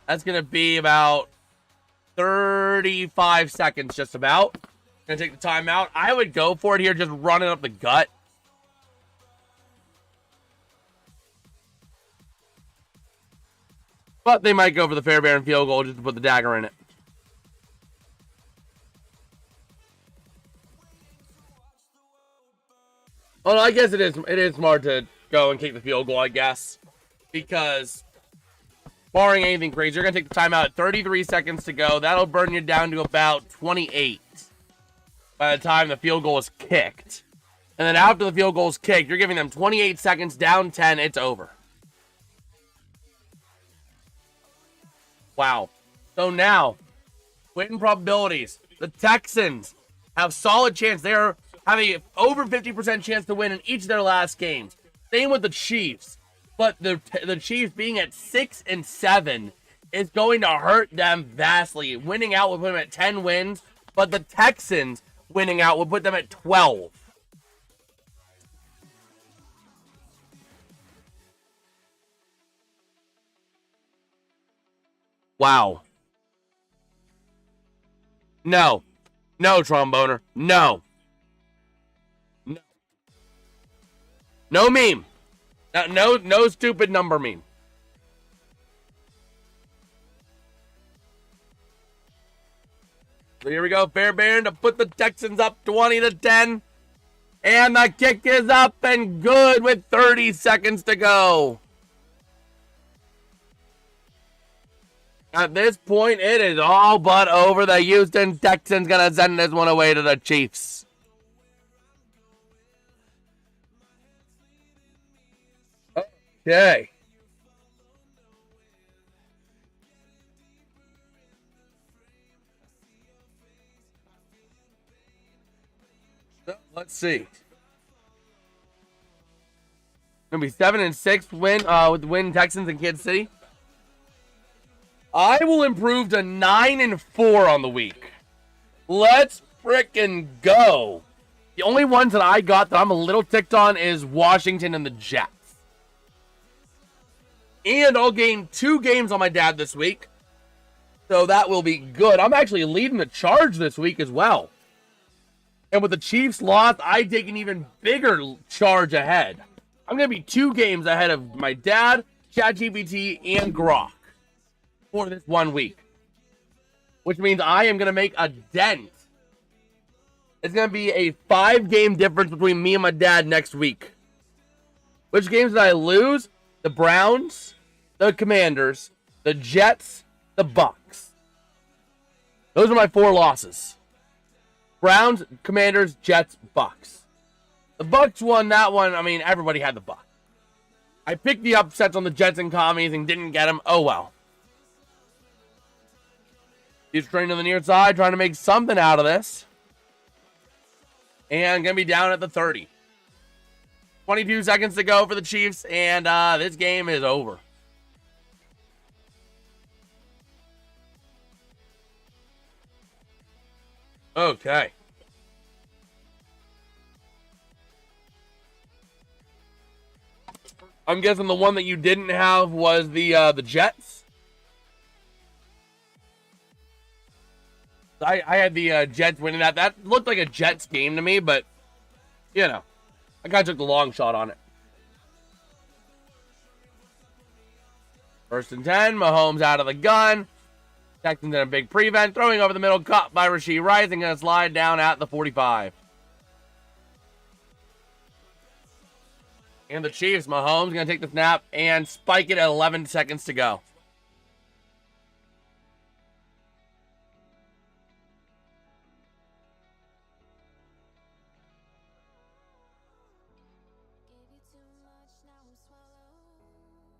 That's going to be about 35 seconds just about. Going to take the timeout. I would go for it here. Just run it up the gut. But they might go for the Fairbairn field goal just to put the dagger in it. Well, I guess it is smart to go and kick the field goal, I guess. Because, barring anything crazy, you're going to take the timeout at 33 seconds to go. That'll burn you down to about 28 by the time the field goal is kicked. And then after the field goal is kicked, you're giving them 28 seconds, down 10, it's over. Wow. So now, win probabilities. The Texans have solid chance. They're having over 50% chance to win in each of their last games. Same with the Chiefs. But the Chiefs being at 6-7 is going to hurt them vastly. Winning out would put them at 10 wins, but the Texans winning out would put them at 12. Wow. No. No, tromboner. No. No. No meme. No stupid number meme. So here we go. Fairbairn to put the Texans up 20-10. And the kick is up and good with 30 seconds to go. At this point, it is all but over. The Houston Texans going to send this one away to the Chiefs. Okay. So, let's see. Gonna be 7-6 win with the win Texans in Kansas City. I will improve to 9-4 on the week. Let's frickin' go. The only ones that I got that I'm a little ticked on is Washington and the Jets. And I'll gain 2 games on my dad this week. So that will be good. I'm actually leading the charge this week as well. And with the Chiefs loss, I take an even bigger charge ahead. I'm going to be 2 games ahead of my dad, ChatGPT, and Grok for this 1 week. Which means I am going to make a dent. It's going to be a 5-game difference between me and my dad next week. Which games did I lose? The Browns, the Commanders, the Jets, the Bucks. Those are my 4 losses. Browns, Commanders, Jets, Bucks. The Bucks won that one. I mean, everybody had the Bucks. I picked the upsets on the Jets and Commies and didn't get them. Oh, well. He's straight to the near side, trying to make something out of this. And going to be down at the 30. 22 seconds to go for the Chiefs, and this game is over. Okay. I'm guessing the one that you didn't have was the Jets. I had the Jets winning that. That looked like a Jets game to me, but, you know, I kind of took the long shot on it. 1st and 10, Mahomes out of the gun. Texans in a big prevent, throwing over the middle, caught by Rashee Rice, and going to slide down at the 45. And the Chiefs, Mahomes going to take the snap and spike it at 11 seconds to go.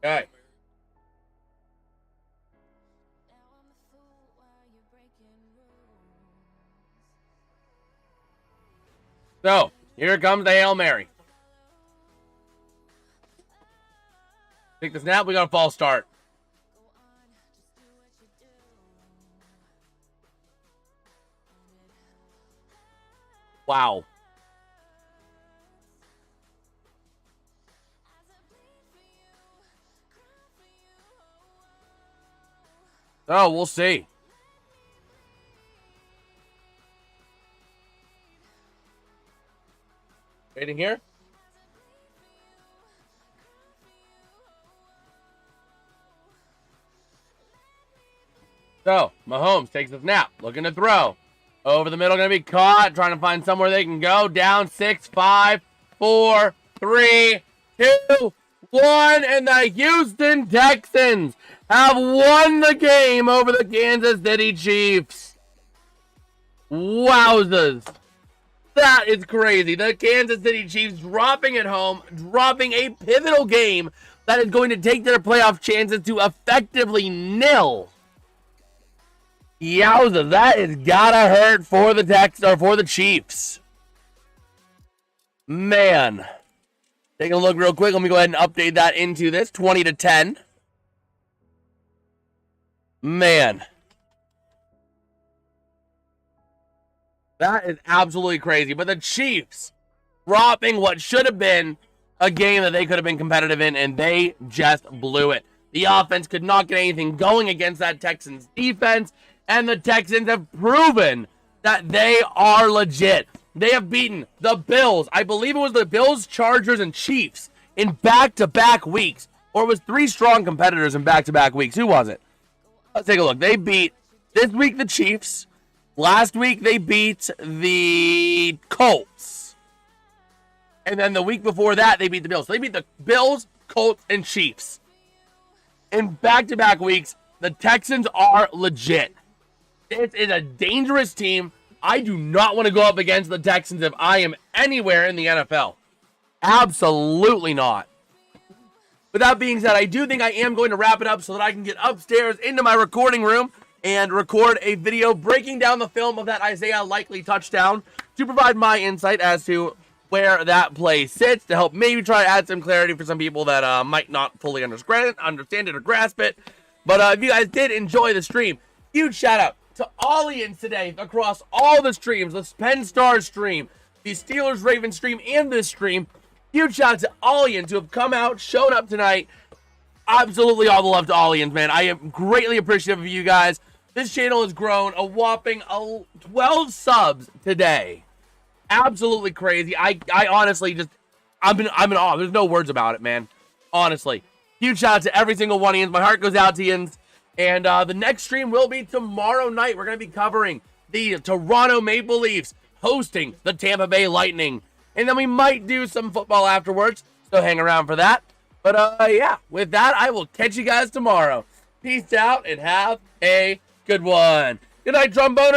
Okay. So, here comes the Hail Mary. Take the snap, we got a false start. Wow. Oh, we'll see. Waiting here. So, Mahomes takes the snap, looking to throw. Over the middle, going to be caught, trying to find somewhere they can go. Down 6, 5, 4, 3, 2, 1, and the Houston Texans have won the game over the Kansas City Chiefs. Wowzers. That is crazy. The Kansas City Chiefs dropping at home, dropping a pivotal game that is going to take their playoff chances to effectively nil. Yowza, that is gotta hurt for the Chiefs. Man. Take a look real quick. Let me go ahead and update that into this. 20-10. Man. That is absolutely crazy. But the Chiefs dropping what should have been a game that they could have been competitive in, and they just blew it. The offense could not get anything going against that Texans defense, and the Texans have proven that they are legit. They have beaten the Bills. I believe it was the Bills, Chargers, and Chiefs in back-to-back weeks. Or it was 3 strong competitors in back-to-back weeks. Who was it? Let's take a look. They beat, this week, the Chiefs. Last week, they beat the Colts. And then the week before that, they beat the Bills. So they beat the Bills, Colts, and Chiefs in back-to-back weeks. the Texans are legit. This is a dangerous team. I do not want to go up against the Texans if I am anywhere in the NFL. Absolutely not. With that being said, I do think I am going to wrap it up so that I can get upstairs into my recording room and record a video breaking down the film of that Isaiah Likely touchdown to provide my insight as to where that play sits, to help maybe try to add some clarity for some people that might not fully understand it or grasp it. But if you guys did enjoy the stream, huge shout out to audience today across all the streams, the Penn Stars stream, the Steelers Ravens stream, and this stream. Huge shout out to Allians who have come out, shown up tonight. Absolutely all the love to Allians, man. I am greatly appreciative of you guys. This channel has grown a whopping 12 subs today. Absolutely crazy. I honestly just, I'm in awe. There's no words about it, man. Honestly. Huge shout out to every single one of you. My heart goes out to you. And the next stream will be tomorrow night. We're going to be covering the Toronto Maple Leafs hosting the Tampa Bay Lightning. And then we might do some football afterwards, so hang around for that. But yeah, with that, I will catch you guys tomorrow. Peace out and have a good one. Good night, tromboner.